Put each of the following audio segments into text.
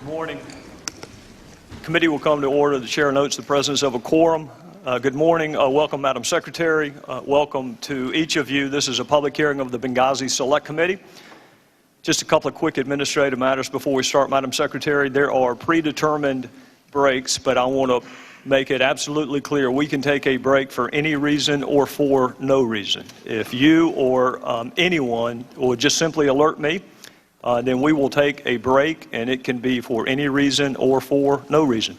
Morning. Committee will come to order. The chair notes the presence of a quorum. Good morning. Welcome, Madam Secretary. Welcome to each of you. This is a public hearing of the Benghazi Select Committee. Just a couple of quick administrative matters before we start, Madam Secretary. There are predetermined breaks, but I want to make it absolutely clear we can take a break for any reason or for no reason. If you or anyone would just simply alert me, then we will take a break, and it can be for any reason or for no reason.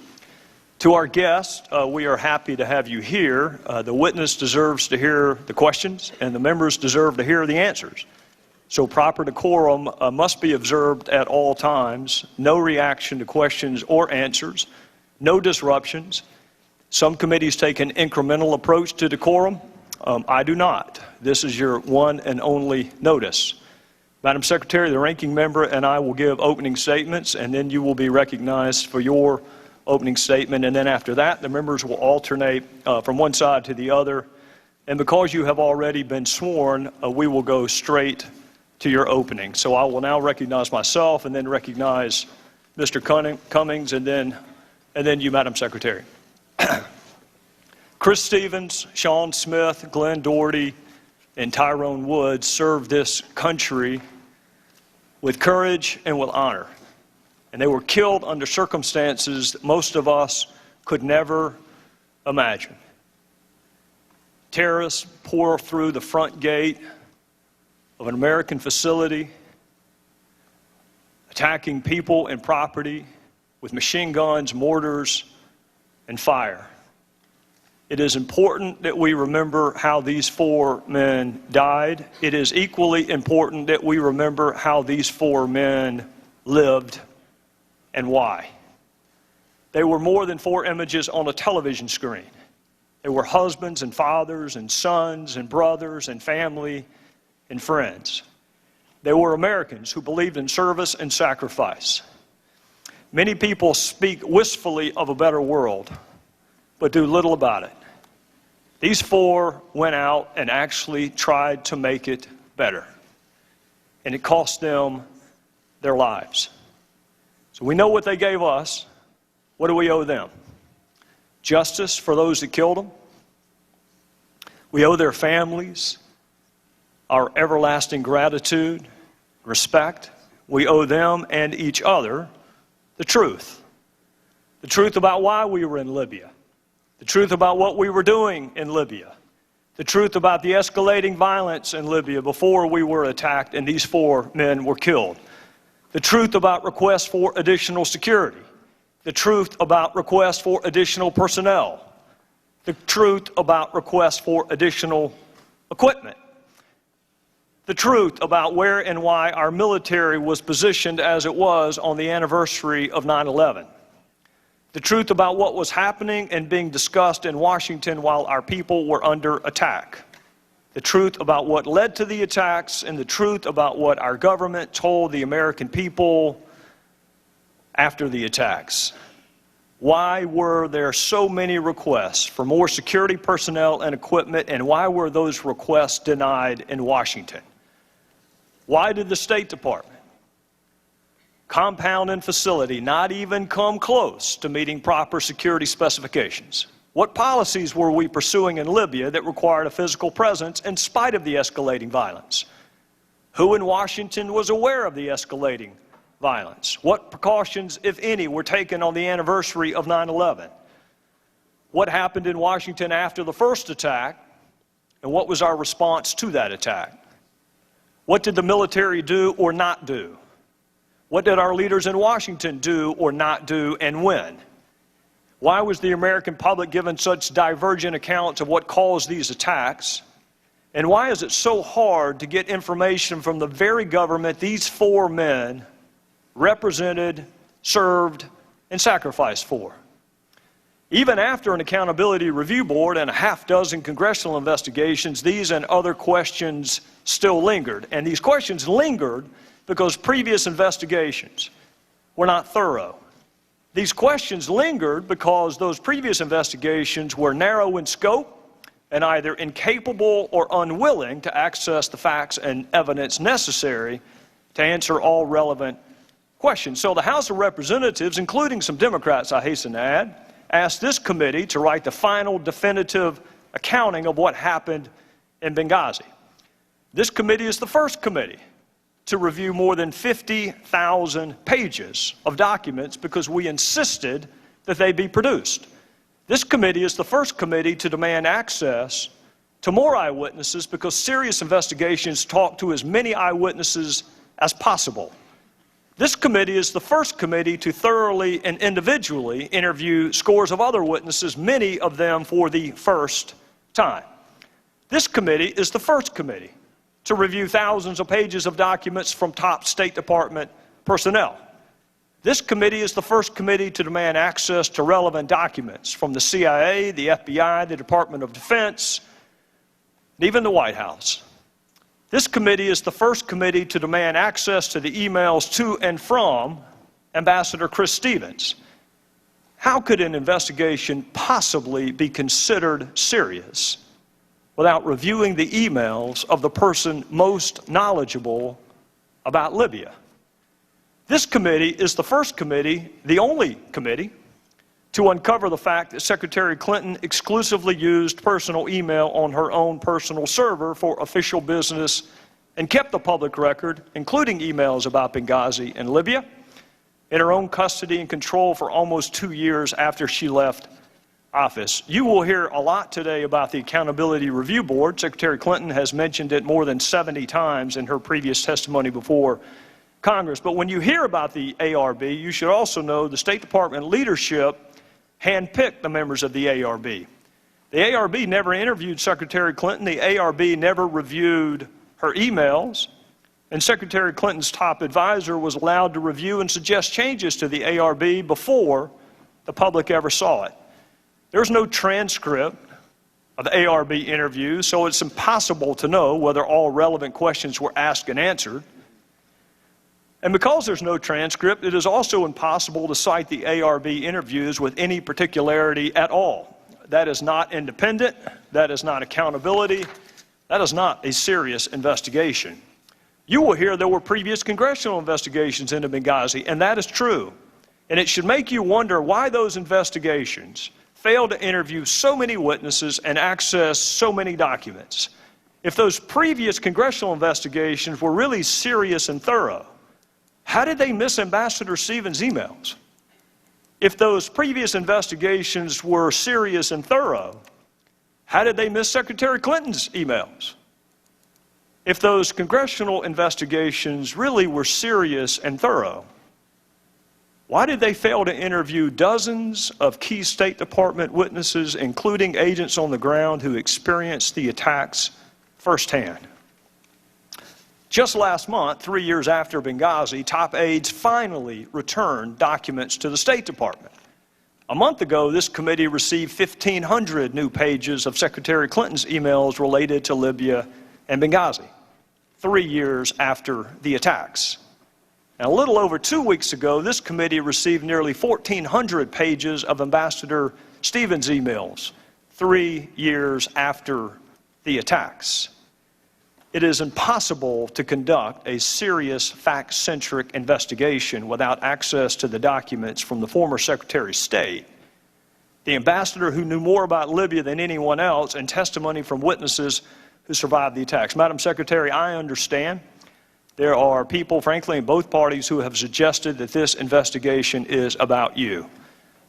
To our guests, we are happy to have you here. The witness deserves to hear the questions, and the members deserve to hear the answers. So proper decorum must be observed at all times. No reaction to questions or answers. No disruptions. Some committees take an incremental approach to decorum. I do not. This is your one and only notice. Madam Secretary, the ranking member and I will give opening statements, and then you will be recognized for your opening statement. And then after that, the members will alternate from one side to the other. And because you have already been sworn, we will go straight to your opening. So I will now recognize myself and then recognize Mr. Cummings and then you, Madam Secretary. Chris Stevens, Sean Smith, Glenn Doherty, and Tyrone Woods served this country with courage and with honor. And they were killed under circumstances that most of us could never imagine. Terrorists pour through the front gate of an American facility, attacking people and property with machine guns, mortars, and fire. It is important that we remember how these four men died. It is equally important that we remember how these four men lived and why. They were more than four images on a television screen. They were husbands and fathers and sons and brothers and family and friends. They were Americans who believed in service and sacrifice. Many people speak wistfully of a better world, but do little about it. These four went out and actually tried to make it better, and it cost them their lives. So we know what they gave us. What do we owe them? Justice for those that killed them. We owe their families our everlasting gratitude, respect. We owe them and each other the truth. The truth about why we were in Libya. The truth about what we were doing in Libya. The truth about the escalating violence in Libya before we were attacked and these four men were killed. The truth about requests for additional security. The truth about requests for additional personnel. The truth about requests for additional equipment. The truth about where and why our military was positioned as it was on the anniversary of 9/11. The truth about what was happening and being discussed in Washington while our people were under attack. The truth about what led to the attacks, and the truth about what our government told the American people after the attacks. Why were there so many requests for more security personnel and equipment, and why were those requests denied in Washington? Why did the State Department, compound and facility, not even come close to meeting proper security specifications? What policies were we pursuing in Libya that required a physical presence in spite of the escalating violence? Who in Washington was aware of the escalating violence? What precautions, if any, were taken on the anniversary of 9/11? What happened in Washington after the first attack, and what was our response to that attack? What did the military do or not do? What did our leaders in Washington do or not do, and when? Why was the American public given such divergent accounts of what caused these attacks? And why is it so hard to get information from the very government these four men represented, served, and sacrificed for? Even after an accountability review board and a half-dozen congressional investigations, these and other questions still lingered. And these questions lingered because previous investigations were not thorough. These questions lingered because those previous investigations were narrow in scope and either incapable or unwilling to access the facts and evidence necessary to answer all relevant Question. So the House of Representatives, including some Democrats, I hasten to add, asked this committee to write the final definitive accounting of what happened in Benghazi. This committee is the first committee to review more than 50,000 pages of documents because we insisted that they be produced. This committee is the first committee to demand access to more eyewitnesses because serious investigations talk to as many eyewitnesses as possible. This committee is the first committee to thoroughly and individually interview scores of other witnesses, many of them for the first time. This committee is the first committee to review thousands of pages of documents from top State Department personnel. This committee is the first committee to demand access to relevant documents from the CIA, the FBI, the Department of Defense, and even the White House. This committee is the first committee to demand access to the emails to and from Ambassador Chris Stevens. How could an investigation possibly be considered serious without reviewing the emails of the person most knowledgeable about Libya? This committee is the first committee, the only committee, to uncover the fact that Secretary Clinton exclusively used personal email on her own personal server for official business and kept the public record, including emails about Benghazi and Libya, in her own custody and control for almost 2 years after she left office. You will hear a lot today about the Accountability Review Board. Secretary Clinton has mentioned it more than 70 times in her previous testimony before Congress. But when you hear about the ARB, you should also know the State Department leadership handpicked the members of the ARB. The ARB never interviewed Secretary Clinton. The ARB never reviewed her emails. And Secretary Clinton's top advisor was allowed to review and suggest changes to the ARB before the public ever saw it. There's no transcript of the ARB interviews, so it's impossible to know whether all relevant questions were asked and answered. And because there's no transcript, it is also impossible to cite the ARB interviews with any particularity at all. That is not independent. That is not accountability. That is not a serious investigation. You will hear there were previous congressional investigations into Benghazi, and that is true. And it should make you wonder why those investigations failed to interview so many witnesses and access so many documents. If those previous congressional investigations were really serious and thorough, how did they miss Ambassador Stevens' emails? If those previous investigations were serious and thorough, how did they miss Secretary Clinton's emails? If those congressional investigations really were serious and thorough, why did they fail to interview dozens of key State Department witnesses, including agents on the ground who experienced the attacks firsthand? Just last month, 3 years after Benghazi, top aides finally returned documents to the State Department. A month ago, this committee received 1,500 new pages of Secretary Clinton's emails related to Libya and Benghazi, 3 years after the attacks. And a little over 2 weeks ago, this committee received nearly 1,400 pages of Ambassador Stevens' emails, 3 years after the attacks. It is impossible to conduct a serious, fact-centric investigation without access to the documents from the former Secretary of State, the ambassador who knew more about Libya than anyone else, and testimony from witnesses who survived the attacks. Madam Secretary, I understand there are people, frankly, in both parties who have suggested that this investigation is about you.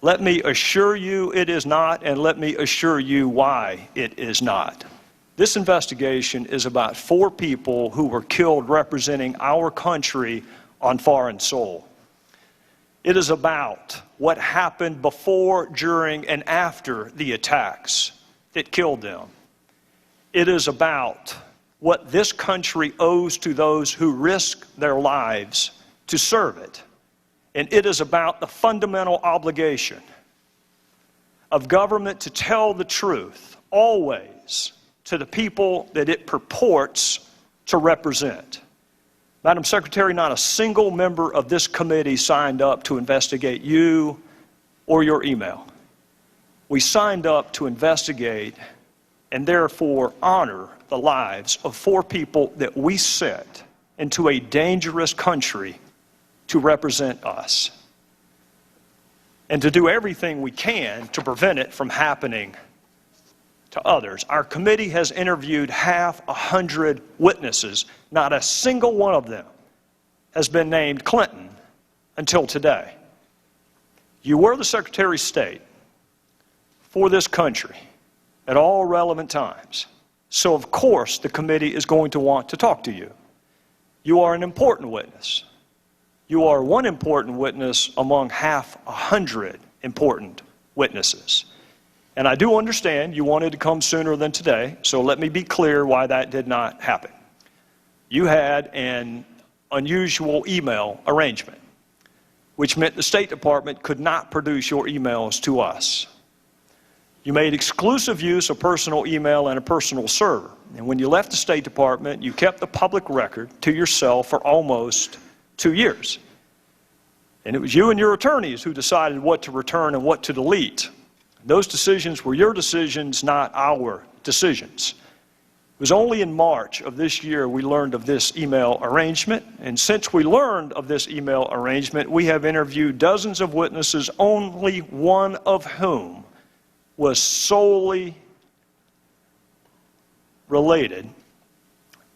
Let me assure you it is not, and let me assure you why it is not. This investigation is about 4 people who were killed representing our country on foreign soil. It is about what happened before, during, and after the attacks that killed them. It is about what this country owes to those who risk their lives to serve it. And it is about the fundamental obligation of government to tell the truth, always, to the people that it purports to represent. Madam Secretary, not a single member of this committee signed up to investigate you or your email. We signed up to investigate and therefore honor the lives of 4 people that we sent into a dangerous country to represent us and to do everything we can to prevent it from happening to others. Our committee has interviewed 100 witnesses. Not a single one of them has been named Clinton until today. You were the Secretary of State for this country at all relevant times. So, of course, the committee is going to want to talk to you. You are an important witness. You are one important witness among 100 important witnesses. And I do understand you wanted to come sooner than today, so let me be clear why that did not happen. You had an unusual email arrangement, which meant the State Department could not produce your emails to us. You made exclusive use of personal email and a personal server. And when you left the State Department, you kept the public record to yourself for almost 2 years. And it was you and your attorneys who decided what to return and what to delete. Those decisions were your decisions, not our decisions. It was only in March of this year we learned of this email arrangement. And since we learned of this email arrangement, we have interviewed dozens of witnesses, only one of whom was solely related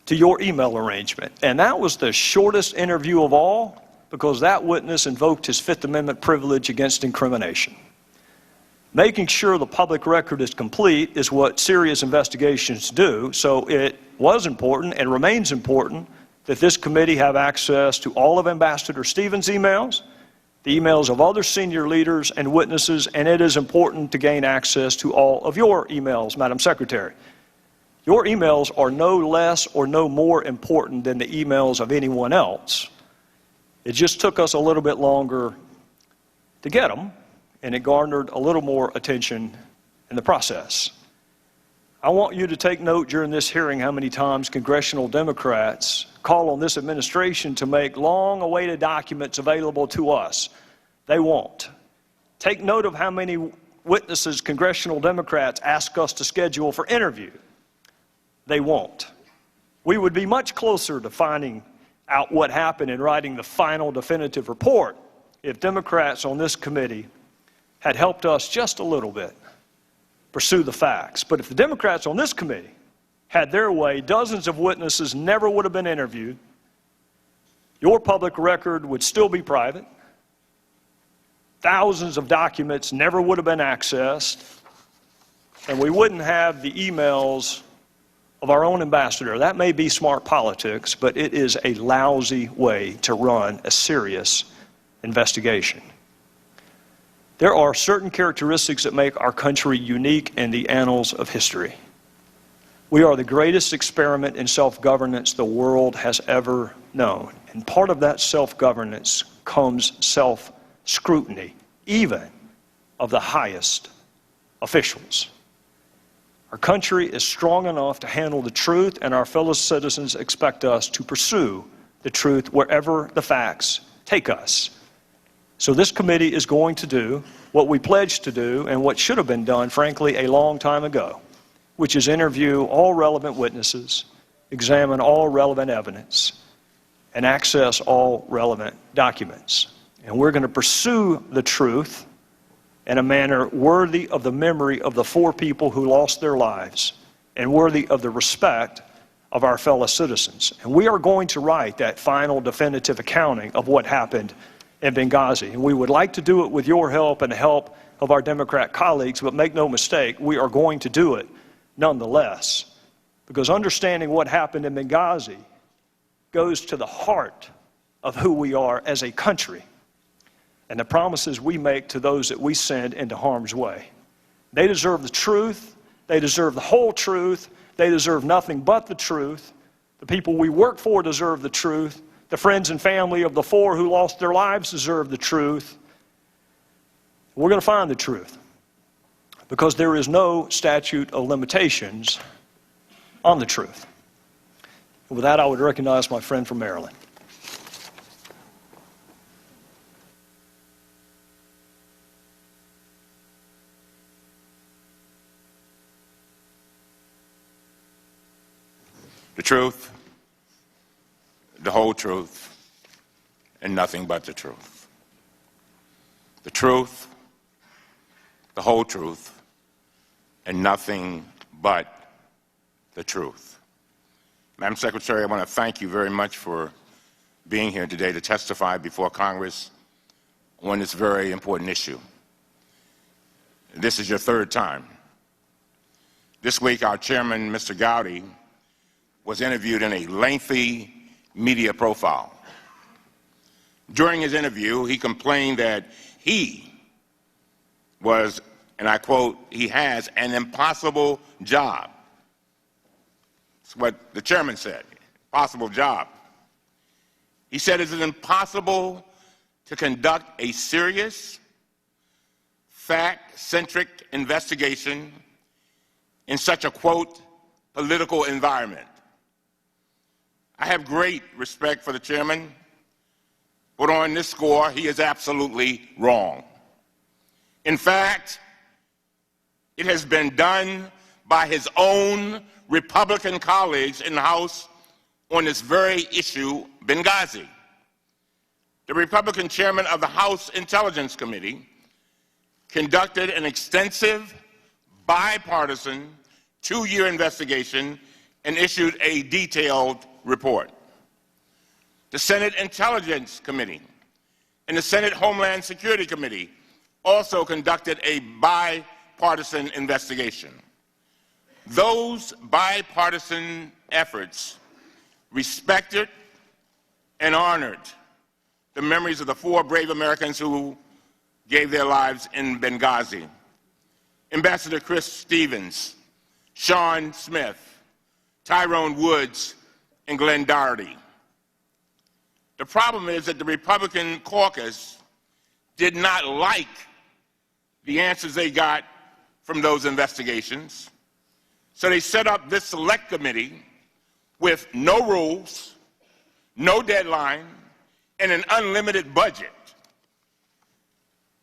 to your email arrangement. And that was the shortest interview of all, because that witness invoked his Fifth Amendment privilege against incrimination. Making sure the public record is complete is what serious investigations do, so it was important and remains important that this committee have access to all of Ambassador Stevens' emails, the emails of other senior leaders and witnesses, and it is important to gain access to all of your emails, Madam Secretary. Your emails are no less or no more important than the emails of anyone else. It just took us a little bit longer to get them, and it garnered a little more attention in the process. I want you to take note during this hearing how many times congressional Democrats call on this administration to make long-awaited documents available to us. They won't. Take note of how many witnesses congressional Democrats ask us to schedule for interview. They won't. We would be much closer to finding out what happened and writing the final definitive report if Democrats on this committee had helped us just a little bit pursue the facts. But if the Democrats on this committee had their way, dozens of witnesses never would have been interviewed. Your public record would still be private. Thousands of documents never would have been accessed. And we wouldn't have the emails of our own ambassador. That may be smart politics, but it is a lousy way to run a serious investigation. There are certain characteristics that make our country unique in the annals of history. We are the greatest experiment in self-governance the world has ever known. And part of that self-governance comes self-scrutiny, even of the highest officials. Our country is strong enough to handle the truth, and our fellow citizens expect us to pursue the truth wherever the facts take us. So this committee is going to do what we pledged to do and what should have been done, frankly, a long time ago, which is interview all relevant witnesses, examine all relevant evidence, and access all relevant documents. And we're going to pursue the truth in a manner worthy of the memory of the 4 people who lost their lives and worthy of the respect of our fellow citizens. And we are going to write that final definitive accounting of what happened in Benghazi. And we would like to do it with your help and the help of our Democrat colleagues, but make no mistake, we are going to do it nonetheless. Because understanding what happened in Benghazi goes to the heart of who we are as a country and the promises we make to those that we send into harm's way. They deserve the truth. They deserve the whole truth. They deserve nothing but the truth. The people we work for deserve the truth. The friends and family of the 4 who lost their lives deserve the truth. We're going to find the truth because there is no statute of limitations on the truth. And with that, I would recognize my friend from Maryland. The truth, the whole truth, and nothing but the truth. The truth, the whole truth, and nothing but the truth. Madam Secretary, I want to thank you very much for being here today to testify before Congress on this very important issue. This is your third time. This week, our chairman, Mr. Gowdy, was interviewed in a lengthy media profile. During his interview, he complained that he was, and I quote, he has an impossible job. That's what the chairman said, impossible job. He said it is impossible to conduct a serious, fact-centric investigation in such a, quote, political environment. I have great respect for the chairman, but on this score, he is absolutely wrong. In fact, it has been done by his own Republican colleagues in the House on this very issue, Benghazi. The Republican chairman of the House Intelligence Committee conducted an extensive, bipartisan, two-year investigation and issued a detailed report. The Senate Intelligence Committee and the Senate Homeland Security Committee also conducted a bipartisan investigation. Those bipartisan efforts respected and honored the memories of the 4 brave Americans who gave their lives in Benghazi. Ambassador Chris Stevens, Sean Smith, Tyrone Woods, and Glenn Doherty. The problem is that the Republican caucus did not like the answers they got from those investigations, so they set up this select committee with no rules, no deadline, and an unlimited budget.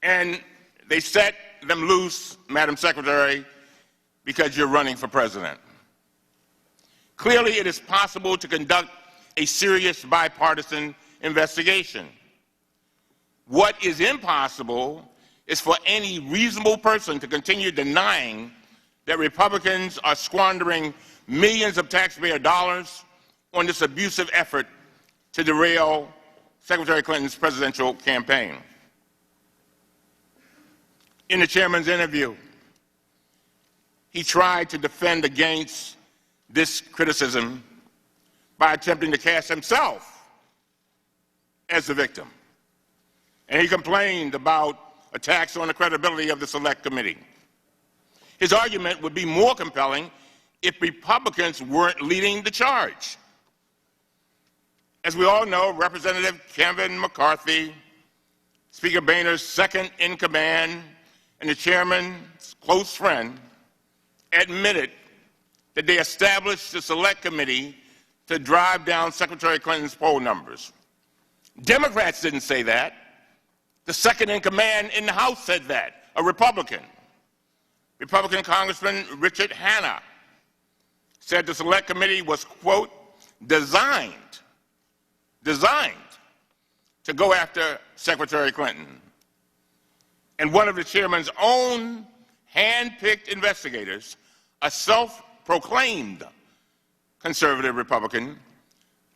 And they set them loose, Madam Secretary, because you're running for president. Clearly, it is possible to conduct a serious bipartisan investigation. What is impossible is for any reasonable person to continue denying that Republicans are squandering millions of taxpayer dollars on this abusive effort to derail Secretary Clinton's presidential campaign. In the chairman's interview, he tried to defend against this criticism by attempting to cast himself as the victim. And he complained about attacks on the credibility of the Select Committee. His argument would be more compelling if Republicans weren't leading the charge. As we all know, Representative Kevin McCarthy, Speaker Boehner's second-in-command, and the chairman's close friend admitted that they established the Select Committee to drive down Secretary Clinton's poll numbers. Democrats didn't say that. The second-in-command in the House said that, a Republican. Republican Congressman Richard Hanna said the Select Committee was, quote, designed to go after Secretary Clinton. And one of the chairman's own hand-picked investigators, a self-proclaimed conservative Republican,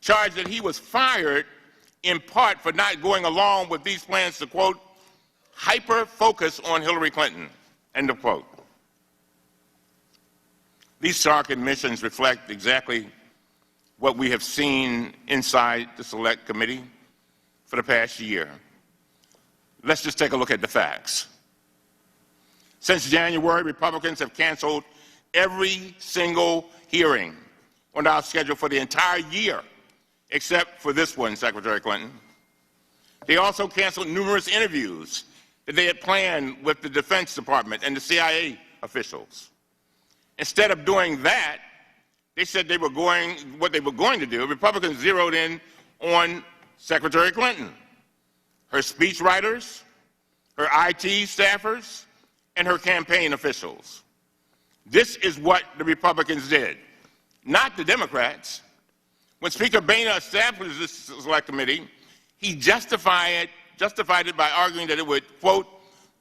charged that he was fired in part for not going along with these plans to, quote, hyper-focus on Hillary Clinton, end of quote. These stark admissions reflect exactly what we have seen inside the Select Committee for the past year. Let's just take a look at the facts. Since January, Republicans have canceled every single hearing on our schedule for the entire year, except for this one, Secretary Clinton. They also canceled numerous interviews that they had planned with the Defense Department and the CIA officials. Instead of doing that, they said what they were going to do. Republicans zeroed in on Secretary Clinton, her speechwriters, her IT staffers, and her campaign officials. This is what the Republicans did, not the Democrats. When Speaker Boehner established this Select Committee, He justified it by arguing that it would, quote,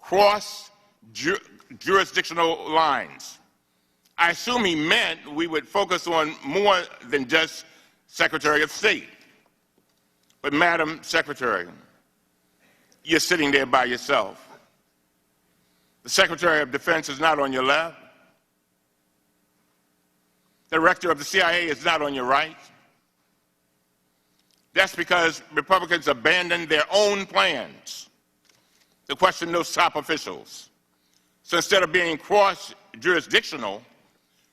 cross jurisdictional lines. I assume he meant we would focus on more than just Secretary of State. But Madam Secretary, you're sitting there by yourself. The Secretary of Defense is not on your left. The Director of the CIA is not on your right. That's because Republicans abandoned their own plans to question those top officials. So instead of being cross-jurisdictional,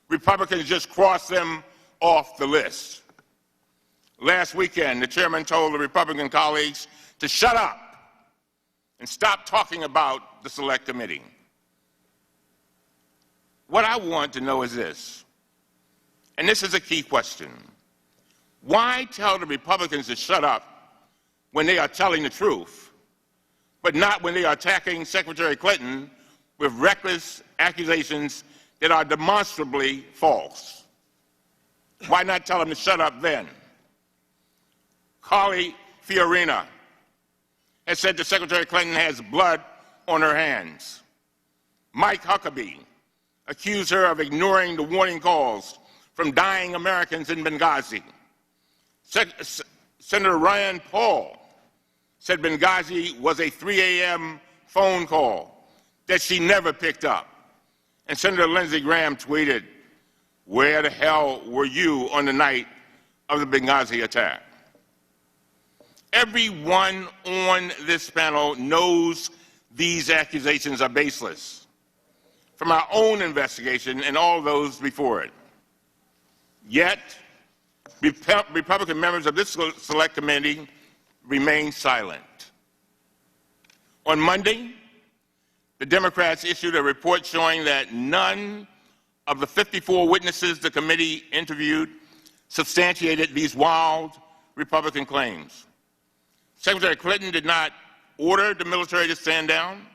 Republicans just crossed them off the list. Last weekend, the chairman told the Republican colleagues to shut up and stop talking about the Select Committee. What I want to know is this, and this is a key question. Why tell the Republicans to shut up when they are telling the truth, but not when they are attacking Secretary Clinton with reckless accusations that are demonstrably false? Why not tell them to shut up then? Carly Fiorina has said that Secretary Clinton has blood on her hands. Mike Huckabee accused her of ignoring the warning calls from dying Americans in Benghazi. Senator Rand Paul said Benghazi was a 3 a.m. phone call that she never picked up. And Senator Lindsey Graham tweeted, "Where the hell were you on the night of the Benghazi attack?" Everyone on this panel knows these accusations are baseless, from our own investigation and all those before it. Yet, Republican members of this Select Committee remain silent. On Monday, the Democrats issued a report showing that none of the 54 witnesses the committee interviewed substantiated these wild Republican claims. Secretary Clinton did not order the military to stand down,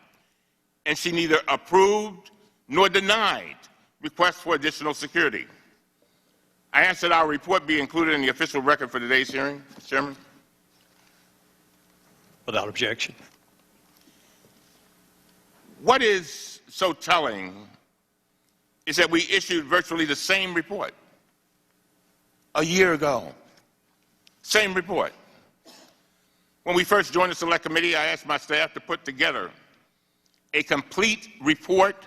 and she neither approved nor denied requests for additional security. I ask that our report be included in the official record for today's hearing, Mr. Chairman. Without objection. What is so telling is that we issued virtually the same report a year ago. Same report. When we first joined the Select Committee, I asked my staff to put together a complete report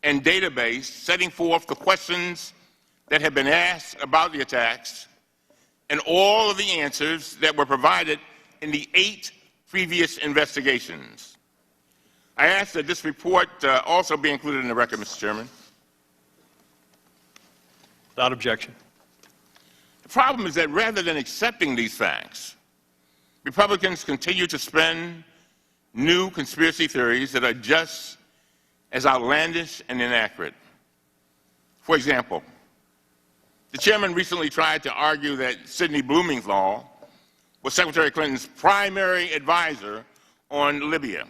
and database setting forth the questions that had been asked about the attacks and all of the answers that were provided in the 8 previous investigations. I ask that this report also be included in the record, Mr. Chairman. Without objection. The problem is that rather than accepting these facts, Republicans continue to spin new conspiracy theories that are just as outlandish and inaccurate. For example, the chairman recently tried to argue that Sidney Blumenthal was Secretary Clinton's primary advisor on Libya.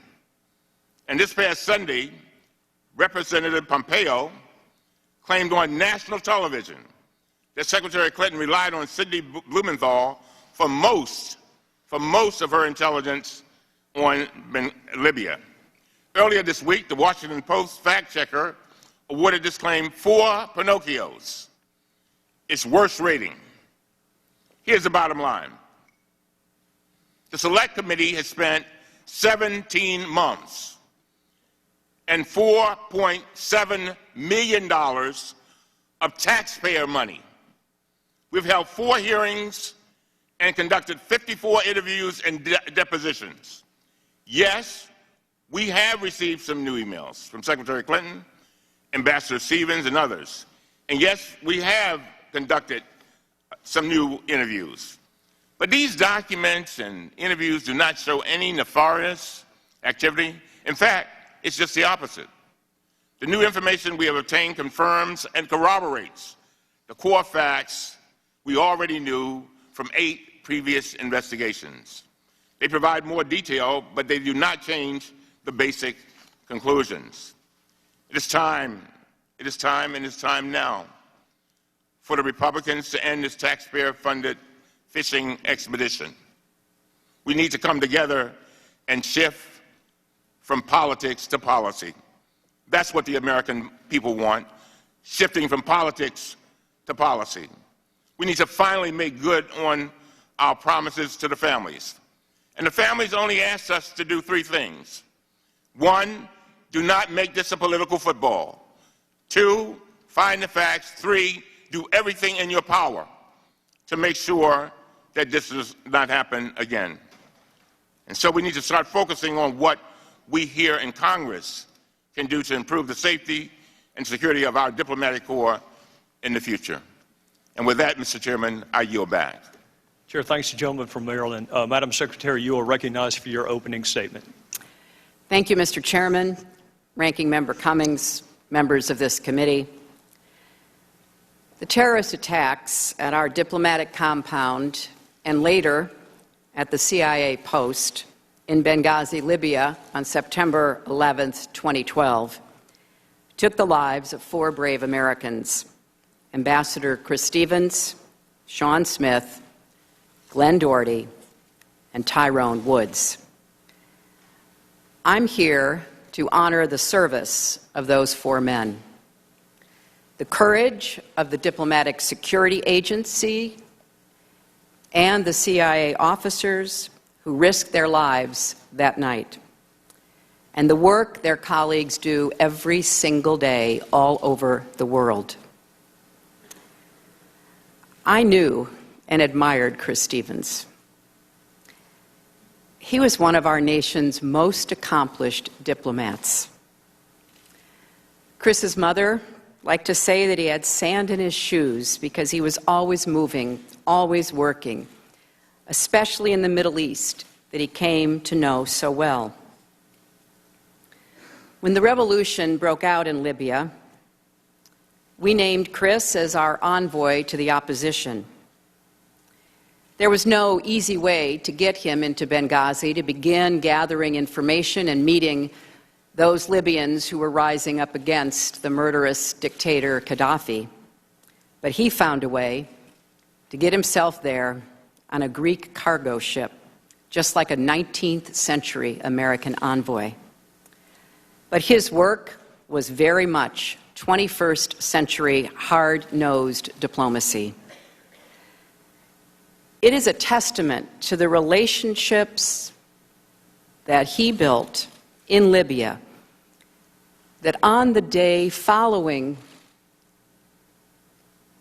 And this past Sunday, Representative Pompeo claimed on national television that Secretary Clinton relied on Sidney Blumenthal for most of her intelligence on Libya. Earlier this week, the Washington Post fact-checker awarded this claim 4 Pinocchios, its worst rating. Here's the bottom line. The Select Committee has spent 17 months and $4.7 million of taxpayer money. We've held 4 hearings and conducted 54 interviews and depositions. Yes, we have received some new emails from Secretary Clinton, Ambassador Stevens, and others. And yes, we have conducted some new interviews. But these documents and interviews do not show any nefarious activity. In fact, it's just the opposite. The new information we have obtained confirms and corroborates the core facts we already knew from 8 previous investigations. They provide more detail, but they do not change the basic conclusions. It is time now for the Republicans to end this taxpayer-funded fishing expedition. We need to come together and shift from politics to policy. That's what the American people want, shifting from politics to policy. We need to finally make good on our promises to the families. And the families only asked us to do three things. One, do not make this a political football. Two, find the facts. Three, do everything in your power to make sure that this does not happen again. And so we need to start focusing on what we here in Congress can do to improve the safety and security of our diplomatic corps in the future. And with that, Mr. Chairman, I yield back. Chair, thanks to the gentleman from Maryland. Madam Secretary, you are recognized for your opening statement. Thank you, Mr. Chairman, Ranking Member Cummings, members of this committee. The terrorist attacks at our diplomatic compound and later at the CIA post in Benghazi, Libya on September 11, 2012, took the lives of 4 brave Americans: Ambassador Chris Stevens, Sean Smith, Glenn Doherty, and Tyrone Woods. I'm here to honor the service of those 4 men, the courage of the Diplomatic Security Agency and the CIA officers who risked their lives that night, and the work their colleagues do every single day all over the world. I knew and admired Chris Stevens. He was one of our nation's most accomplished diplomats. Chris's mother liked to say that he had sand in his shoes because he was always moving, always working, especially in the Middle East that he came to know so well. When the revolution broke out in Libya, we named Chris as our envoy to the opposition. There was no easy way to get him into Benghazi to begin gathering information and meeting those Libyans who were rising up against the murderous dictator Gaddafi. But he found a way to get himself there on a Greek cargo ship, just like a 19th century American envoy. But his work was very much 21st century hard-nosed diplomacy. It is a testament to the relationships that he built in Libya that on the day following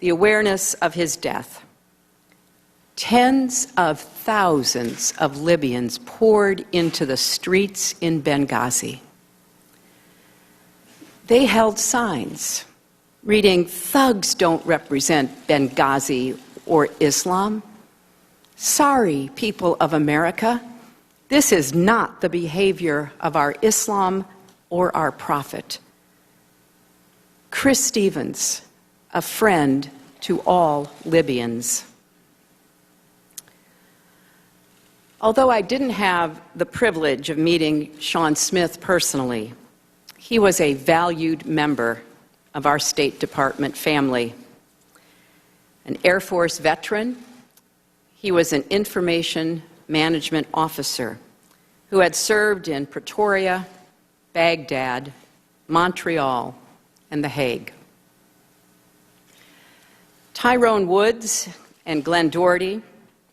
the awareness of his death, tens of thousands of Libyans poured into the streets in Benghazi. They held signs reading, "Thugs don't represent Benghazi or Islam. Sorry, people of America, this is not the behavior of our Islam or our prophet." Chris Stevens, a friend to all Libyans. Although I didn't have the privilege of meeting Sean Smith personally, he was a valued member of our State Department family. An Air Force veteran, he was an information management officer who had served in Pretoria, Baghdad, Montreal, and The Hague. Tyrone Woods and Glenn Doherty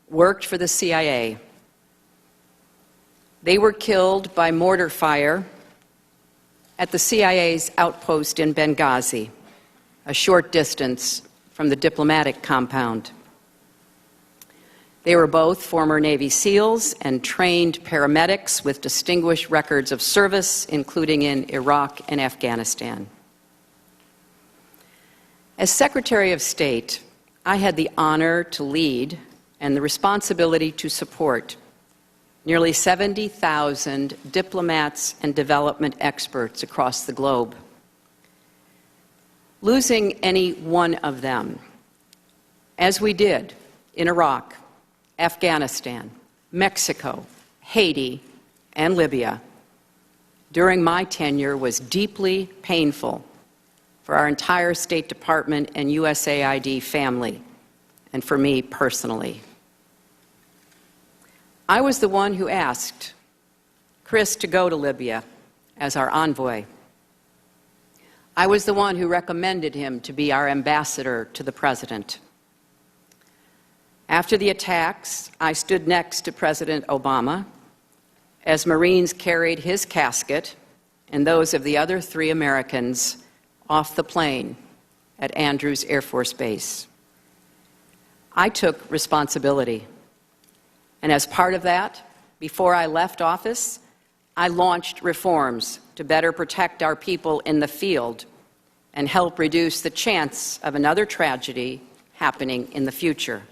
worked for the CIA. They were killed by mortar fire at the CIA's outpost in Benghazi, a short distance from the diplomatic compound. They were both former Navy SEALs and trained paramedics with distinguished records of service, including in Iraq and Afghanistan. As Secretary of State, I had the honor to lead and the responsibility to support nearly 70,000 diplomats and development experts across the globe. Losing any one of them, as we did in Iraq, Afghanistan, Mexico, Haiti, and Libya, during my tenure was deeply painful for our entire State Department and USAID family, and for me personally. I was the one who asked Chris to go to Libya as our envoy. I was the one who recommended him to be our ambassador to the president. After the attacks, I stood next to President Obama as Marines carried his casket and those of the other 3 Americans off the plane at Andrews Air Force Base. I took responsibility. And as part of that, before I left office, I launched reforms to better protect our people in the field and help reduce the chance of another tragedy happening in the future.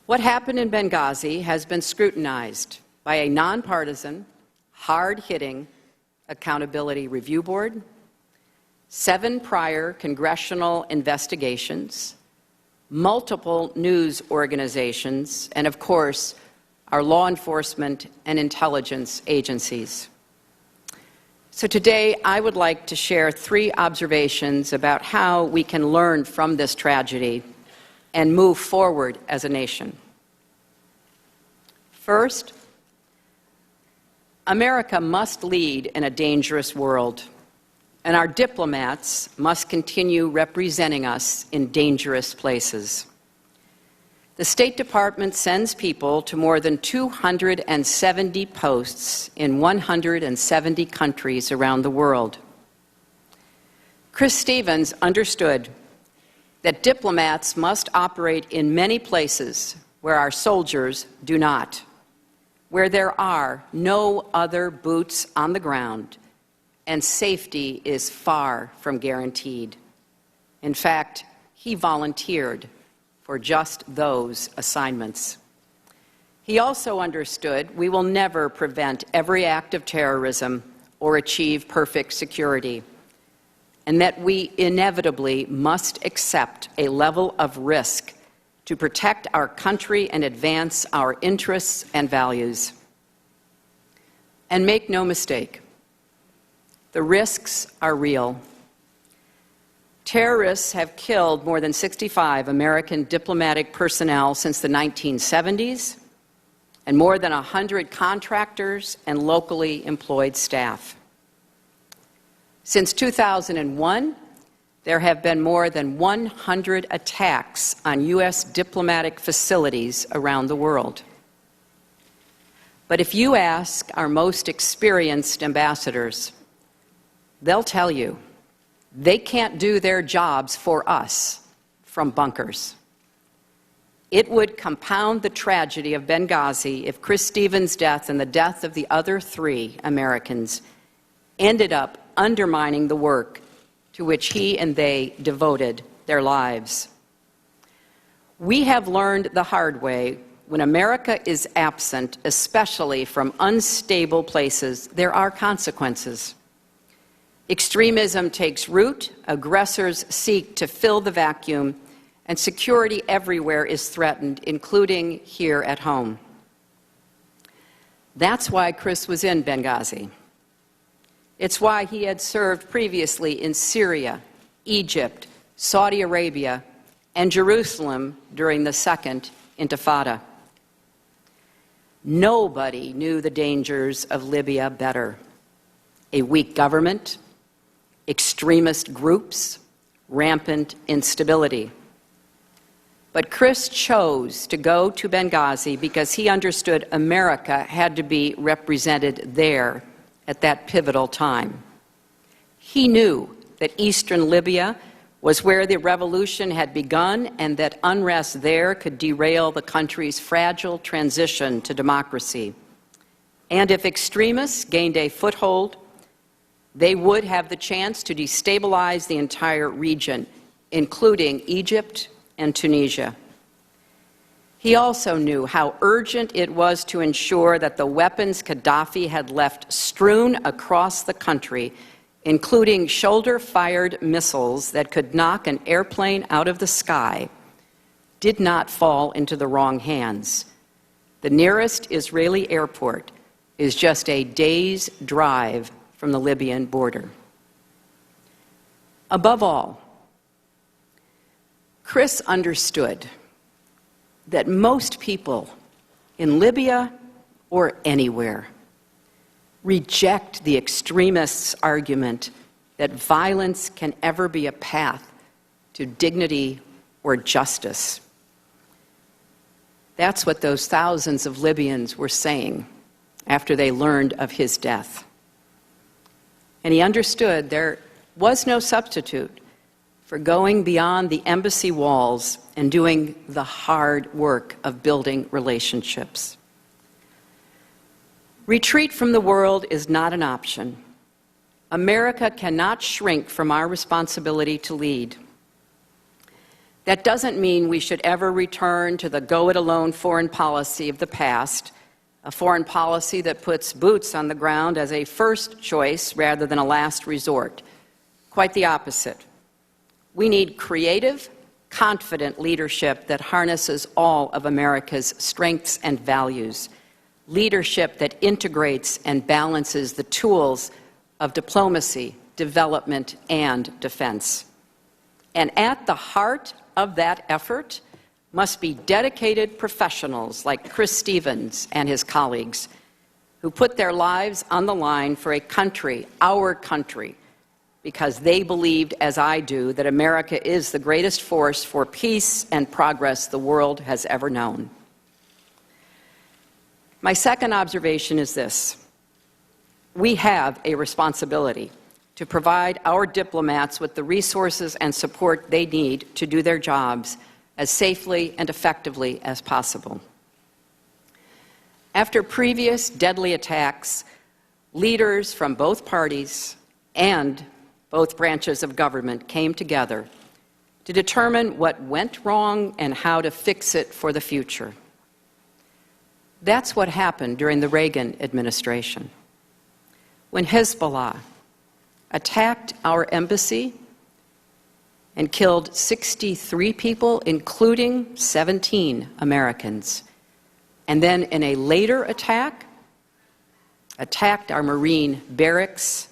What happened in Benghazi has been scrutinized by a nonpartisan, hard-hitting accountability review board, 7 prior congressional investigations, multiple news organizations, and of course, our law enforcement and intelligence agencies. So today, I would like to share 3 observations about how we can learn from this tragedy and move forward as a nation. First, America must lead in a dangerous world, and our diplomats must continue representing us in dangerous places. The State Department sends people to more than 270 posts in 170 countries around the world. Chris Stevens understood that diplomats must operate in many places where our soldiers do not, where there are no other boots on the ground, and safety is far from guaranteed. In fact, he volunteered for just those assignments. He also understood we will never prevent every act of terrorism or achieve perfect security, and that we inevitably must accept a level of risk to protect our country and advance our interests and values. And make no mistake, the risks are real. Terrorists have killed more than 65 American diplomatic personnel since the 1970s, and more than 100 contractors and locally employed staff. Since 2001, there have been more than 100 attacks on U.S. diplomatic facilities around the world. But if you ask our most experienced ambassadors, they'll tell you they can't do their jobs for us from bunkers. It would compound the tragedy of Benghazi if Chris Stevens' death and the death of the other 3 Americans ended up undermining the work to which he and they devoted their lives. We have learned the hard way when America is absent, especially from unstable places, there are consequences. Extremism takes root, aggressors seek to fill the vacuum, and security everywhere is threatened, including here at home. That's why Chris was in Benghazi. It's why he had served previously in Syria, Egypt, Saudi Arabia, and Jerusalem during the Second Intifada. Nobody knew the dangers of Libya better. A weak government, extremist groups, rampant instability. But Chris chose to go to Benghazi because he understood America had to be represented there at that pivotal time. He knew that eastern Libya was where the revolution had begun and that unrest there could derail the country's fragile transition to democracy. And if extremists gained a foothold, they would have the chance to destabilize the entire region, including Egypt and Tunisia. He also knew how urgent it was to ensure that the weapons Gaddafi had left strewn across the country, including shoulder-fired missiles that could knock an airplane out of the sky, did not fall into the wrong hands. The nearest Israeli airport is just a day's drive from the Libyan border. Above all, Chris understood that most people in Libya or anywhere reject the extremists' argument that violence can ever be a path to dignity or justice. That's what those thousands of Libyans were saying after they learned of his death. And he understood there was no substitute for going beyond the embassy walls and doing the hard work of building relationships. Retreat from the world is not an option. America cannot shrink from our responsibility to lead. That doesn't mean we should ever return to the go-it-alone foreign policy of the past, a foreign policy that puts boots on the ground as a first choice rather than a last resort. Quite the opposite. We need creative, confident leadership that harnesses all of America's strengths and values, leadership that integrates and balances the tools of diplomacy, development, and defense. And at the heart of that effort must be dedicated professionals like Chris Stevens and his colleagues, who put their lives on the line for a country, our country, because they believed, as I do, that America is the greatest force for peace and progress the world has ever known. My second observation is this: we have a responsibility to provide our diplomats with the resources and support they need to do their jobs as safely and effectively as possible. After previous deadly attacks, leaders from both parties and both branches of government came together to determine what went wrong and how to fix it for the future. That's what happened during the Reagan administration, when Hezbollah attacked our embassy and killed 63 people, including 17 Americans. And then in a later attack, attacked our Marine barracks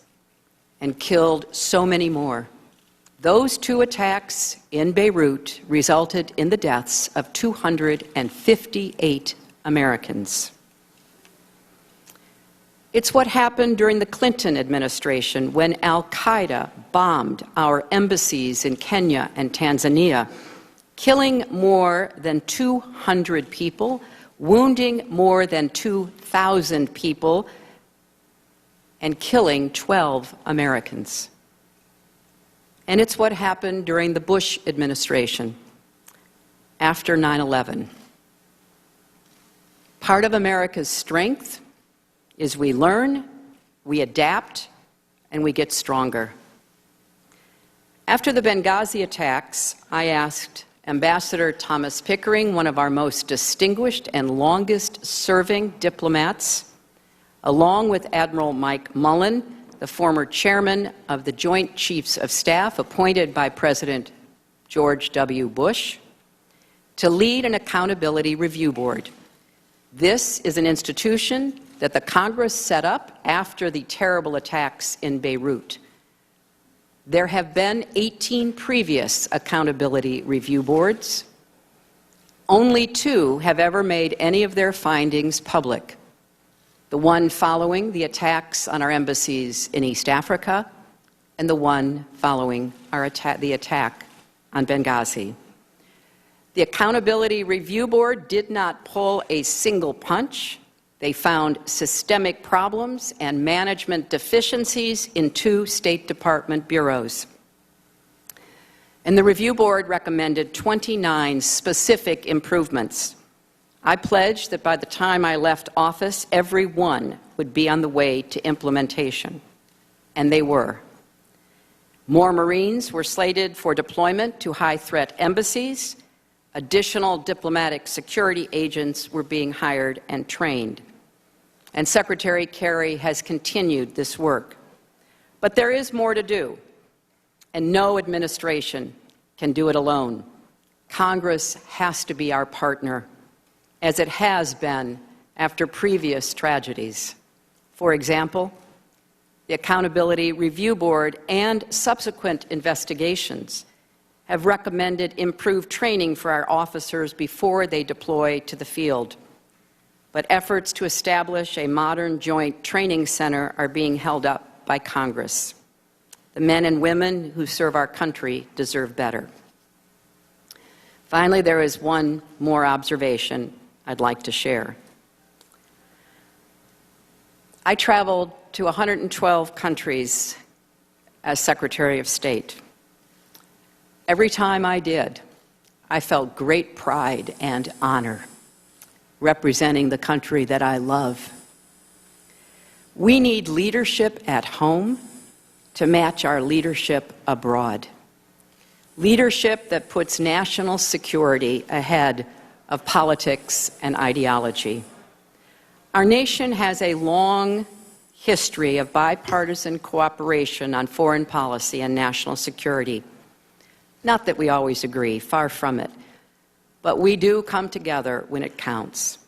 and killed so many more. Those two attacks in Beirut resulted in the deaths of 258 Americans. It's what happened during the Clinton administration when al-Qaeda bombed our embassies in Kenya and Tanzania, killing more than 200 people, wounding more than 2,000 people, and killing 12 Americans. And it's what happened during the Bush administration after 9/11. Part of America's strength is we learn, we adapt, and we get stronger. After the Benghazi attacks, I asked Ambassador Thomas Pickering, one of our most distinguished and longest-serving diplomats, along with Admiral Mike Mullen, the former chairman of the Joint Chiefs of Staff appointed by President George W. Bush, to lead an accountability review board. This is an institution that the Congress set up after the terrible attacks in Beirut. There have been 18 previous accountability review boards. Only 2 have ever made any of their findings public. The one following the attacks on our embassies in East Africa, and the one following the attack on Benghazi. The Accountability Review Board did not pull a single punch. They found systemic problems and management deficiencies in 2 State Department bureaus. And the review board recommended 29 specific improvements. I pledged that by the time I left office, every one would be on the way to implementation. And they were. More Marines were slated for deployment to high-threat embassies. Additional diplomatic security agents were being hired and trained. And Secretary Kerry has continued this work. But there is more to do, and no administration can do it alone. Congress has to be our partner, as it has been after previous tragedies. For example, the Accountability Review Board and subsequent investigations have recommended improved training for our officers before they deploy to the field. But efforts to establish a modern joint training center are being held up by Congress. The men and women who serve our country deserve better. Finally, there is one more observation I'd like to share. I traveled to 112 countries as Secretary of State. Every time I did, I felt great pride and honor representing the country that I love. We need leadership at home to match our leadership abroad. Leadership that puts national security ahead of politics and ideology. Our nation has a long history of bipartisan cooperation on foreign policy and national security. Not that we always agree, far from it. But we do come together when it counts.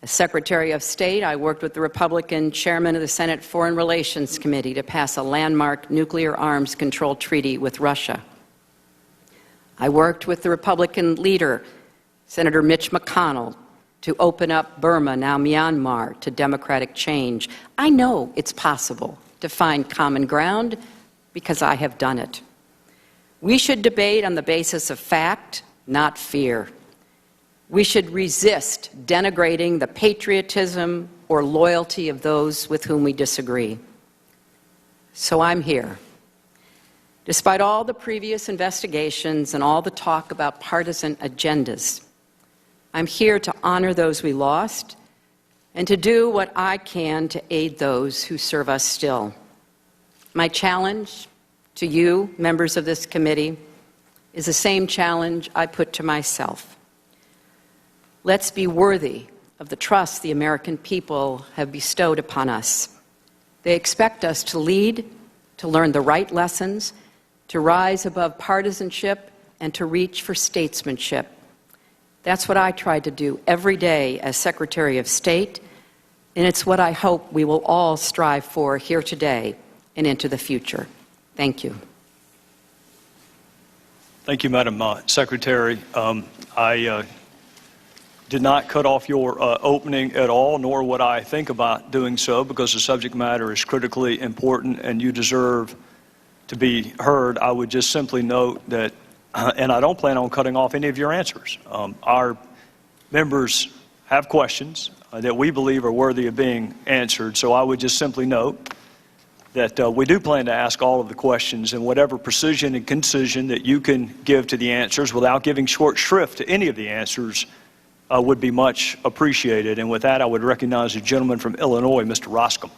As Secretary of State, I worked with the Republican chairman of the Senate Foreign Relations Committee to pass a landmark nuclear arms control treaty with Russia. I worked with the Republican leader, Senator Mitch McConnell, to open up Burma, now Myanmar, to democratic change. I know it's possible to find common ground because I have done it. We should debate on the basis of fact, not fear. We should resist denigrating the patriotism or loyalty of those with whom we disagree. So I'm here. Despite all the previous investigations and all the talk about partisan agendas, I'm here to honor those we lost and to do what I can to aid those who serve us still. My challenge to you, members of this committee, is the same challenge I put to myself. Let's be worthy of the trust the American people have bestowed upon us. They expect us to lead, to learn the right lessons, to rise above partisanship, and to reach for statesmanship. That's what I try to do every day as Secretary of State, and it's what I hope we will all strive for here today and into the future. Thank you. Thank you, Madam Secretary. I did not cut off your opening at all, nor would I think about doing so, because the subject matter is critically important and you deserve to be heard. I would just simply note that, and I don't plan on cutting off any of your answers. Our members have questions that we believe are worthy of being answered, so I would just simply note that we do plan to ask all of the questions in whatever precision and concision that you can give to the answers without giving short shrift to any of the answers would be much appreciated. And with that, I would recognize the gentleman from Illinois, Mr. Roscom.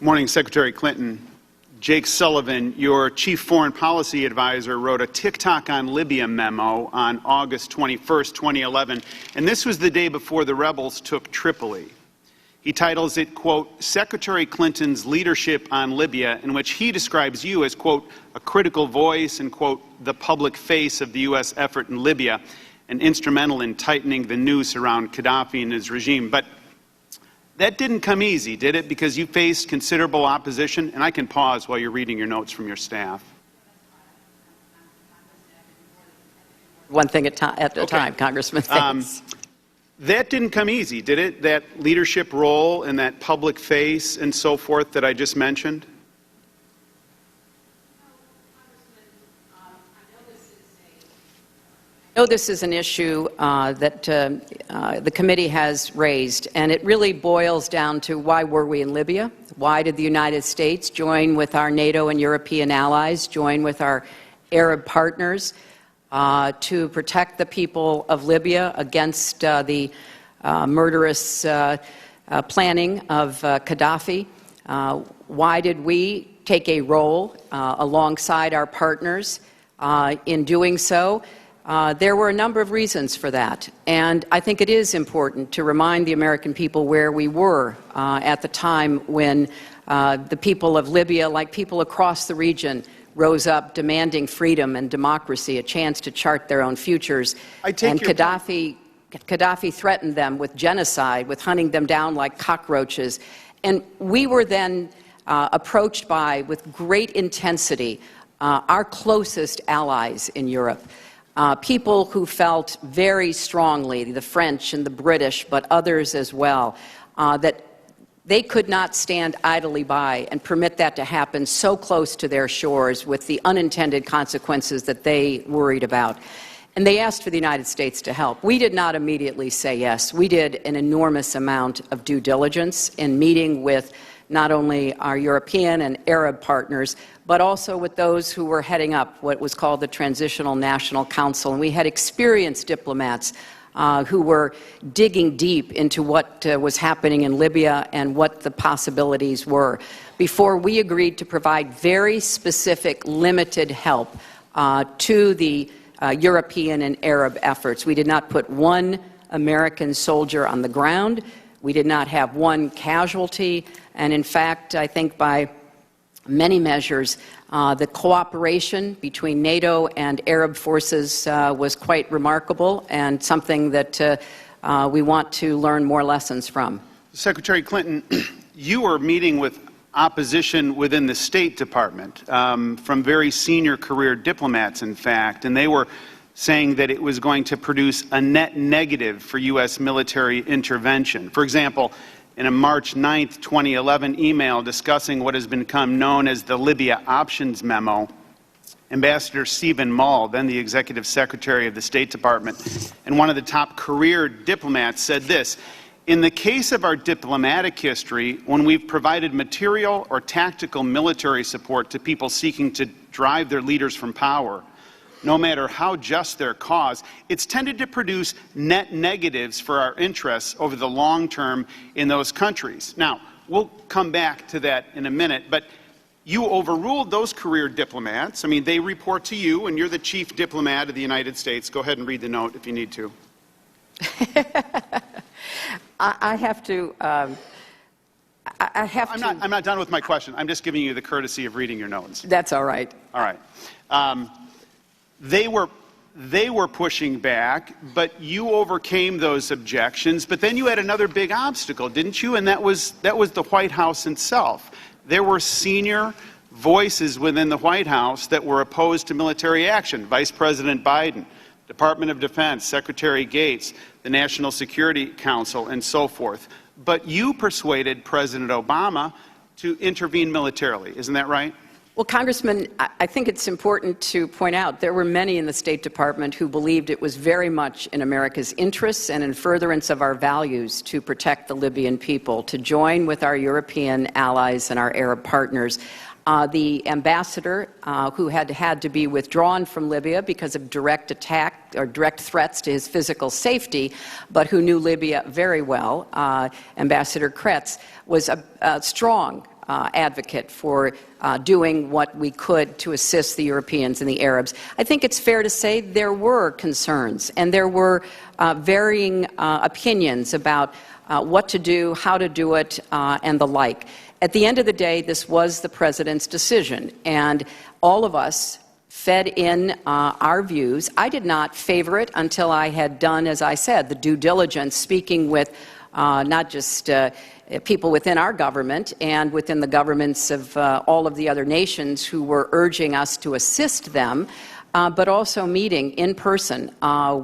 Morning, Secretary Clinton. Jake Sullivan, your chief foreign policy advisor, wrote a TikTok on Libya memo on August 21st, 2011, and this was the day before the rebels took Tripoli. He titles it, quote, Secretary Clinton's leadership on Libya, in which he describes you as, quote, a critical voice and, quote, the public face of the U.S. effort in Libya, and instrumental in tightening the noose around Gaddafi and his regime. But that didn't come easy, did it? Because you faced considerable opposition, and I can pause while you're reading your notes from your staff. One thing at a time, Congressman. Thanks. That didn't come easy, did it? That leadership role and that public face and so forth that I just mentioned? I know this is an issue that the committee has raised, and it really boils down to why were we in Libya? Why did the United States join with our NATO and European allies, join with our Arab partners to protect the people of Libya against the murderous planning of Gaddafi? Why did we take a role alongside our partners in doing so? There were a number of reasons for that, and I think it is important to remind the American people where we were at the time when the people of Libya, like people across the region, rose up demanding freedom and democracy, a chance to chart their own futures. And Gaddafi threatened them with genocide, with hunting them down like cockroaches. And we were then approached with great intensity, our closest allies in Europe, people who felt very strongly, the French and the British, but others as well, that they could not stand idly by and permit that to happen so close to their shores with the unintended consequences that they worried about. And they asked for the United States to help. We did not immediately say yes. We did an enormous amount of due diligence in meeting with not only our European and Arab partners, but also with those who were heading up what was called the Transitional National Council. And we had experienced diplomats who were digging deep into what was happening in Libya and what the possibilities were before we agreed to provide very specific, limited help to the European and Arab efforts. We did not put one American soldier on the ground. We did not have one casualty. And in fact, I think by many measures, the cooperation between NATO and Arab forces was quite remarkable and something that we want to learn more lessons from. Secretary Clinton, you were meeting with opposition within the State Department from very senior career diplomats, in fact, and they were saying that it was going to produce a net negative for U.S. military intervention. For example, in a March 9, 2011 email discussing what has become known as the Libya Options Memo, Ambassador Stephen Mull, then the Executive Secretary of the State Department, and one of the top career diplomats said this: "In the case of our diplomatic history, when we've provided material or tactical military support to people seeking to drive their leaders from power, no matter how just their cause, it's tended to produce net negatives for our interests over the long term in those countries." Now, we'll come back to that in a minute, but you overruled those career diplomats. I mean, they report to you, and you're the chief diplomat of the United States. Go ahead and read the note if you need to. I have to. I'm not done with my question. I'm just giving you the courtesy of reading your notes. That's all right. All right. They were pushing back, but you overcame those objections. But then you had another big obstacle, didn't you? And that was the White House itself. There were senior voices within the White House that were opposed to military action. Vice President Biden, Department of Defense, Secretary Gates, the National Security Council, and so forth. But you persuaded President Obama to intervene militarily. Isn't that right? Well, Congressman, I think it's important to point out there were many in the State Department who believed it was very much in America's interests and in furtherance of our values to protect the Libyan people, to join with our European allies and our Arab partners. The ambassador, who had to be withdrawn from Libya because of direct attack or direct threats to his physical safety, but who knew Libya very well, Ambassador Kretz, was a strong advocate for doing what we could to assist the Europeans and the Arabs. I think it's fair to say there were concerns and there were varying opinions about what to do, how to do it, and the like. At the end of the day, this was the President's decision, and all of us fed in our views. I did not favor it until I had done, as I said, the due diligence, speaking with not just people within our government and within the governments of all of the other nations who were urging us to assist them, but also meeting in person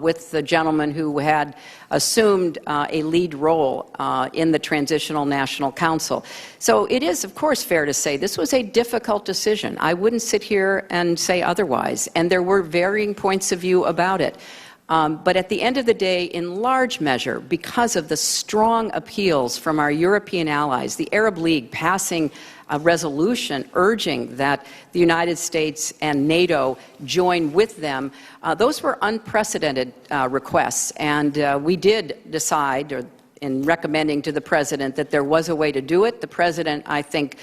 with the gentleman who had assumed a lead role in the Transitional National Council. So it is, of course, fair to say this was a difficult decision. I wouldn't sit here and say otherwise, and there were varying points of view about it. But at the end of the day, in large measure, because of the strong appeals from our European allies, the Arab League passing a resolution urging that the United States and NATO join with them, those were unprecedented requests. And we did decide, or in recommending to the President, that there was a way to do it. The President, I think,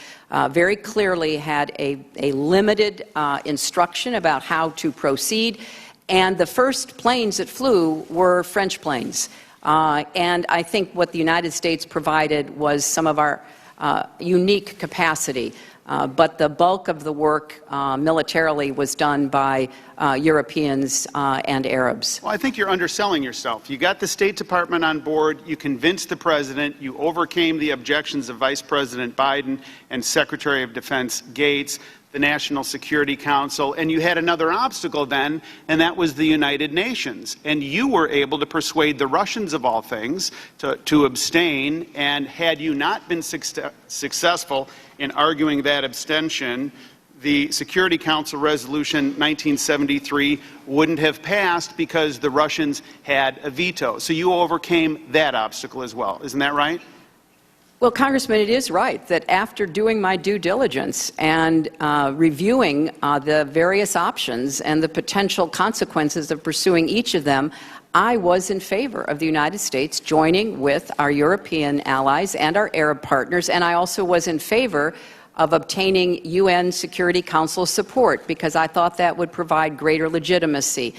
very clearly had a limited instruction about how to proceed. And the first planes that flew were French planes. And I think what the United States provided was some of our unique capacity. But the bulk of the work militarily was done by Europeans and Arabs. Well, I think you're underselling yourself. You got the State Department on board, you convinced the President, you overcame the objections of Vice President Biden and Secretary of Defense Gates. the National Security Council, and you had another obstacle then, and that was the United Nations. And you were able to persuade the Russians, of all things, to abstain, and had you not been successful in arguing that abstention, the Security Council Resolution 1973 wouldn't have passed because the Russians had a veto. So you overcame that obstacle as well. Isn't that right? Well, Congressman, it is right that after doing my due diligence and reviewing the various options and the potential consequences of pursuing each of them, I was in favor of the United States joining with our European allies and our Arab partners, and I also was in favor of obtaining UN Security Council support because I thought that would provide greater legitimacy.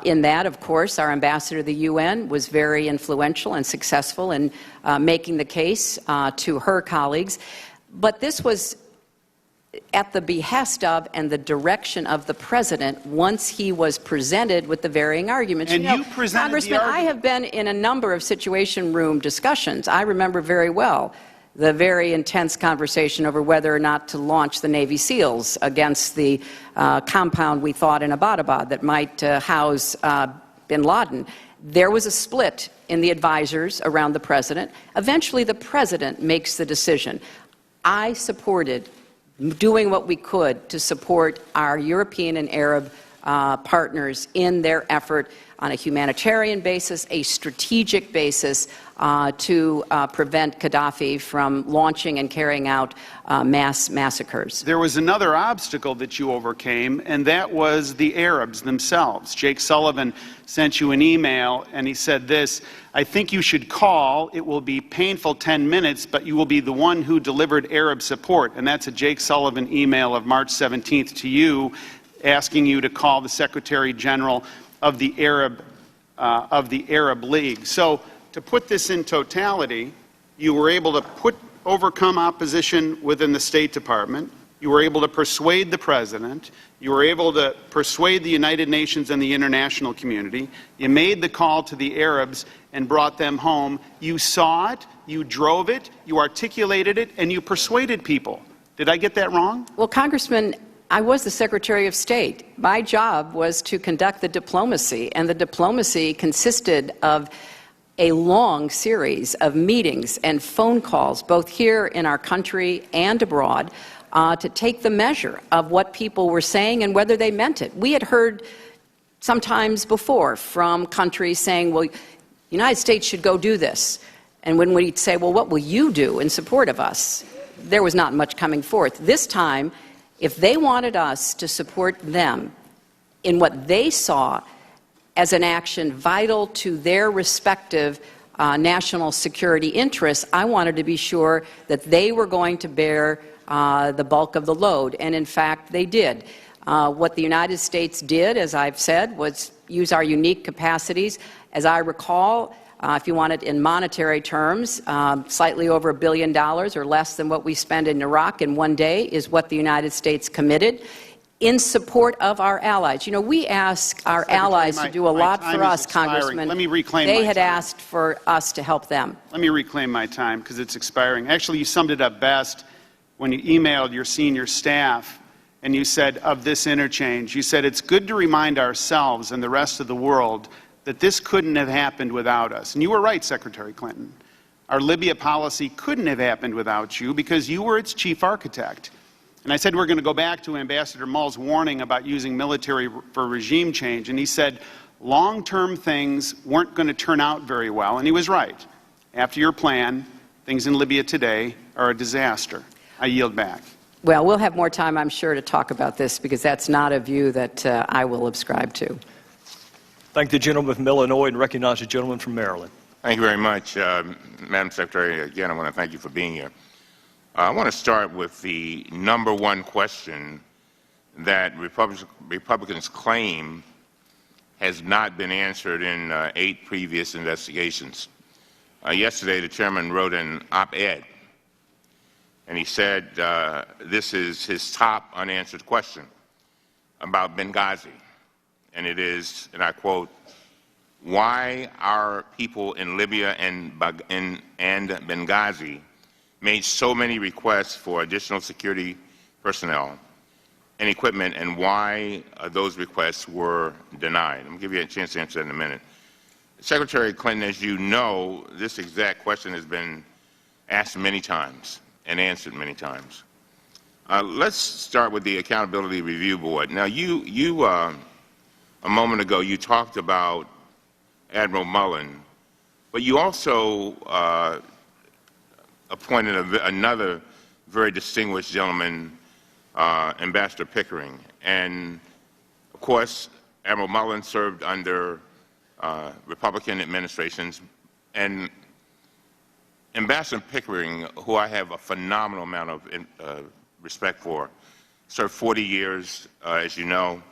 In that, of course, our ambassador to the UN was very influential and successful in making the case to her colleagues. But this was at the behest of and the direction of the President once he was presented with the varying arguments. And you presented Congressman, the argument. I have been in a number of Situation Room discussions. I remember very well the very intense conversation over whether or not to launch the Navy SEALs against the compound we thought in Abbottabad that might house bin Laden. There was a split in the advisors around the President. Eventually, the President makes the decision. I supported doing what we could to support our European and Arab partners in their effort on a humanitarian basis, a strategic basis, to prevent Gaddafi from launching and carrying out mass massacres. There was another obstacle that you overcame, and that was the Arabs themselves. Jake Sullivan sent you an email, and he said this: I think you should call. It will be painful 10 minutes, but you will be the one who delivered Arab support. And that's a Jake Sullivan email of March 17th to you, asking you to call the Secretary General of the Arab League. So, to put this in totality, you were able to overcome opposition within the State Department. You were able to persuade the President. You were able to persuade the United Nations and the international community. You made the call to the Arabs and brought them home. You saw it, you drove it, you articulated it, and you persuaded people. Did I get that wrong? Well, Congressman, I was the Secretary of State. My job was to conduct the diplomacy, and the diplomacy consisted of a long series of meetings and phone calls, both here in our country and abroad, to take the measure of what people were saying and whether they meant it. We had heard sometimes before from countries saying, well, the United States should go do this. And when we'd say, well, what will you do in support of us? There was not much coming forth. This time, if they wanted us to support them in what they saw as an action vital to their respective national security interests, I wanted to be sure that they were going to bear the bulk of the load. And in fact, they did. What the United States did, as I've said, was use our unique capacities. As I recall, if you want it in monetary terms, slightly over $1 billion or less than what we spend in Iraq in one day is what the United States committed in support of our allies. You know, we ask our allies to do a lot for us, Congressman. Let me reclaim my time. They had asked for us to help them. Let me reclaim my time because it's expiring. Actually, you summed it up best when you emailed your senior staff and you said of this interchange, you said it's good to remind ourselves and the rest of the world that this couldn't have happened without us. And you were right, Secretary Clinton. Our Libya policy couldn't have happened without you because you were its chief architect. And I said we're going to go back to Ambassador Mull's warning about using military for regime change. And he said long-term things weren't going to turn out very well. And he was right. After your plan, things in Libya today are a disaster. I yield back. Well, we'll have more time, I'm sure, to talk about this because that's not a view that I will subscribe to. Thank the gentleman from Illinois and recognize the gentleman from Maryland. Thank you very much, Madam Secretary. Again, I want to thank you for being here. I want to start with the number one question that Republicans claim has not been answered in 8 previous investigations. Yesterday, the chairman wrote an op-ed, and he said this is his top unanswered question about Benghazi. And it is, and I quote, why our people in Libya and Benghazi made so many requests for additional security personnel, and equipment and why those requests were denied? I'm going to give you a chance to answer that in a minute. Secretary Clinton, as you know, this exact question has been asked many times and answered many times. Let's start with the Accountability Review Board. Now, a moment ago, you talked about Admiral Mullen, but you also appointed another very distinguished gentleman, Ambassador Pickering. And, of course, Admiral Mullen served under Republican administrations, and Ambassador Pickering, who I have a phenomenal amount of respect for, served 40 years, as you know,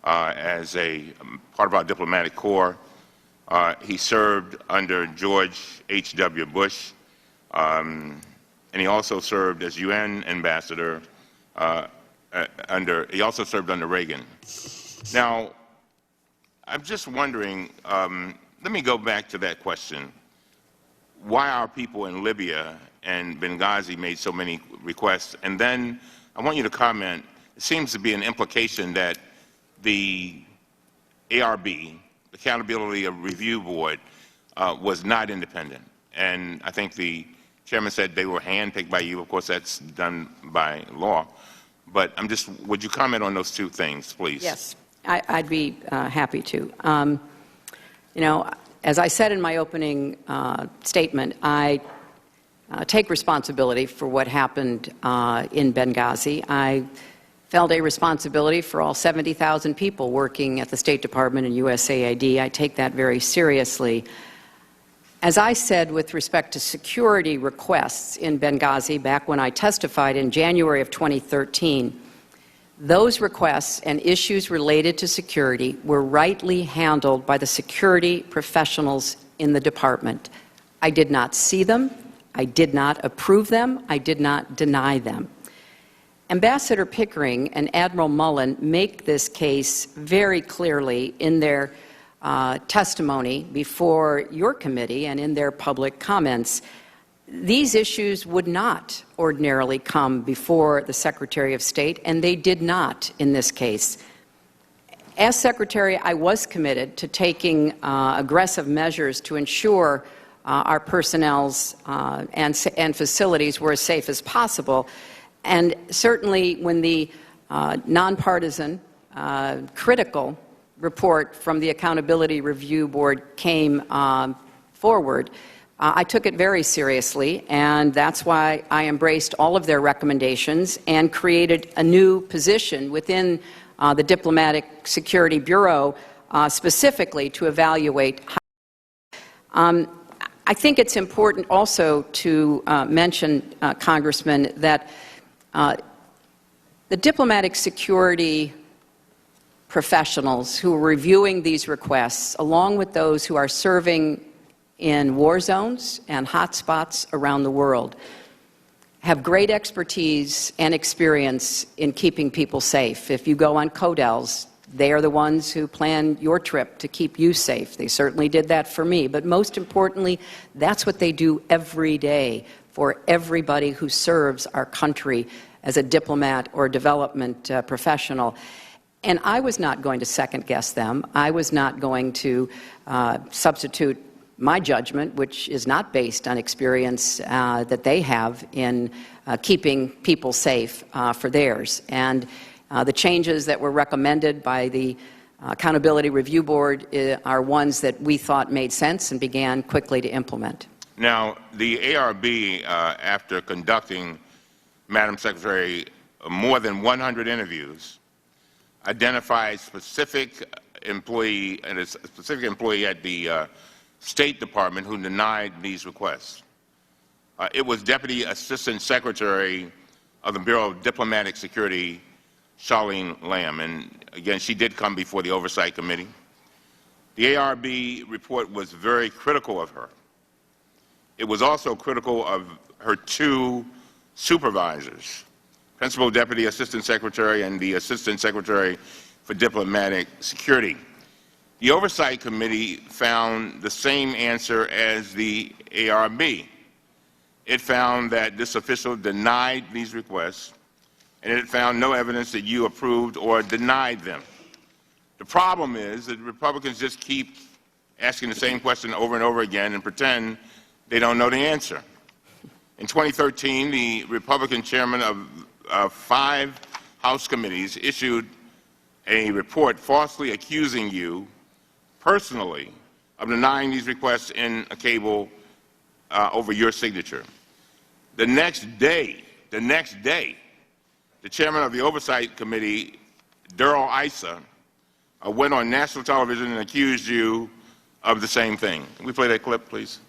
as a part of our diplomatic corps. He served under George H.W. Bush, and he also served as UN ambassador he also served under Reagan. Now, I'm just wondering, let me go back to that question. Why our people in Libya and Benghazi made so many requests? And then I want you to comment, it seems to be an implication that the ARB, Accountability Review Board, was not independent. And I think the chairman said they were handpicked by you. Of course, that's done by law. But would you comment on those two things, please? Yes, I'd be happy to. You know, as I said in my opening statement, I take responsibility for what happened in Benghazi. I felt a responsibility for all 70,000 people working at the State Department and USAID. I take that very seriously. As I said with respect to security requests in Benghazi back when I testified in January of 2013, those requests and issues related to security were rightly handled by the security professionals in the department. I did not see them. I did not approve them. I did not deny them. Ambassador Pickering and Admiral Mullen make this case very clearly in their testimony before your committee and in their public comments. These issues would not ordinarily come before the Secretary of State, and they did not in this case. As Secretary, I was committed to taking aggressive measures to ensure our personnel's and facilities were as safe as possible. And certainly when the nonpartisan, critical report from the Accountability Review Board came forward, I took it very seriously, and that's why I embraced all of their recommendations and created a new position within the Diplomatic Security Bureau specifically to evaluate how. I think it's important also to mention, Congressman, that the diplomatic security professionals who are reviewing these requests, along with those who are serving in war zones and hotspots around the world, have great expertise and experience in keeping people safe. If you go on CODELs, they are the ones who plan your trip to keep you safe. They certainly did that for me. But most importantly, that's what they do every day for everybody who serves our country as a diplomat or development professional. And I was not going to second-guess them. I was not going to substitute my judgment, which is not based on experience that they have in keeping people safe, for theirs. And the changes that were recommended by the Accountability Review Board are ones that we thought made sense and began quickly to implement. Now, the ARB, after conducting, Madam Secretary, more than 100 interviews, identified specific employee and a specific employee at the State Department who denied these requests. It was Deputy Assistant Secretary of the Bureau of Diplomatic Security, Charlene Lamb, and again, she did come before the Oversight Committee. The ARB report was very critical of her. It was also critical of her two supervisors, Principal Deputy Assistant Secretary and the Assistant Secretary for Diplomatic Security. The Oversight Committee found the same answer as the ARB. It found that this official denied these requests and it found no evidence that you approved or denied them. The problem is that Republicans just keep asking the same question over and over again and pretend they don't know the answer. In 2013, the Republican chairman of 5 House committees issued a report falsely accusing you personally of denying these requests in a cable over your signature. The next day, the chairman of the Oversight Committee, Darrell Issa, went on national television and accused you of the same thing. Can we play that clip, please?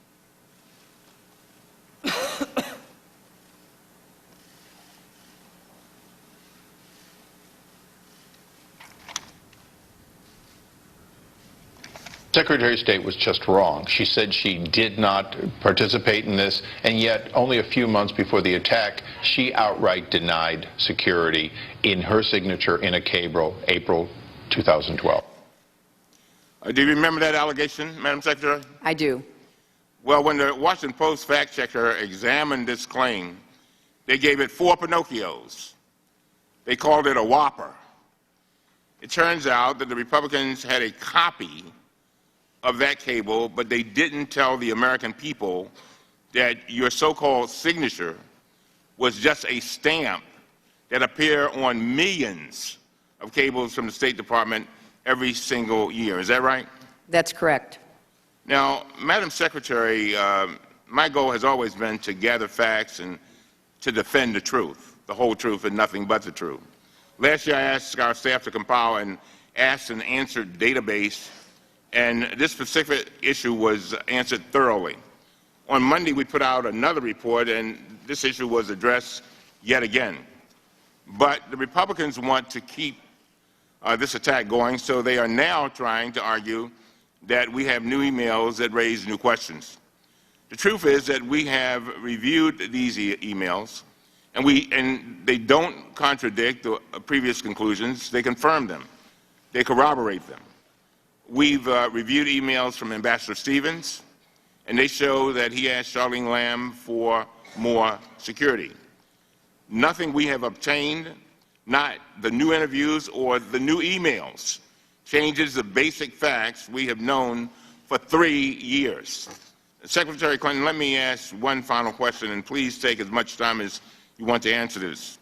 Secretary of State was just wrong. She said she did not participate in this, and yet only a few months before the attack, she outright denied security in her signature in a cable, April 2012. Do you remember that allegation, Madam Secretary? I do. Well, when the Washington Post fact checker examined this claim, they gave it 4 Pinocchios. They called it a whopper. It turns out that the Republicans had a copy of that cable, but they didn't tell the American people that your so-called signature was just a stamp that appeared on millions of cables from the State Department every single year. Is that right? That's correct. Now, Madam Secretary, my goal has always been to gather facts and to defend the truth, the whole truth and nothing but the truth. Last year, I asked our staff to compile an asked and answered database, and this specific issue was answered thoroughly. On Monday, we put out another report, and this issue was addressed yet again. But the Republicans want to keep this attack going, so they are now trying to argue that we have new emails that raise new questions. The truth is that we have reviewed these emails, and they don't contradict the previous conclusions. They confirm them. They corroborate them. We've reviewed emails from Ambassador Stevens, and they show that he asked Charlene Lamb for more security. Nothing we have obtained, not the new interviews or the new emails, changes the basic facts we have known for 3 years. Secretary Clinton, let me ask one final question, and please take as much time as you want to answer this.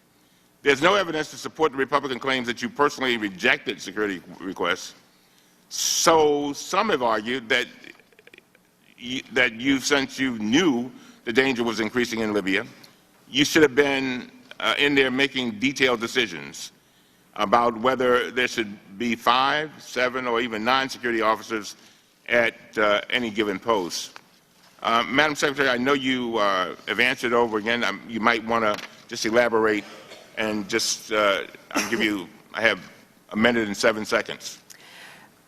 There's no evidence to support the Republican claims that you personally rejected security requests. So some have argued that since you knew the danger was increasing in Libya, you should have been in there making detailed decisions about whether there should be 5, 7, or even 9 security officers at any given post. Madam Secretary, I know you have answered over again. You might want to just elaborate and just I have a minute and 7 seconds.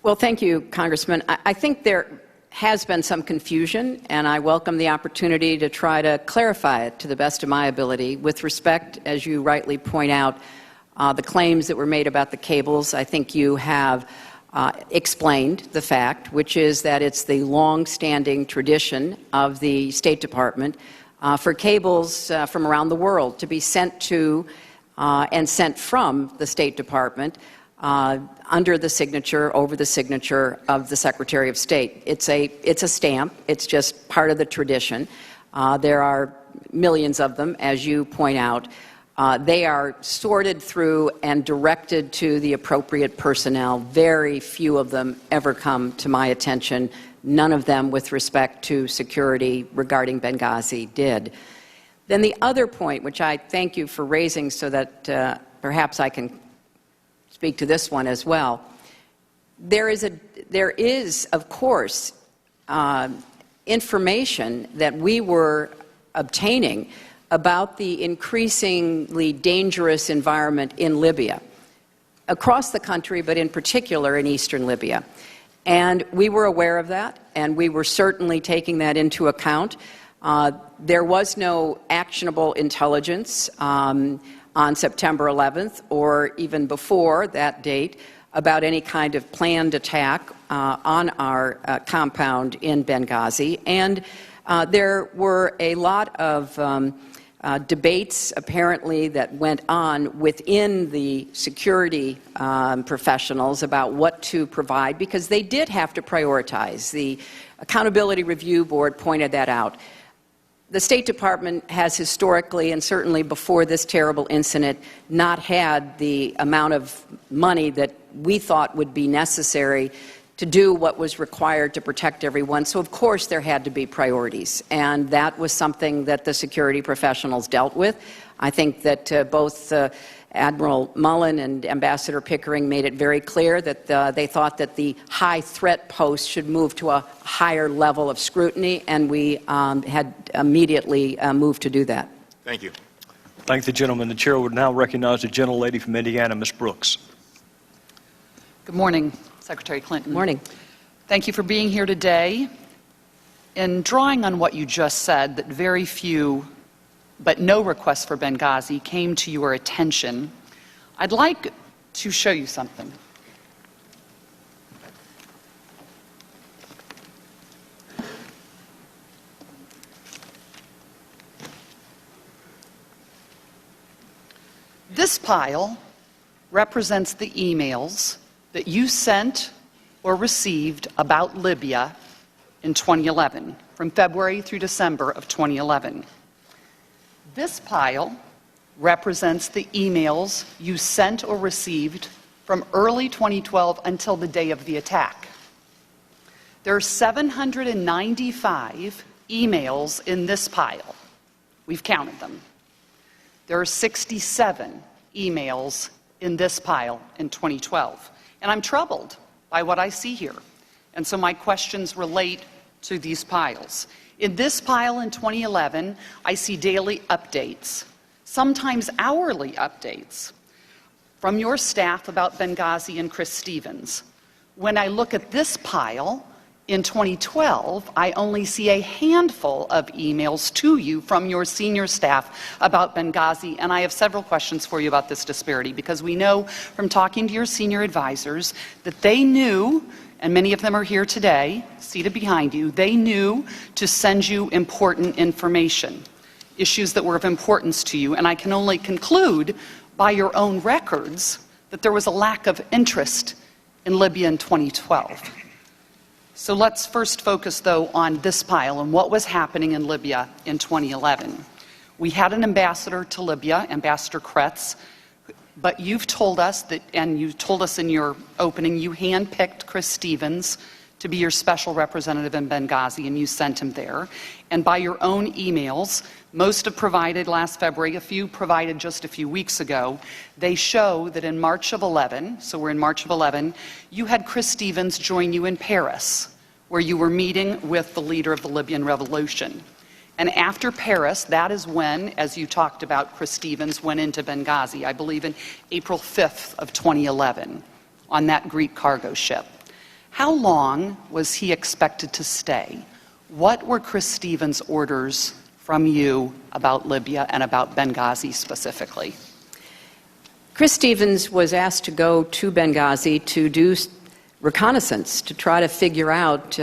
Well, thank you, Congressman. I think there has been some confusion, and I welcome the opportunity to try to clarify it to the best of my ability. With respect, as you rightly point out, the claims that were made about the cables, I think you have explained the fact, which is that it's the long-standing tradition of the State Department for cables from around the world to be sent to and sent from the State Department under the signature, over the signature of the Secretary of State. It's a stamp. It's just part of the tradition. There are millions of them, as you point out. They are sorted through and directed to the appropriate personnel. Very few of them ever come to my attention. None of them with respect to security regarding Benghazi did. Then the other point, which I thank you for raising so that perhaps I can speak to this one as well. There is, of course, information that we were obtaining about the increasingly dangerous environment in Libya, across the country, but in particular in eastern Libya. And we were aware of that, and we were certainly taking that into account. There was no actionable intelligence on September 11th, or even before that date, about any kind of planned attack on our compound in Benghazi. And there were a lot of debates apparently that went on within the security professionals about what to provide, because they did have to prioritize. The Accountability Review Board pointed that out. The State Department has historically, and certainly before this terrible incident, not had the amount of money that we thought would be necessary to do what was required to protect everyone. So, of course, there had to be priorities, and that was something that the security professionals dealt with. I think that both Admiral Mullen and Ambassador Pickering made it very clear that they thought that the high threat post should move to a higher level of scrutiny, and we had immediately moved to do that. Thank you. Thank the gentleman. The chair would now recognize the gentlelady from Indiana, Ms. Brooks. Good morning, Secretary Clinton. Morning. Thank you for being here today. In drawing on what you just said, that very few but no requests for Benghazi came to your attention, I'd like to show you something. This pile represents the emails that you sent or received about Libya in 2011, from February through December of 2011. This pile represents the emails you sent or received from early 2012 until the day of the attack. There are 795 emails in this pile. We've counted them. There are 67 emails in this pile in 2012. And I'm troubled by what I see here. And so my questions relate to these piles. In this pile in 2011, I see daily updates, sometimes hourly updates, from your staff about Benghazi and Chris Stevens. When I look at this pile in 2012, I only see a handful of emails to you from your senior staff about Benghazi, and I have several questions for you about this disparity, because we know from talking to your senior advisors that they knew, and many of them are here today, seated behind you, they knew to send you important information, issues that were of importance to you, and I can only conclude by your own records that there was a lack of interest in Libya in 2012. So let's first focus, though, on this pile and what was happening in Libya in 2011. We had an ambassador to Libya, Ambassador Kretz, but you've told us that, and you told us in your opening, you handpicked Chris Stevens to be your special representative in Benghazi, and you sent him there. And by your own emails, most have provided last February, a few provided just a few weeks ago, they show that in March of 11, so we're in March of 11, you had Chris Stevens join you in Paris, where you were meeting with the leader of the Libyan revolution. And after Paris, that is when, as you talked about, Chris Stevens went into Benghazi, I believe in April 5th of 2011, on that Greek cargo ship. How long was he expected to stay? What were Chris Stevens' orders from you about Libya and about Benghazi specifically? Chris Stevens was asked to go to Benghazi to do reconnaissance, to try to figure out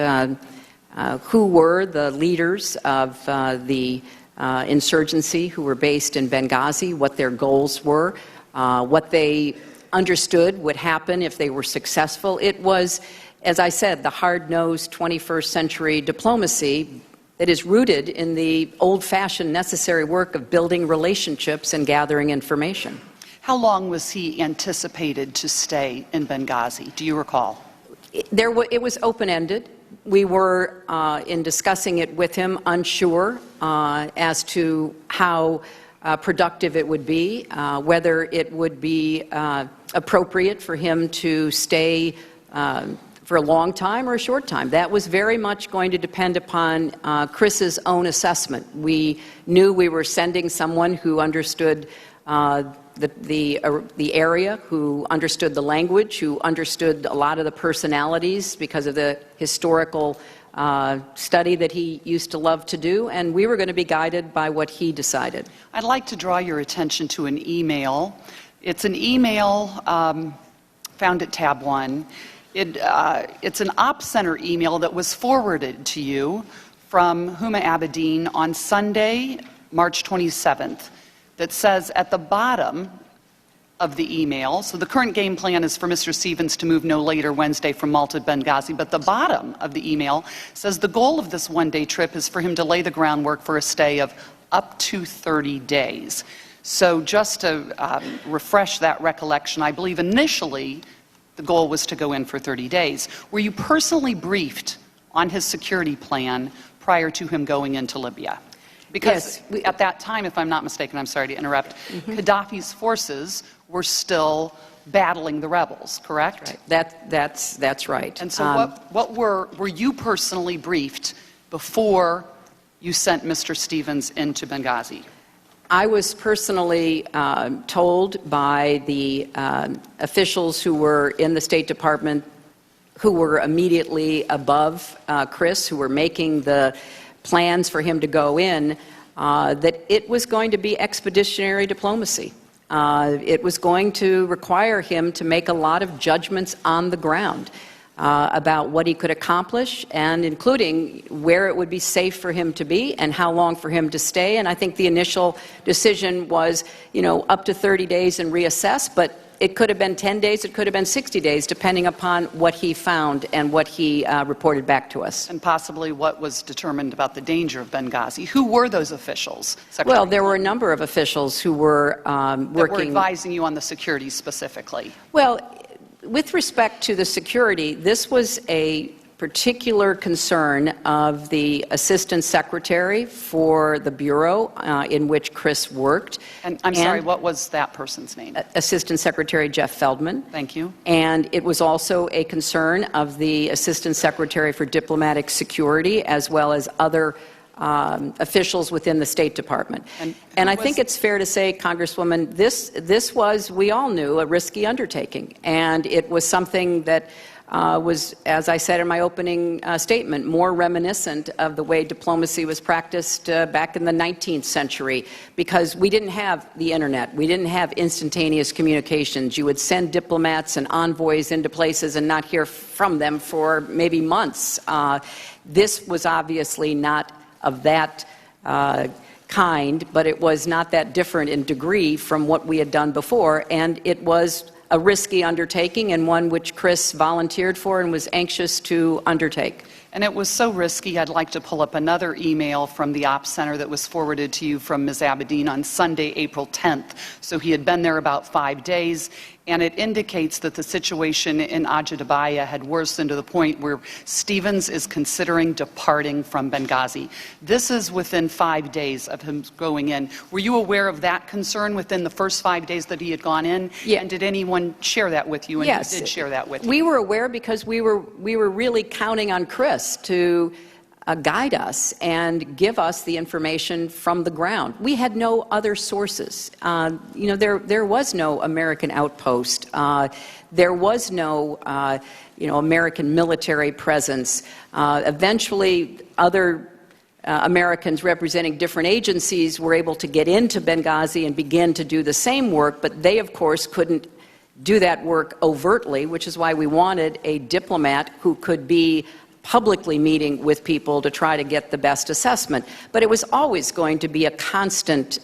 who were the leaders of the insurgency who were based in Benghazi, what their goals were, what they understood would happen if they were successful. It was, as I said, the hard-nosed 21st century diplomacy that is rooted in the old-fashioned necessary work of building relationships and gathering information. How long was he anticipated to stay in Benghazi? Do you recall? It was open-ended. We were, in discussing it with him, unsure as to how productive it would be, whether it would be appropriate for him to stay for a long time or a short time. That was very much going to depend upon Chris's own assessment. We knew we were sending someone who understood the area, who understood the language, who understood a lot of the personalities because of the historical study that he used to love to do, and we were going to be guided by what he decided. I'd like to draw your attention to an email. It's an email found at tab 1. It's an Ops Center email that was forwarded to you from Huma Abedin on Sunday, March 27th, that says at the bottom of the email, so the current game plan is for Mr. Stevens to move no later Wednesday from Malta to Benghazi, but the bottom of the email says the goal of this one-day trip is for him to lay the groundwork for a stay of up to 30 days. So just to refresh that recollection, I believe initially the goal was to go in for 30 days. Were you personally briefed on his security plan prior to him going into Libya? Because Yes, at that time, if I'm not mistaken, I'm sorry to interrupt, Gaddafi's forces were still battling the rebels, correct? Right. That's right. And so what were you personally briefed before you sent Mr. Stevens into Benghazi? I was personally told by the officials who were in the State Department, who were immediately above Chris, who were making the plans for him to go in, that it was going to be expeditionary diplomacy. It was going to require him to make a lot of judgments on the ground about what he could accomplish, and including where it would be safe for him to be and how long for him to stay. And I think the initial decision was, up to 30 days and reassess, but it could have been 10 days, it could have been 60 days, depending upon what he found and what he reported back to us. And possibly what was determined about the danger of Benghazi. Who were those officials? Secretary Well, there were a number of officials who were that were advising you on the security specifically. Well, with respect to the security, this was a particular concern of the Assistant Secretary for the Bureau in which Chris worked. And I'm sorry, what was that person's name? Assistant Secretary Jeff Feldman. Thank you. And it was also a concern of the Assistant Secretary for Diplomatic Security, as well as other officials within the State Department. And I think it's fair to say, Congresswoman, this was, we all knew, a risky undertaking. And it was something that was, as I said in my opening statement, more reminiscent of the way diplomacy was practiced back in the 19th century, because we didn't have the internet. We didn't have instantaneous communications. You would send diplomats and envoys into places and not hear from them for maybe months. This was obviously not of that kind, but it was not that different in degree from what we had done before, and it was a risky undertaking, and one which Chris volunteered for and was anxious to undertake. And it was so risky, I'd like to pull up another email from the Ops Center that was forwarded to you from Ms. Abedin on Sunday, April 10th. So he had been there about 5 days, and it indicates that the situation in Ajdabiya had worsened to the point where Stevens is considering departing from Benghazi. This is within 5 days of him going in. Were you aware of that concern within the first 5 days that he had gone in? Yeah. And did anyone share that with you? And Yes. who did share that with you? We were aware because we were really counting on Chris to guide us and give us the information from the ground. We had no other sources. There was no American outpost. There was no, American military presence. Eventually, other Americans representing different agencies were able to get into Benghazi and begin to do the same work, but they, of course, couldn't do that work overtly, which is why we wanted a diplomat who could be publicly meeting with people to try to get the best assessment. But it was always going to be a constant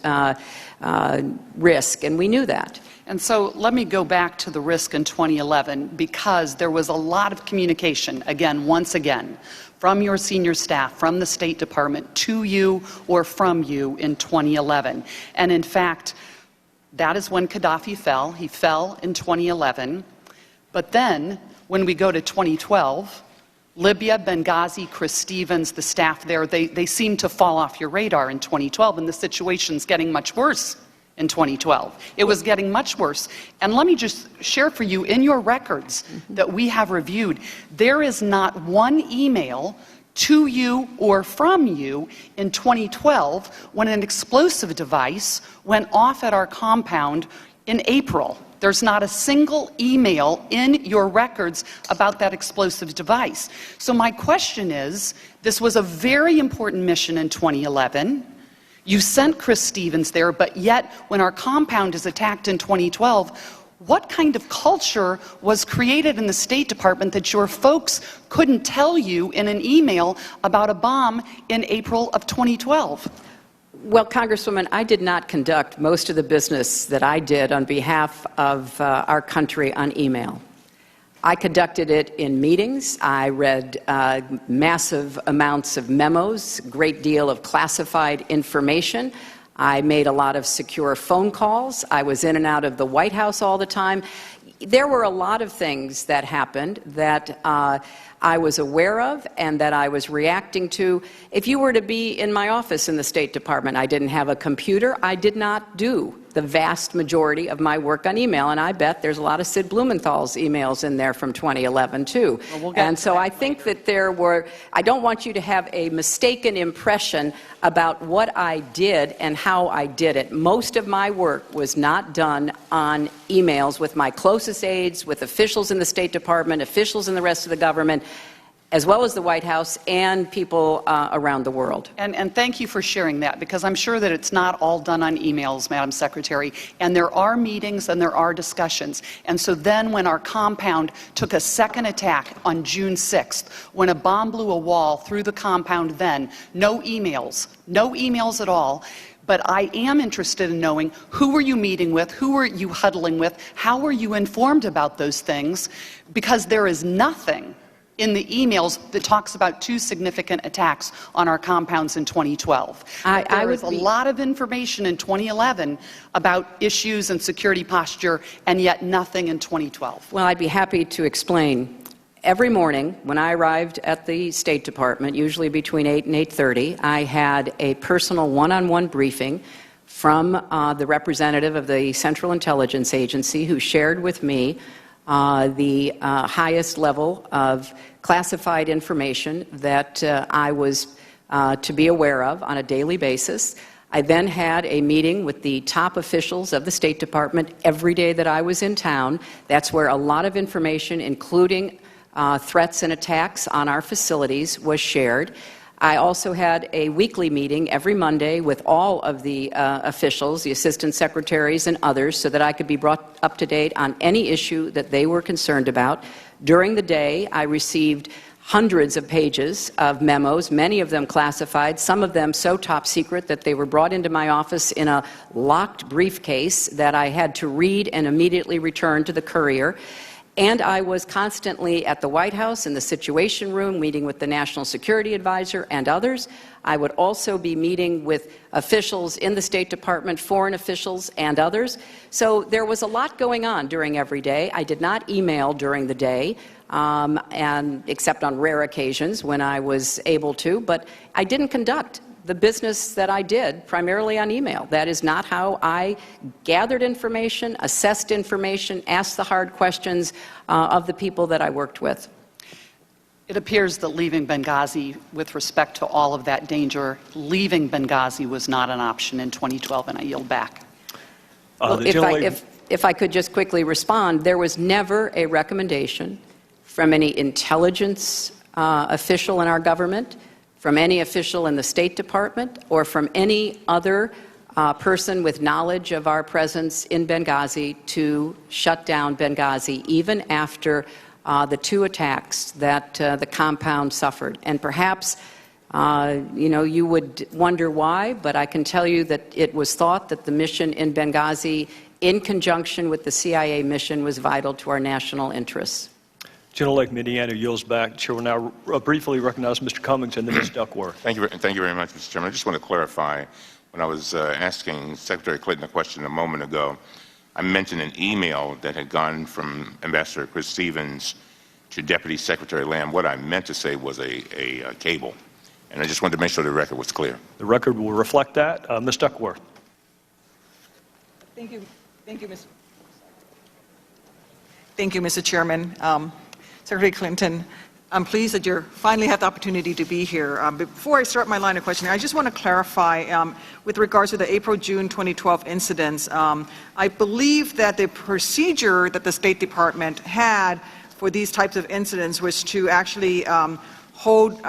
risk, and we knew that. And so let me go back to the risk in 2011, because there was a lot of communication, once again, from your senior staff, from the State Department, to you or from you in 2011. And in fact, that is when Gaddafi fell. He fell in 2011. But then, when we go to 2012, Libya, Benghazi, Chris Stevens, the staff there, they seem to fall off your radar in 2012, and the situation's getting much worse in 2012. It was getting much worse. And let me just share for you, in your records that we have reviewed, there is not one email to you or from you in 2012 when an explosive device went off at our compound in April. There's not a single email in your records about that explosive device. So my question is, this was a very important mission in 2011. You sent Chris Stevens there, but yet when our compound is attacked in 2012, what kind of culture was created in the State Department that your folks couldn't tell you in an email about a bomb in April of 2012? Well, Congresswoman, I did not conduct most of the business that I did on behalf of our country on email. I conducted it in meetings. I read massive amounts of memos, great deal of classified information. I made a lot of secure phone calls. I was in and out of the White House all the time. There were a lot of things that happened that I was aware of and that I was reacting to. If you were to be in my office in the State Department, I didn't have a computer. I did not do the vast majority of my work on email, and I bet there's a lot of Sid Blumenthal's emails in there from 2011, too. Well, and so I think that there were, I don't want you to have a mistaken impression about what I did and how I did it. Most of my work was not done on emails with my closest aides, with officials in the State Department, officials in the rest of the government, as well as the White House and people around the world. And thank you for sharing that, because I'm sure that it's not all done on emails, Madam Secretary, and there are meetings and there are discussions. And so then when our compound took a second attack on June 6th, when a bomb blew a wall through the compound then, no emails at all. But I am interested in knowing, who were you meeting with, who were you huddling with, how were you informed about those things, because there is nothing in the emails that talks about 2 significant attacks on our compounds in 2012. There was a lot of information in 2011 about issues and security posture, and yet nothing in 2012. Well, I'd be happy to explain. Every morning when I arrived at the State Department, usually between 8 and 8:30, I had a personal one-on-one briefing from the representative of the Central Intelligence Agency, who shared with me the highest level of classified information that I was to be aware of on a daily basis. I then had a meeting with the top officials of the State Department every day that I was in town. That's where a lot of information, including threats and attacks on our facilities, was shared. I also had a weekly meeting every Monday with all of the officials, the assistant secretaries and others, so that I could be brought up to date on any issue that they were concerned about. During the day, I received hundreds of pages of memos, many of them classified, some of them so top secret that they were brought into my office in a locked briefcase that I had to read and immediately return to the courier. And I was constantly at the White House in the Situation Room, meeting with the National Security Advisor and others. I would also be meeting with officials in the State Department, foreign officials and others. So there was a lot going on during every day. I did not email during the day, and except on rare occasions when I was able to, but I didn't conduct the business that I did primarily on email. That is not how I gathered information, assessed information, asked the hard questions of the people that I worked with. It appears that leaving Benghazi, with respect to all of that danger, leaving Benghazi was not an option in 2012, and I yield back. Well, if I could just quickly respond, there was never a recommendation from any intelligence official in our government, from any official in the State Department, or from any other person with knowledge of our presence in Benghazi to shut down Benghazi, even after the 2 attacks that the compound suffered. And perhaps, you would wonder why, but I can tell you that it was thought that the mission in Benghazi, in conjunction with the CIA mission, was vital to our national interests. Gentlelady from Indiana yields back. Chair will now briefly recognize Mr. Cummings and then Ms. Duckworth. Thank you very much, Mr. Chairman. I just want to clarify, when I was asking Secretary Clinton a question a moment ago, I mentioned an email that had gone from Ambassador Chris Stevens to Deputy Secretary Lamb. What I meant to say was a cable, and I just wanted to make sure the record was clear. The record will reflect that. Ms. Duckworth. Thank you, Mr. Chairman. Secretary Clinton, I'm pleased that you finally have the opportunity to be here. Before I start my line of questioning, I just want to clarify with regards to the April-June 2012 incidents. I believe that the procedure that the State Department had for these types of incidents was to actually hold what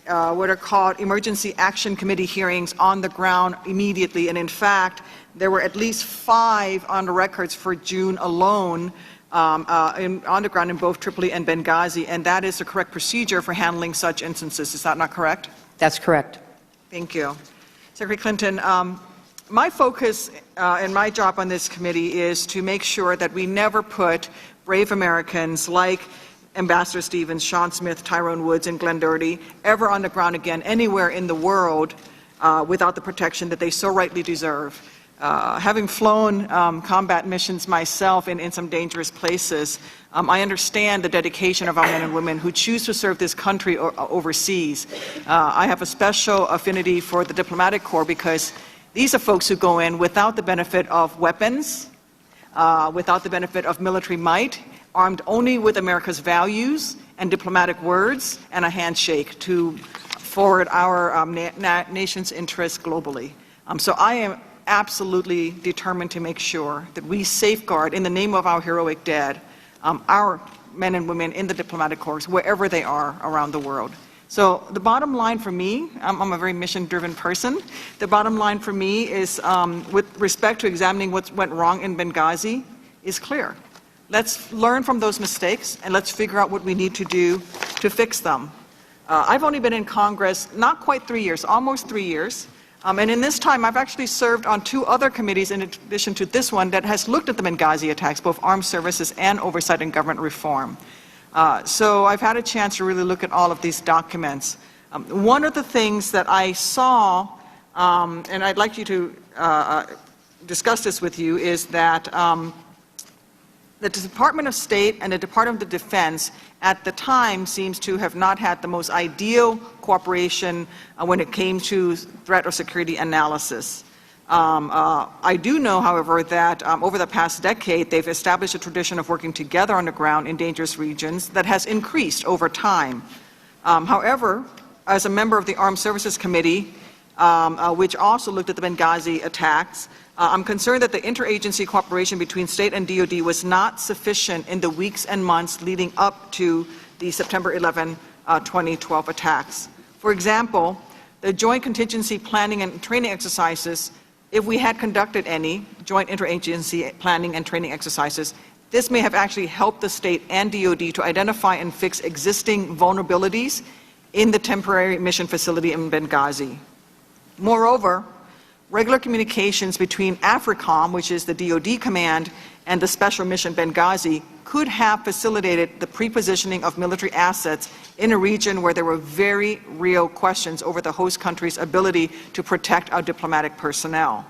are called emergency action committee hearings on the ground immediately. And in fact, there were at least 5 on the records for June alone on the ground in both Tripoli and Benghazi, and that is the correct procedure for handling such instances. Is that not correct? That's correct. Thank you. Secretary Clinton, my focus and my job on this committee is to make sure that we never put brave Americans like Ambassador Stevens, Sean Smith, Tyrone Woods, and Glenn Doherty ever on the ground again anywhere in the world without the protection that they so rightly deserve. Having flown combat missions myself in some dangerous places, I understand the dedication of our men and women who choose to serve this country overseas. I have a special affinity for the diplomatic corps because these are folks who go in without the benefit of weapons, without the benefit of military might, armed only with America's values and diplomatic words and a handshake to forward our nation's interests globally. So I am absolutely determined to make sure that we safeguard, in the name of our heroic dead, our men and women in the diplomatic corps, wherever they are around the world. So the bottom line for me, I'm a very mission-driven person, the bottom line for me is, with respect to examining what went wrong in Benghazi, is clear. Let's learn from those mistakes, and let's figure out what we need to do to fix them. I've only been in Congress not quite 3 years, almost 3 years. And in this time, I've actually served on 2 other committees in addition to this one that has looked at the Benghazi attacks, both armed services and oversight and government reform. So I've had a chance to really look at all of these documents. One of the things that I saw, and I'd like you to discuss this with you, is that the Department of State and the Department of Defense at the time seems to have not had the most ideal cooperation when it came to threat or security analysis. I do know, however, that over the past decade, they've established a tradition of working together on the ground in dangerous regions that has increased over time. However, as a member of the Armed Services Committee, which also looked at the Benghazi attacks, I'm concerned that the interagency cooperation between state and DoD was not sufficient in the weeks and months leading up to the September 11, 2012 attacks. For example, the joint contingency planning and training exercises, if we had conducted any joint interagency planning and training exercises, this may have actually helped the state and DoD to identify and fix existing vulnerabilities in the temporary mission facility in Benghazi. Moreover, regular communications between AFRICOM, which is the DoD command, and the Special Mission Benghazi could have facilitated the pre-positioning of military assets in a region where there were very real questions over the host country's ability to protect our diplomatic personnel.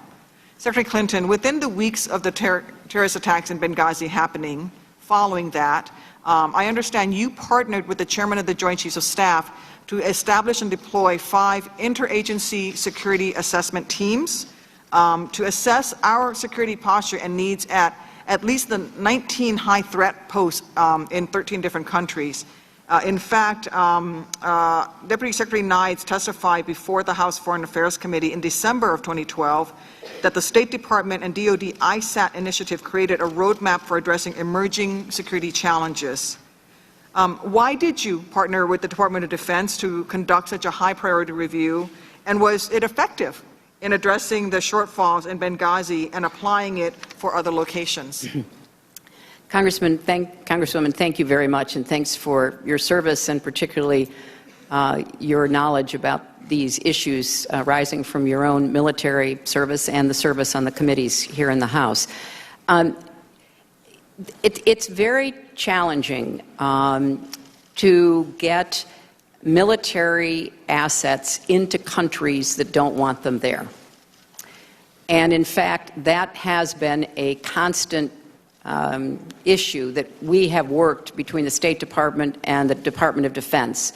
Secretary Clinton, within the weeks of the terrorist attacks in Benghazi happening, following that, I understand you partnered with the chairman of the Joint Chiefs of Staff to establish and deploy 5 interagency security assessment teams to assess our security posture and needs at least the 19 high-threat posts in 13 different countries. In fact, Deputy Secretary Nides testified before the House Foreign Affairs Committee in December of 2012 that the State Department and DoD ISAT initiative created a roadmap for addressing emerging security challenges. Why did you partner with the Department of Defense to conduct such a high-priority review, and was it effective in addressing the shortfalls in Benghazi and applying it for other locations? Congresswoman, thank you very much, and thanks for your service and particularly your knowledge about these issues arising from your own military service and the service on the committees here in the House. It's very challenging to get military assets into countries that don't want them there. And in fact, that has been a constant issue that we have worked between the State Department and the Department of Defense.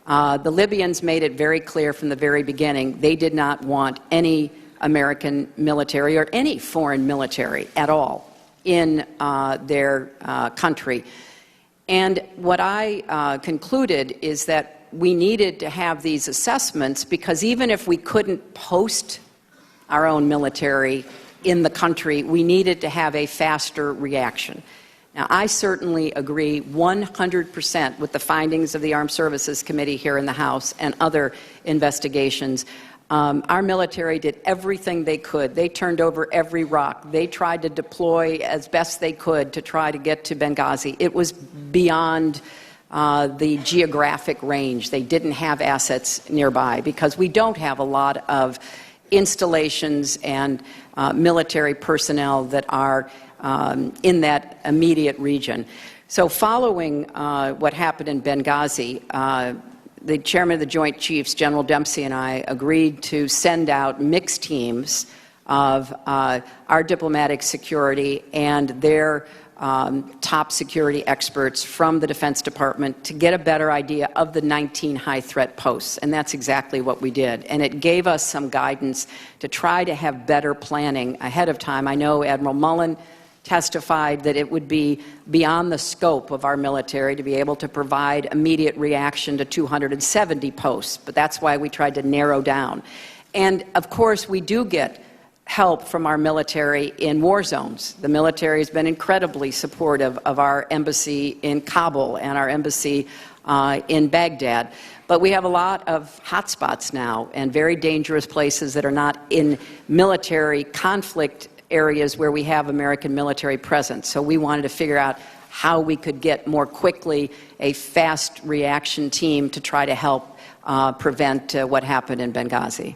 The Libyans made it very clear from the very beginning they did not want any American military or any foreign military at all in their country. And what I concluded is that we needed to have these assessments because even if we couldn't post our own military in the country, we needed to have a faster reaction. Now, I certainly agree 100% with the findings of the Armed Services Committee here in the House and other investigations. Our military did everything they could. They turned over every rock. They tried to deploy as best they could to try to get to Benghazi. It was beyond the geographic range. They didn't have assets nearby because we don't have a lot of installations and military personnel that are in that immediate region. So following what happened in Benghazi, the chairman of the Joint Chiefs, General Dempsey, and I agreed to send out mixed teams of our diplomatic security and their top security experts from the Defense Department to get a better idea of the 19 high-threat posts, and that's exactly what we did. And it gave us some guidance to try to have better planning ahead of time. I know Admiral Mullen testified that it would be beyond the scope of our military to be able to provide immediate reaction to 270 posts, but that's why we tried to narrow down. And, of course, we do get help from our military in war zones. The military has been incredibly supportive of our embassy in Kabul and our embassy in Baghdad. But we have a lot of hotspots now and very dangerous places that are not in military conflict areas where we have American military presence. So we wanted to figure out how we could get more quickly a fast reaction team to try to help prevent what happened in Benghazi.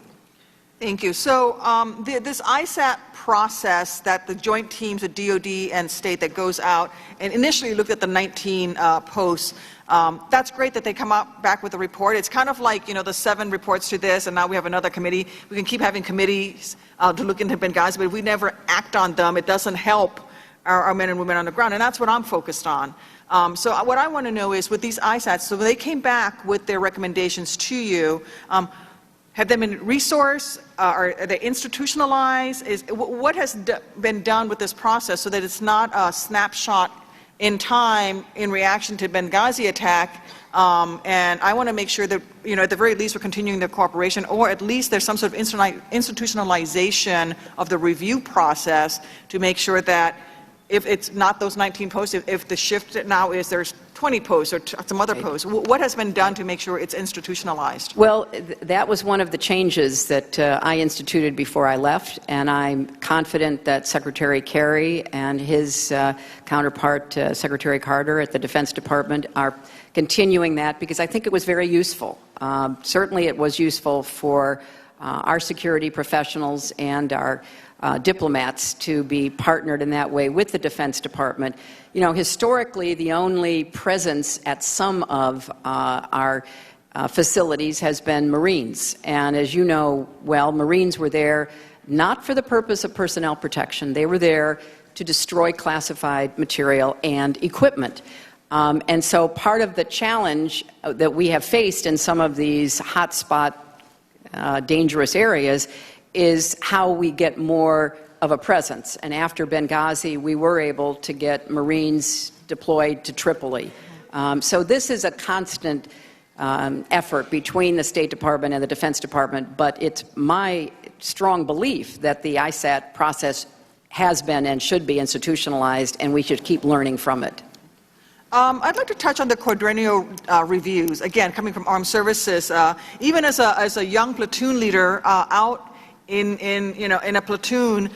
Thank you. So this ISAT process that the joint teams of DOD and state that goes out and initially looked at the 19 posts, that's great that they come out back with a report. It's kind of like, the 7 reports to this, and now we have another committee. We can keep having committees to look into Benghazi, but if we never act on them, it doesn't help our men and women on the ground, and that's what I'm focused on. So what I want to know is, with these ISATs, so when they came back with their recommendations to you, have they been resourced? Are they institutionalized? What has been done with this process so that it's not a snapshot in time in reaction to Benghazi attack? And I want to make sure that, at the very least, we're continuing the cooperation, or at least there's some sort of institutionalization of the review process to make sure that if it's not those 19 posts, if the shift now is there's 20 posts or some other posts, what has been done to make sure it's institutionalized? Well, that was one of the changes that I instituted before I left, and I'm confident that Secretary Kerry and his counterpart, Secretary Carter at the Defense Department, are continuing that because I think it was very useful. Certainly it was useful for our security professionals and our diplomats to be partnered in that way with the Defense Department. Historically, the only presence at some of our facilities has been Marines. And as you know well, Marines were there not for the purpose of personnel protection. They were there to destroy classified material and equipment. And so part of the challenge that we have faced in some of these hotspot dangerous areas is how we get more of a presence. And after Benghazi, we were able to get Marines deployed to Tripoli. So this is a constant effort between the State Department and the Defense Department, but it's my strong belief that the ISAT process has been and should be institutionalized, and we should keep learning from it. I'd like to touch on the quadrennial reviews. Again, coming from Armed Services, even as a young platoon leader out in a platoon,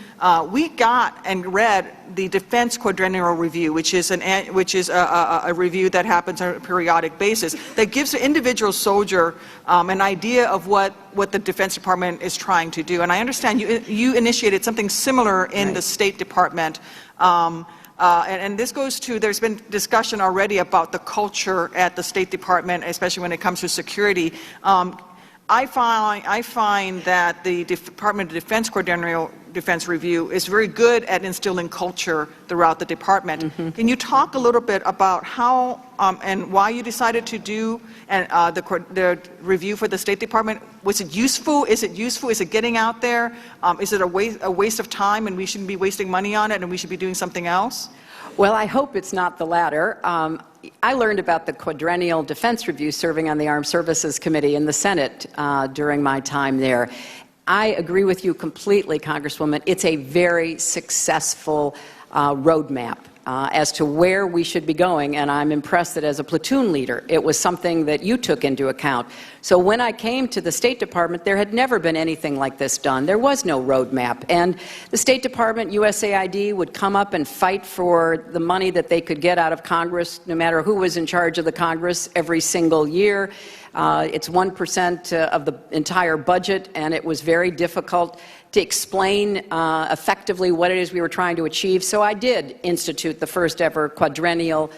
we got and read the Defense Quadrennial Review, which is a review that happens on a periodic basis that gives the individual soldier an idea of what the Defense Department is trying to do. And I understand you initiated something similar in the State Department. And this goes to, there's been discussion already about the culture at the State Department, especially when it comes to security. I find that the Department of Defense Quadrennial Defense Review is very good at instilling culture throughout the department. Mm-hmm. Can you talk a little bit about how and why you decided to do the review for the State Department? Was it useful? Is it useful? Is it getting out there? Is it a waste of time and we shouldn't be wasting money on it and we should be doing something else? Well, I hope it's not the latter. I learned about the Quadrennial Defense Review serving on the Armed Services Committee in the Senate during my time there. I agree with you completely, Congresswoman. It's a very successful roadmap as to where we should be going, and I'm impressed that as a platoon leader, it was something that you took into account. So when I came to the State Department, there had never been anything like this done. There was no roadmap. And the State Department, USAID, would come up and fight for the money that they could get out of Congress, no matter who was in charge of the Congress, every single year. It's 1% of the entire budget, and it was very difficult to explain effectively what it is we were trying to achieve. So I did institute the first ever quadrennial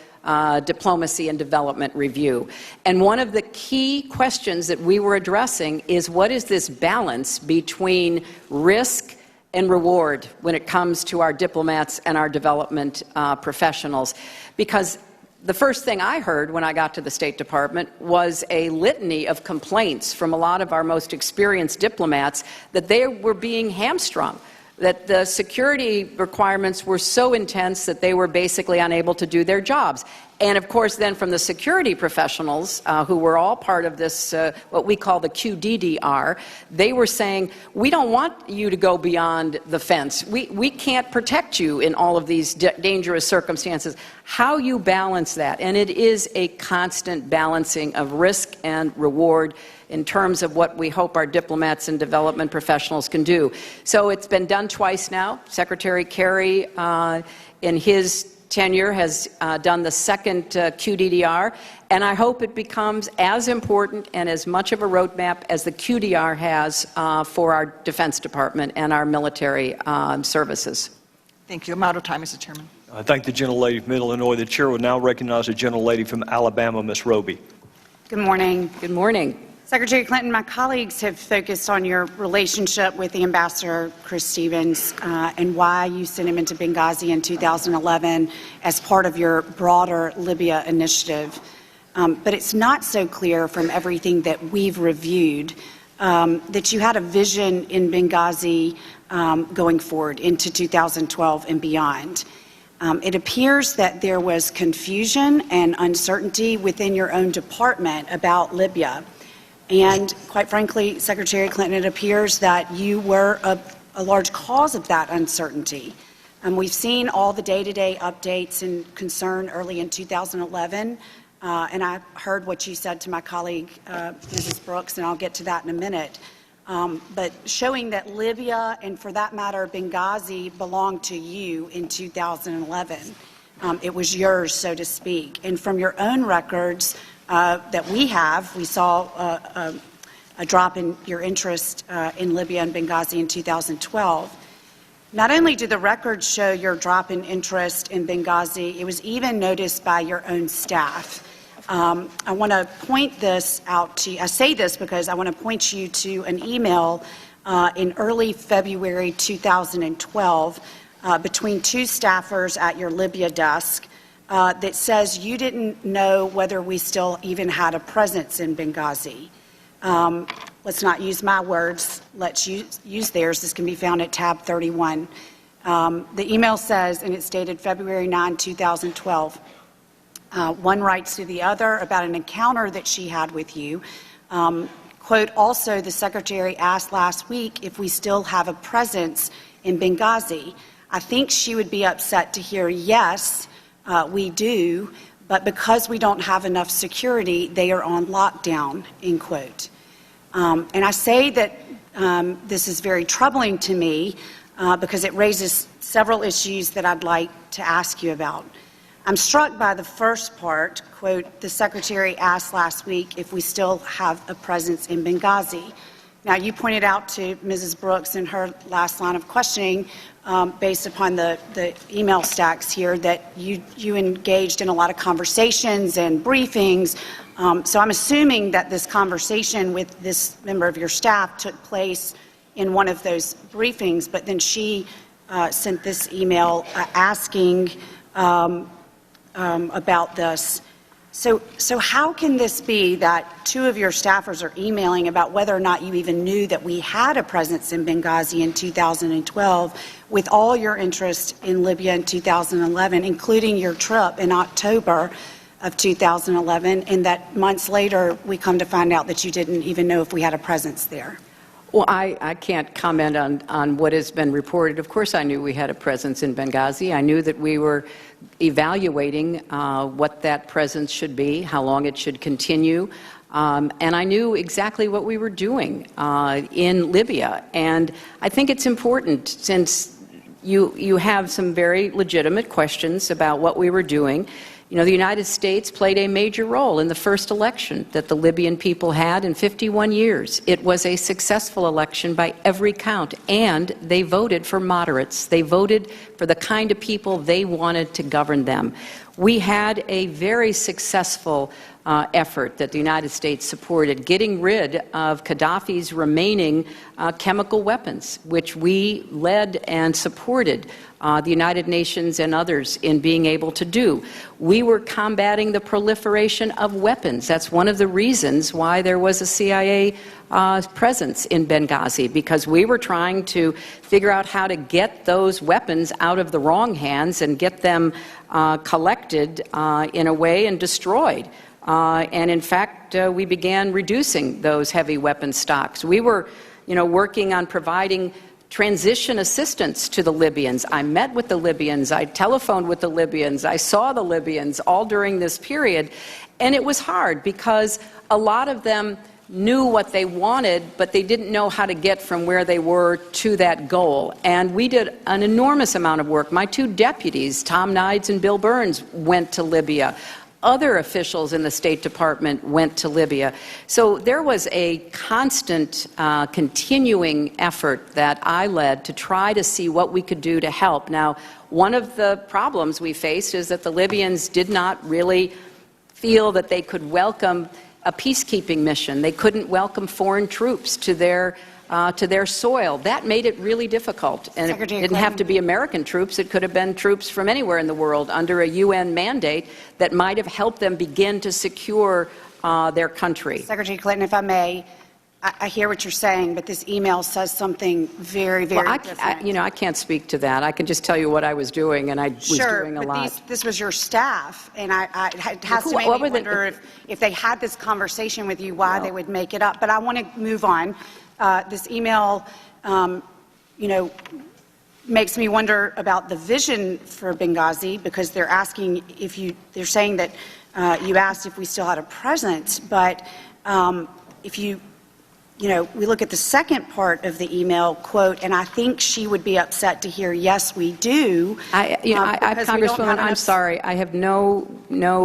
diplomacy and development review. And one of the key questions that we were addressing is, what is this balance between risk and reward when it comes to our diplomats and our development professionals? Because the first thing I heard when I got to the State Department was a litany of complaints from a lot of our most experienced diplomats that they were being hamstrung, that the security requirements were so intense that they were basically unable to do their jobs. And of course, then from the security professionals, who were all part of this, what we call the QDDR, they were saying, we don't want you to go beyond the fence. We can't protect you in all of these dangerous circumstances. How you balance that, and it is a constant balancing of risk and reward in terms of what we hope our diplomats and development professionals can do. So it's been done twice now. Secretary Kerry, in his tenure, has done the second QDDR, and I hope it becomes as important and as much of a roadmap as the QDR has for our Defense Department and our military services. Thank you. I'm out of time, Mr. Chairman. I thank the gentlelady from Illinois. The chair will now recognize the gentlelady from Alabama, Ms. Roby. Good morning. Good morning. Secretary Clinton, my colleagues have focused on your relationship with the Ambassador Chris Stevens and why you sent him into Benghazi in 2011 as part of your broader Libya initiative. But it's not so clear from everything that we've reviewed that you had a vision in Benghazi going forward into 2012 and beyond. It appears that there was confusion and uncertainty within your own department about Libya. And quite frankly, Secretary Clinton, it appears that you were a large cause of that uncertainty. We've seen all the day-to-day updates and concern early in 2011, and I heard what you said to my colleague, Mrs. Brooks, and I'll get to that in a minute. But showing that Libya, and for that matter, Benghazi, belonged to you in 2011. It was yours, so to speak. And from your own records, that we saw a drop in your interest in Libya and Benghazi in 2012. Not only do the records show your drop in interest in Benghazi, it was even noticed by your own staff. I want to point this out to you. I say this because I want to point you to an email in early February 2012 between two staffers at your Libya desk that says you didn't know whether we still even had a presence in Benghazi. Let's not use my words. Let's use theirs. This can be found at tab 31. The email says, and it's dated February 9, 2012, one writes to the other about an encounter that she had with you. Quote, also, the secretary asked last week if we still have a presence in Benghazi. I think she would be upset to hear, yes, we do, but because we don't have enough security, they are on lockdown, end quote. And I say that this is very troubling to me because it raises several issues that I'd like to ask you about. I'm struck by the first part, quote, the secretary asked last week if we still have a presence in Benghazi. Now, you pointed out to Mrs. Brooks in her last line of questioning, based upon the email stacks here, that you engaged in a lot of conversations and briefings. So I'm assuming that this conversation with this member of your staff took place in one of those briefings, but then she sent this email asking about this. So how can this be that two of your staffers are emailing about whether or not you even knew that we had a presence in Benghazi in 2012 with all your interest in Libya in 2011, including your trip in October of 2011, and that months later we come to find out that you didn't even know if we had a presence there? Well, I can't comment on what has been reported. Of course I knew we had a presence in Benghazi. I knew that we were evaluating what that presence should be, how long it should continue. And I knew exactly what we were doing in Libya. And I think it's important, since you have some very legitimate questions about what we were doing. You know, the United States played a major role in the first election that the Libyan people had in 51 years. It was a successful election by every count, and they voted for moderates. They voted for the kind of people they wanted to govern them. We had a very successful effort that the United States supported, getting rid of Gaddafi's remaining chemical weapons, which we led and supported the United Nations and others in being able to do. We were combating the proliferation of weapons. That's one of the reasons why there was a CIA presence in Benghazi, because we were trying to figure out how to get those weapons out of the wrong hands and get them collected in a way and destroyed. And in fact, we began reducing those heavy weapon stocks. We were, working on providing transition assistance to the Libyans. I met with the Libyans. I telephoned with the Libyans. I saw the Libyans all during this period. And it was hard because a lot of them knew what they wanted, but they didn't know how to get from where they were to that goal. And we did an enormous amount of work. My two deputies, Tom Nides and Bill Burns, went to Libya. Other officials in the State Department went to Libya. So there was a constant, continuing effort that I led to try to see what we could do to help. Now, one of the problems we faced is that the Libyans did not really feel that they could welcome a peacekeeping mission. They couldn't welcome foreign troops to their soil. That made it really difficult. And it didn't have to be American troops. It could have been troops from anywhere in the world under a UN mandate that might have helped them begin to secure their country. Secretary Clinton, if I may, I hear what you're saying, but this email says something very, very different. I can't speak to that. I can just tell you what I was doing, and I was doing a lot. Sure, but this was your staff, and it has to make me wonder if they had this conversation with you, why they would make it up. But I want to move on. This email, makes me wonder about the vision for Benghazi, because they're asking they're saying that you asked if we still had a presence, but if we look at the second part of the email, quote, and I think she would be upset to hear, yes, we do. Congresswoman, I'm sorry. I have no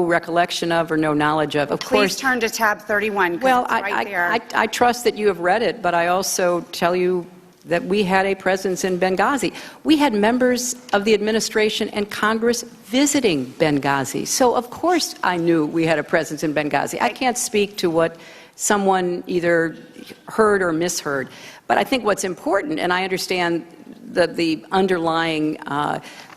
recollection of or no knowledge of. Of course. Please turn to tab 31. Well, it's right there. I trust that you have read it, but I also tell you that we had a presence in Benghazi. We had members of the administration and Congress visiting Benghazi. So, of course, I knew we had a presence in Benghazi. I can't speak to what someone either heard or misheard. But I think what's important, and I understand the underlying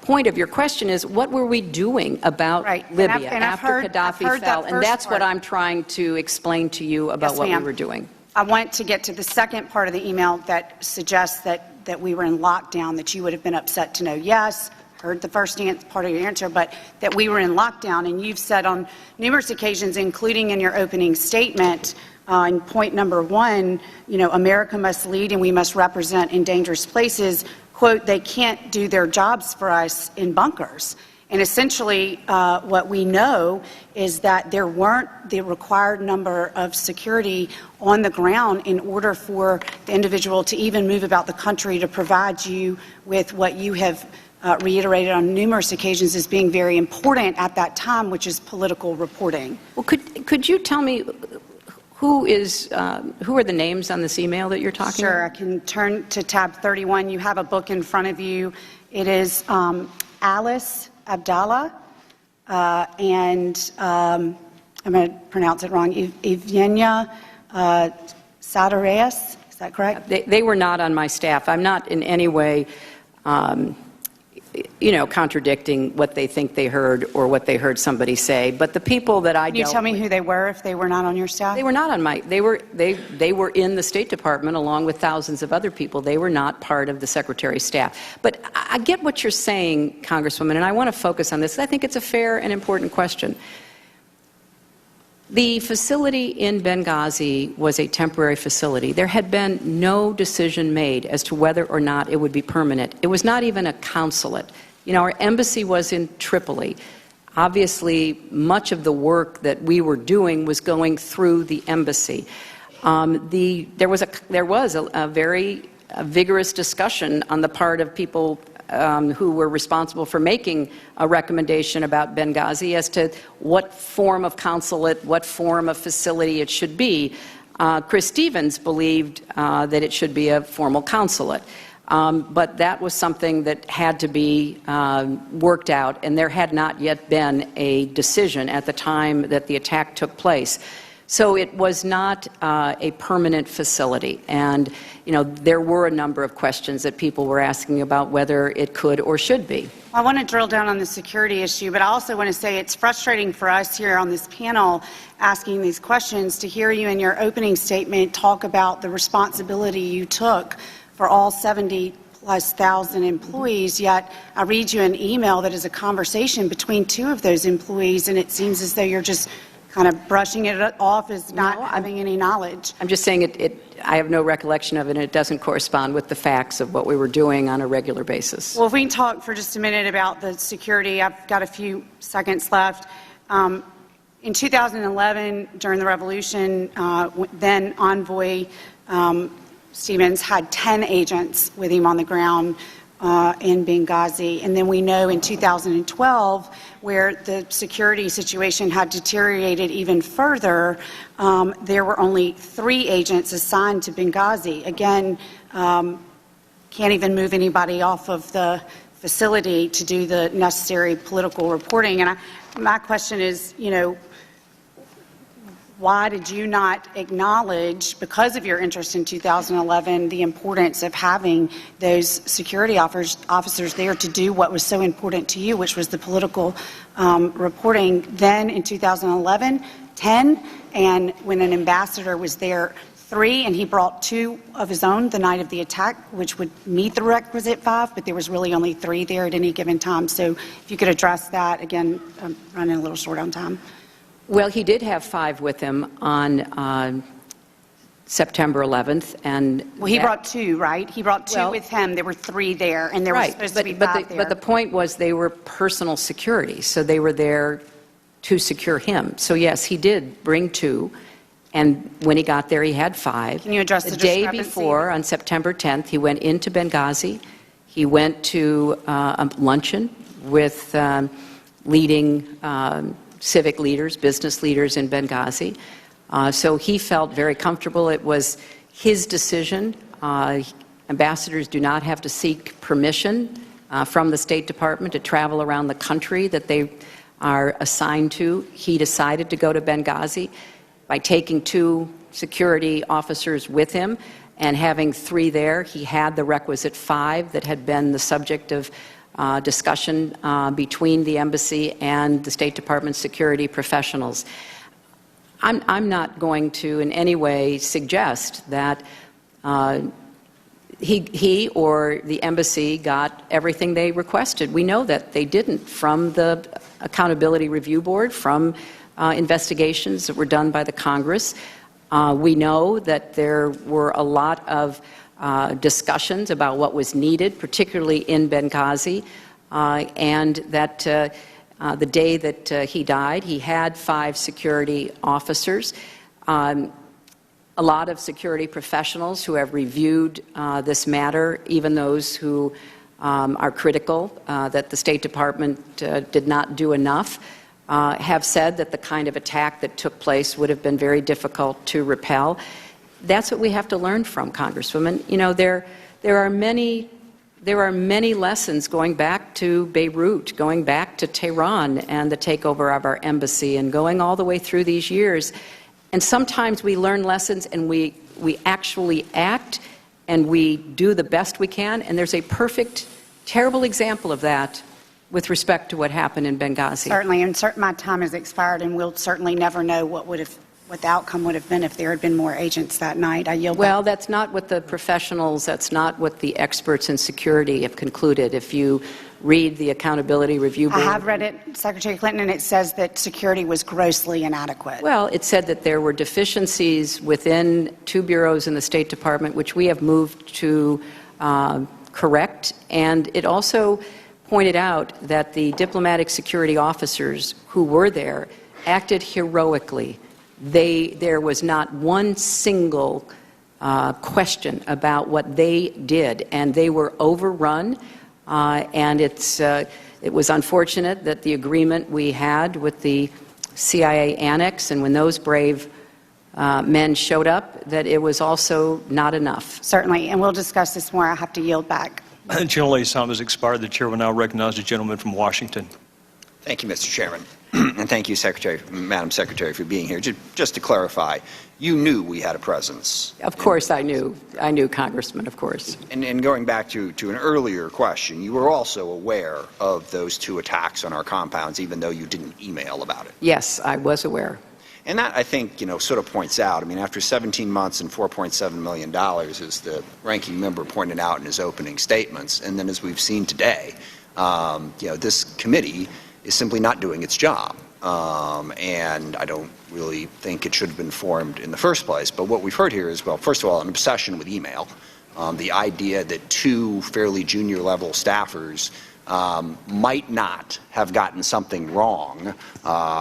point of your question, is what were we doing about Libya after Gaddafi fell? And that's what I'm trying to explain to you about what we were doing. I want to get to the second part of the email that suggests that we were in lockdown, that you would have been upset to know, yes, heard the first part of your answer, but that we were in lockdown. And you've said on numerous occasions, including in your opening statement, in point number 1, America must lead and we must represent in dangerous places. Quote, they can't do their jobs for us in bunkers. And essentially, what we know is that there weren't the required number of security on the ground in order for the individual to even move about the country to provide you with what you have reiterated on numerous occasions as being very important at that time, which is political reporting. Well, could you tell me who are the names on this email that you're talking about? Sure, I can turn to tab 31. You have a book in front of you. It is Alice Abdallah and I'm going to pronounce it wrong, Evgenia Sadareas. Is that correct? They were not on my staff. I'm not in any way contradicting what they think they heard or what they heard somebody say. But the people that I dealt with... Can you tell me who they were if they were not on your staff? They were not on my... They were in the State Department along with thousands of other people. They were not part of the Secretary's staff. But I get what you're saying, Congresswoman, and I want to focus on this. I think it's a fair and important question. The facility in Benghazi was a temporary facility. There had been no decision made as to whether or not it would be permanent. It was not even a consulate. Our embassy was in Tripoli. obviously much of the work that we were doing was going through the embassy. There was a very vigorous discussion on the part of people who were responsible for making a recommendation about Benghazi as to what form of consulate, what form of facility it should be. Chris Stevens believed that it should be a formal consulate. But that was something that had to be worked out, and there had not yet been a decision at the time that the attack took place. So it was not a permanent facility, and there were a number of questions that people were asking about whether it could or should be. I want to drill down on the security issue, but I also want to say it's frustrating for us here on this panel asking these questions to hear you in your opening statement talk about the responsibility you took for all 70+ thousand employees, yet I read you an email that is a conversation between two of those employees, and it seems as though you're just kind of brushing it off as not having any knowledge. I'm just saying I have no recollection of it, and it doesn't correspond with the facts of what we were doing on a regular basis. Well, if we can talk for just a minute about the security, I've got a few seconds left. In 2011, during the revolution, then envoy Stevens had 10 agents with him on the ground in Benghazi. And then we know in 2012, where the security situation had deteriorated even further, there were only 3 agents assigned to Benghazi. Again, can't even move anybody off of the facility to do the necessary political reporting. And my question is, why did you not acknowledge, because of your interest in 2011, the importance of having those security officers there to do what was so important to you, which was the political reporting? Then in 2011, 10, and when an ambassador was there, 3, and he brought 2 of his own the night of the attack, which would meet the requisite 5, but there was really only 3 there at any given time. So if you could address that. Again, I'm running a little short on time. Well, he did have 5 with him on September 11th, and he brought 2, right? He brought 2 with him. There were 3 there, and there were supposed to be 5 there. But the point was they were personal security, so they were there to secure him. So yes, he did bring 2, and when he got there, he had 5. Can you address the day discrepancy? before, on September 10th, he went into Benghazi. He went to a luncheon with leading civic leaders, business leaders in Benghazi. So he felt very comfortable. It was his decision. Ambassadors do not have to seek permission from the State Department to travel around the country that they are assigned to. He decided to go to Benghazi by taking 2 security officers with him and having 3 there. He had the requisite 5 that had been the subject of discussion between the embassy and the State Department security professionals. I'm not going to in any way suggest that he or the embassy got everything they requested. We know that they didn't, from the Accountability Review Board, from investigations that were done by the Congress. We know that there were a lot of discussions about what was needed, particularly in Benghazi, and that the day that he died, he had 5 security officers. A lot of security professionals who have reviewed this matter, even those who are critical that the State Department did not do enough, have said that the kind of attack that took place would have been very difficult to repel. That's what we have to learn from, Congresswoman. There are many lessons going back to Beirut, going back to Tehran and the takeover of our embassy, and going all the way through these years. And sometimes we learn lessons and we actually act and we do the best we can. And there's a perfect, terrible example of that with respect to what happened in Benghazi. Certainly, and my time has expired, and we'll certainly never know what the outcome would have been if there had been more agents that night. I yield back. Well, that's not what the professionals, that's not what the experts in security have concluded. If you read the Accountability Review Board. I have read it, Secretary Clinton, and it says that security was grossly inadequate. Well, it said that there were deficiencies within 2 bureaus in the State Department, which we have moved to correct. And it also pointed out that the diplomatic security officers who were there acted heroically. There was not one single question about what they did, and they were overrun. And it was unfortunate that the agreement we had with the CIA annex, and when those brave men showed up, that it was also not enough. Certainly, and we'll discuss this more. I have to yield back. The gentlelady's time has expired. The chair will now recognize the gentleman from Washington. Thank you, Mr. Chairman. And thank you, Madam Secretary, for being here. Just to clarify, you knew we had a presence. Of course I knew. I knew, Congressman, of course. And going back to an earlier question, you were also aware of those 2 attacks on our compounds, even though you didn't email about it. Yes, I was aware. And that, I think, sort of points out, I mean, after 17 months and $4.7 million, as the ranking member pointed out in his opening statements, and then as we've seen today, this committee is simply not doing its job. And I don't really think it should have been formed in the first place. But what we've heard here is, well, first of all, an obsession with email. The idea that 2 fairly junior-level staffers might not have gotten something wrong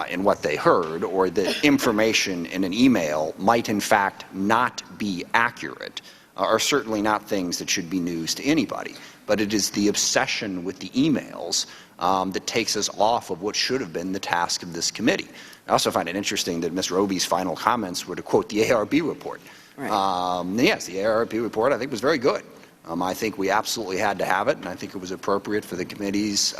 in what they heard, or that information in an email might in fact not be accurate, are certainly not things that should be news to anybody. But it is the obsession with the emails that takes us off of what should have been the task of this committee. I also find it interesting that Ms. Roby's final comments were to quote the ARB report. Right. Yes, the ARB report I think was very good. I think we absolutely had to have it, and I think it was appropriate for the committees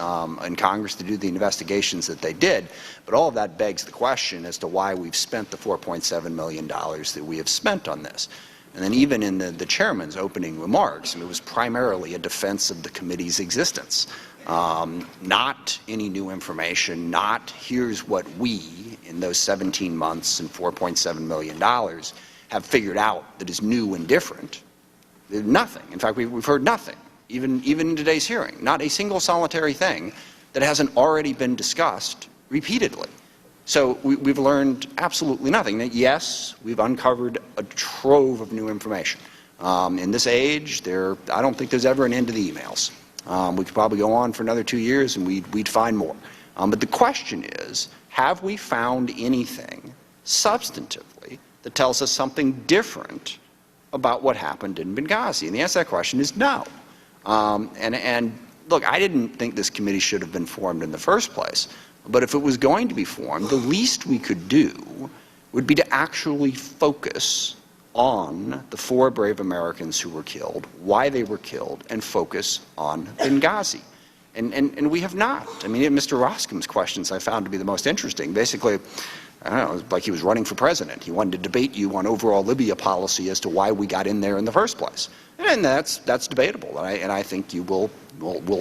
in Congress to do the investigations that they did. But all of that begs the question as to why we've spent the $4.7 million that we have spent on this. And then even in the chairman's opening remarks, I mean, it was primarily a defense of the committee's existence. Not any new information, not here's what we, in those 17 months and $4.7 million, have figured out that is new and different. Nothing. In fact, we've heard nothing, even in today's hearing. Not a single solitary thing that hasn't already been discussed repeatedly. So we've learned absolutely nothing. Yes, we've uncovered a trove of new information. In this age, I don't think there's ever an end to the emails. We could probably go on for another 2 years and we'd find more. But the question is, have we found anything substantively that tells us something different about what happened in Benghazi? And the answer to that question is no. And look, I didn't think this committee should have been formed in the first place. But if it was going to be formed, the least we could do would be to actually focus on the 4 brave Americans who were killed, why they were killed, and focus on Benghazi. And we have not. I mean, Mr. Roskam's questions I found to be the most interesting. Basically, I don't know, it was like he was running for president. He wanted to debate you on overall Libya policy as to why we got in there in the first place. And that's debatable, and I think you will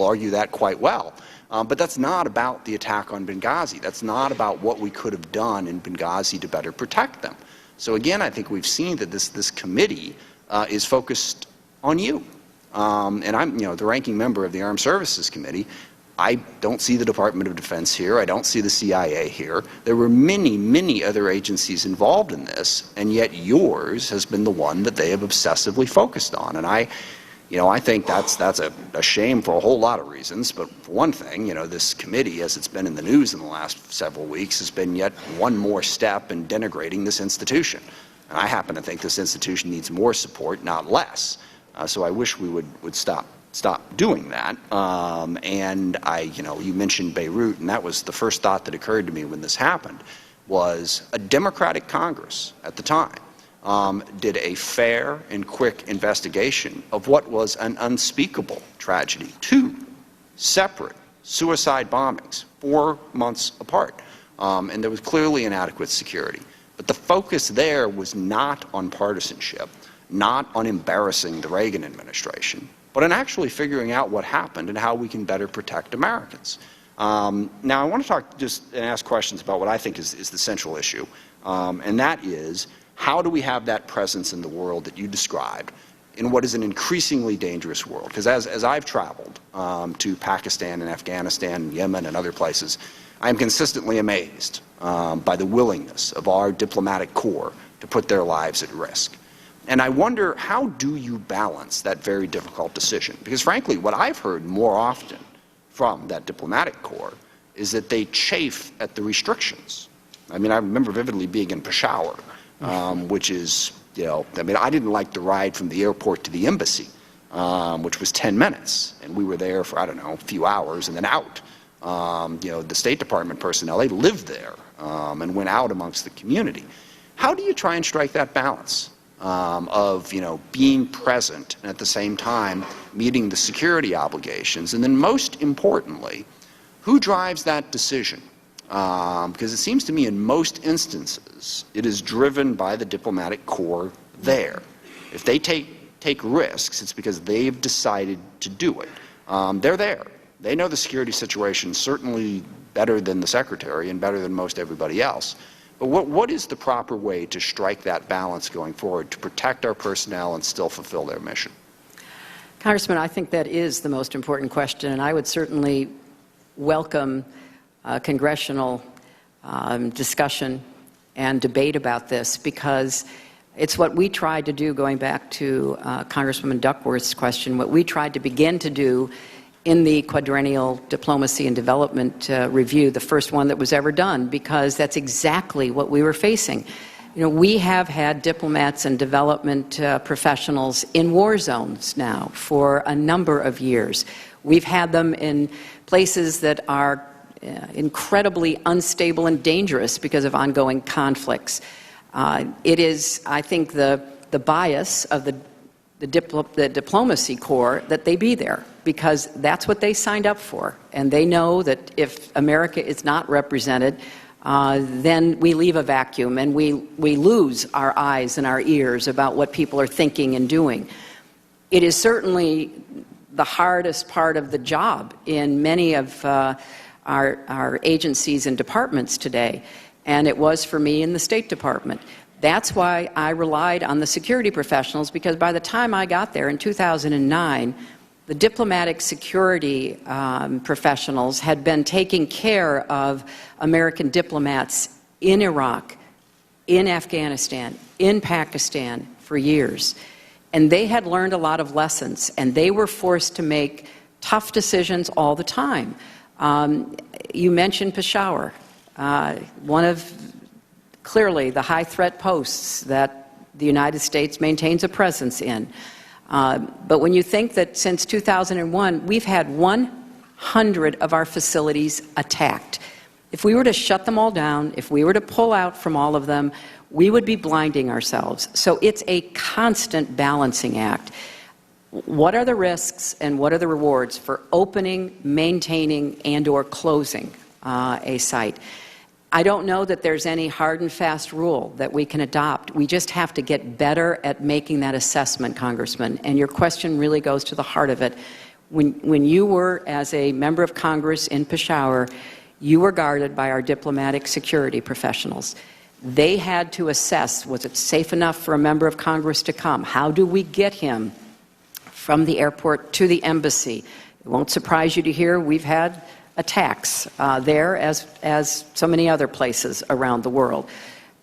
argue that quite well. But that's not about the attack on Benghazi. That's not about what we could have done in Benghazi to better protect them. So again, I think we've seen that this committee is focused on you. And I'm, the ranking member of the Armed Services Committee. I don't see the Department of Defense here. I don't see the CIA here. There were many, many other agencies involved in this, and yet yours has been the one that they have obsessively focused on. And I think that's a shame for a whole lot of reasons. But for one thing, this committee, as it's been in the news in the last several weeks, has been yet one more step in denigrating this institution. And I happen to think this institution needs more support, not less. So I wish we would stop doing that. And you mentioned Beirut, and that was the first thought that occurred to me when this happened, was a Democratic Congress at the time did a fair and quick investigation of what was an unspeakable tragedy. 2 separate suicide bombings, 4 months apart. And there was clearly inadequate security. But the focus there was not on partisanship, not on embarrassing the Reagan administration, but on actually figuring out what happened and how we can better protect Americans. Now, I want to talk and ask questions about what I think is the central issue, and that is, how do we have that presence in the world that you described in what is an increasingly dangerous world? Because as I've traveled to Pakistan and Afghanistan and Yemen and other places, I am consistently amazed by the willingness of our diplomatic corps to put their lives at risk. And I wonder, how do you balance that very difficult decision? Because frankly, what I've heard more often from that diplomatic corps is that they chafe at the restrictions. I mean, I remember vividly being in Peshawar, which is, I mean, I didn't like the ride from the airport to the embassy, which was 10 minutes. And we were there for, I don't know, a few hours and then out. The State Department personnel, they lived there and went out amongst the community. How do you try and strike that balance of, being present and at the same time meeting the security obligations? And then most importantly, who drives that decision? Because it seems to me in most instances, it is driven by the diplomatic corps there. If they take risks, it's because they've decided to do it. They're there. They know the security situation certainly better than the Secretary and better than most everybody else. But what is the proper way to strike that balance going forward to protect our personnel and still fulfill their mission? Congressman, I think that is the most important question, and I would certainly welcome congressional discussion and debate about this, because it's what we tried to do, going back to Congresswoman Duckworth's question, what we tried to begin to do in the quadrennial diplomacy and development review, the first one that was ever done, because that's exactly what we were facing. We have had diplomats and development professionals in war zones now for a number of years. We've had them in places that are incredibly unstable and dangerous because of ongoing conflicts. It is, I think, the bias of the diplomacy corps that they be there, because that's what they signed up for. And they know that if America is not represented, then we leave a vacuum and we lose our eyes and our ears about what people are thinking and doing. It is certainly the hardest part of the job in many of our agencies and departments today, and it was for me in the State Department. That's why I relied on the security professionals, because by the time I got there in 2009, the diplomatic security professionals had been taking care of American diplomats in Iraq, in Afghanistan, in Pakistan for years. And they had learned a lot of lessons, and they were forced to make tough decisions all the time. You mentioned Peshawar, one of clearly the high-threat posts that the United States maintains a presence in. But when you think that since 2001, we've had 100 of our facilities attacked. If we were to shut them all down, if we were to pull out from all of them, we would be blinding ourselves. So it's a constant balancing act. What are the risks and what are the rewards for opening, maintaining, and/or closing a site? I don't know that there's any hard and fast rule that we can adopt. We just have to get better at making that assessment, Congressman. And your question really goes to the heart of it. When you were, as a member of Congress in Peshawar, you were guarded by our diplomatic security professionals. They had to assess, was it safe enough for a member of Congress to come? How do we get him from the airport to the embassy? It won't surprise you to hear we've had attacks there as so many other places around the world.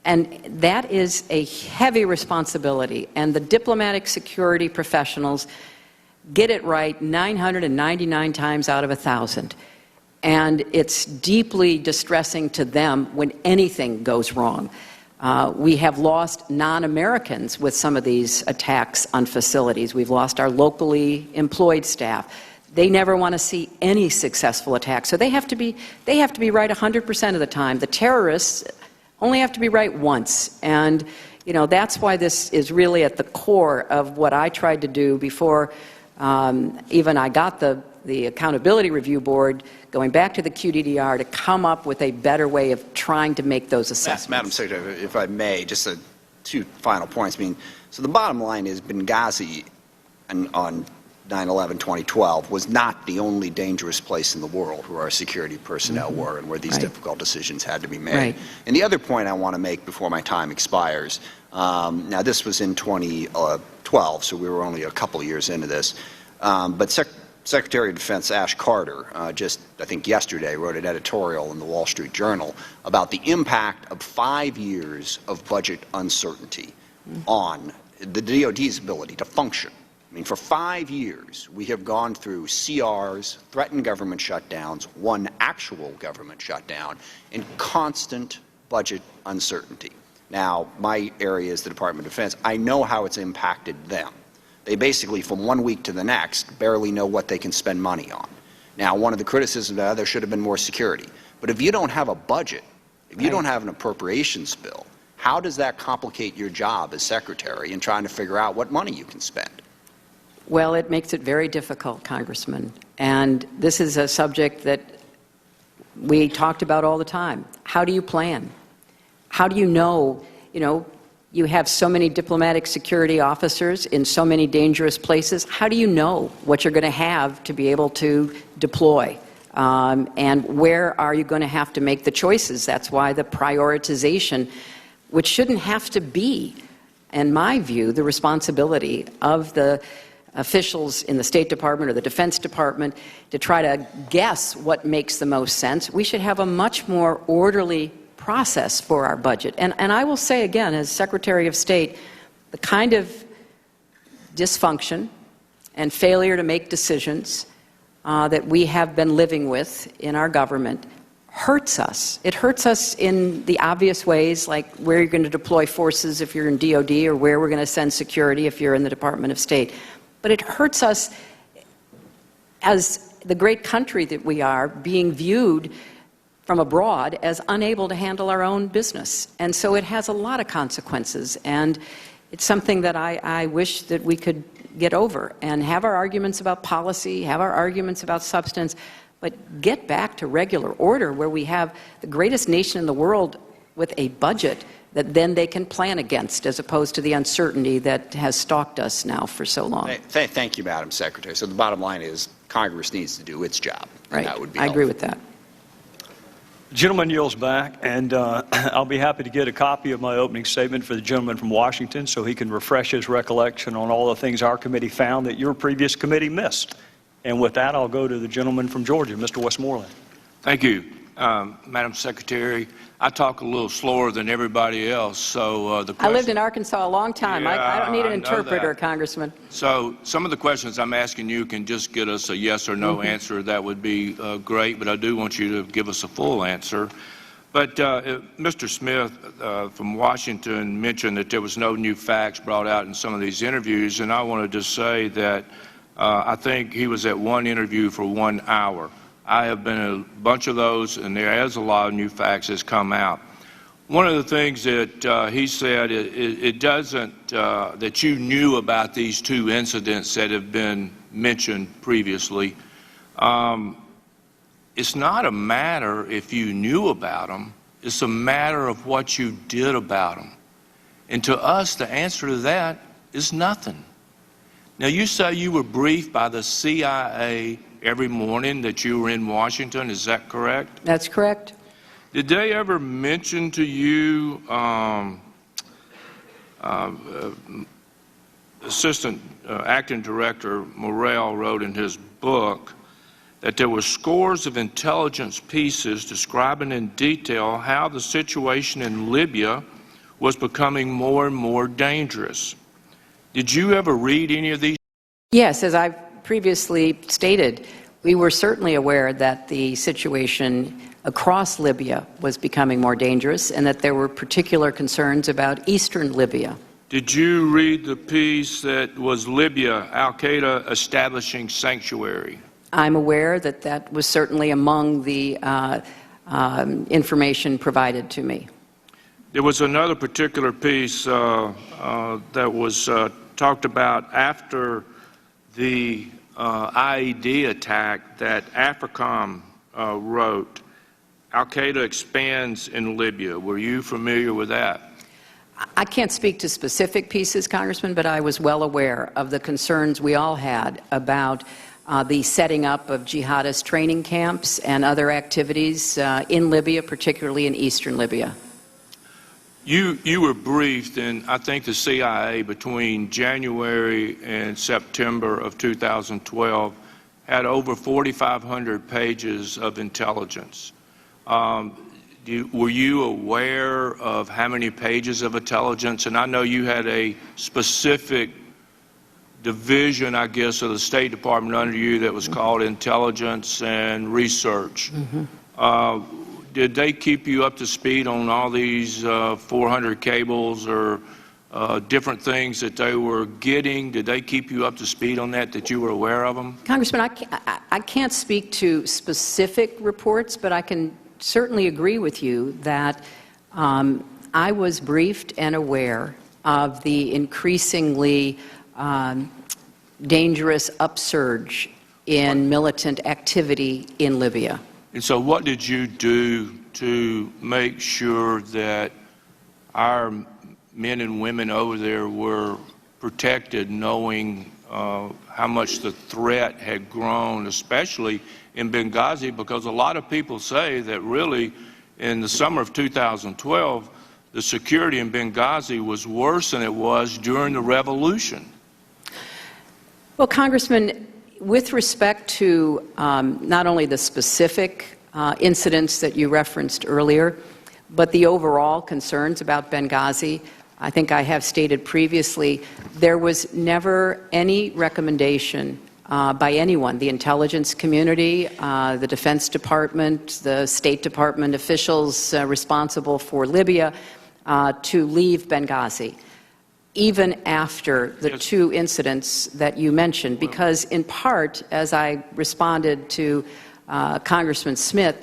And that is a heavy responsibility, and the diplomatic security professionals get it right 999 times out of 1,000. And it's deeply distressing to them when anything goes wrong. We have lost non-Americans with some of these attacks on facilities. We've lost our locally employed staff. They never want to see any successful attack. So they have to be right 100% of the time. The terrorists only have to be right once. And, that's why this is really at the core of what I tried to do before even I got the Accountability Review Board, going back to the QDDR, to come up with a better way of trying to make those assessments. Madam Secretary, if I may, just two final points. So the bottom line is Benghazi on 9/11/2012 was not the only dangerous place in the world where our security personnel were and where these difficult decisions had to be made. Right. And the other point I want to make before my time expires, now this was in 2012, so we were only a couple of years into this, but Secretary of Defense Ash Carter just, I think yesterday, wrote an editorial in the Wall Street Journal about the impact of 5 years of budget uncertainty on the DoD's ability to function. I mean, for 5 years, we have gone through CRs, threatened government shutdowns, one actual government shutdown, and constant budget uncertainty. Now, my area is the Department of Defense. I know how it's impacted them. They basically, from 1 week to the next, barely know what they can spend money on. Now, one of the criticisms is there should have been more security. But if you don't have a budget, if you don't have an appropriations bill, how does that complicate your job as Secretary in trying to figure out what money you can spend? Well, it makes it very difficult, Congressman. And this is a subject that we talked about all the time. How do you plan? How do you know, you have so many diplomatic security officers in so many dangerous places. How do you know what you're going to have to be able to deploy? And where are you going to have to make the choices? That's why the prioritization, which shouldn't have to be, in my view, the responsibility of the officials in the State Department or the Defense Department to try to guess what makes the most sense. We should have a much more orderly process for our budget. And I will say again, as Secretary of State, the kind of dysfunction and failure to make decisions that we have been living with in our government hurts us. It hurts us in the obvious ways, like where you're going to deploy forces if you're in DOD or where we're going to send security if you're in the Department of State. But it hurts us as the great country that we are, being viewed from abroad as unable to handle our own business. And so it has a lot of consequences. And it's something that I wish that we could get over and have our arguments about policy, have our arguments about substance, but get back to regular order where we have the greatest nation in the world with a budget that then they can plan against, as opposed to the uncertainty that has stalked us now for so long. Thank you, Madam Secretary. So the bottom line is Congress needs to do its job. Right. That would be I agree with that. The gentleman yields back, and I'll be happy to get a copy of my opening statement for the gentleman from Washington so he can refresh his recollection on all the things our committee found that your previous committee missed. And with that, I'll go to the gentleman from Georgia, Mr. Westmoreland. Thank you, Madam Secretary. I talk a little slower than everybody else, so the question... I lived in Arkansas a long time. I don't need an interpreter, Congressman. So some of the questions I'm asking you can just get us a yes or no answer. That would be great, but I do want you to give us a full answer. But Mr. Smith from Washington mentioned that there was no new facts brought out in some of these interviews, and I wanted to say that I think he was at one interview for 1 hour. I have been in a bunch of those, and there is a lot of new facts that's come out. One of the things that he said, it doesn't, that you knew about these two incidents that have been mentioned previously. It's not a matter if you knew about them, it's a matter of what you did about them. And to us, the answer to that is nothing. Now, you say you were briefed by the CIA every morning that you were in Washington. Is that correct? That's correct. Did they ever mention to you, Assistant Acting Director Morrell wrote in his book that there were scores of intelligence pieces describing in detail how the situation in Libya was becoming more and more dangerous? Did you ever read any of these? Yes, as I've previously stated, we were certainly aware that the situation across Libya was becoming more dangerous and that there were particular concerns about eastern Libya. Did you read the piece that was Libya, Al-Qaeda establishing sanctuary? I'm aware that that was certainly among the information provided to me. There was another particular piece that was talked about after the IED attack that AFRICOM wrote. Al-Qaeda expands in Libya. Were you familiar with that? I can't speak to specific pieces, Congressman, but I was well aware of the concerns we all had about the setting up of jihadist training camps and other activities in Libya, particularly in eastern Libya. You were briefed in, I think, the CIA between January and September of 2012 had over 4,500 pages of intelligence. Were you aware of how many pages of intelligence? And I know you had a specific division, I guess, of the State Department under you that was called Intelligence and Research. Did they keep you up to speed on all these 400 cables or different things that they were getting? Did they keep you up to speed on that you were aware of them? Congressman, I can't speak to specific reports, but I can certainly agree with you that I was briefed and aware of the increasingly dangerous upsurge in militant activity in Libya. And so what did you do to make sure that our men and women over there were protected, knowing how much the threat had grown, especially in Benghazi? Because a lot of people say that really in the summer of 2012, the security in Benghazi was worse than it was during the revolution. Well, Congressman, with respect to not only the specific incidents that you referenced earlier, but the overall concerns about Benghazi, I think I have stated previously, there was never any recommendation by anyone, the intelligence community, the Defense Department, the State Department officials responsible for Libya, to leave Benghazi, even after the two incidents that you mentioned, because in part, as I responded to Congressman Smith,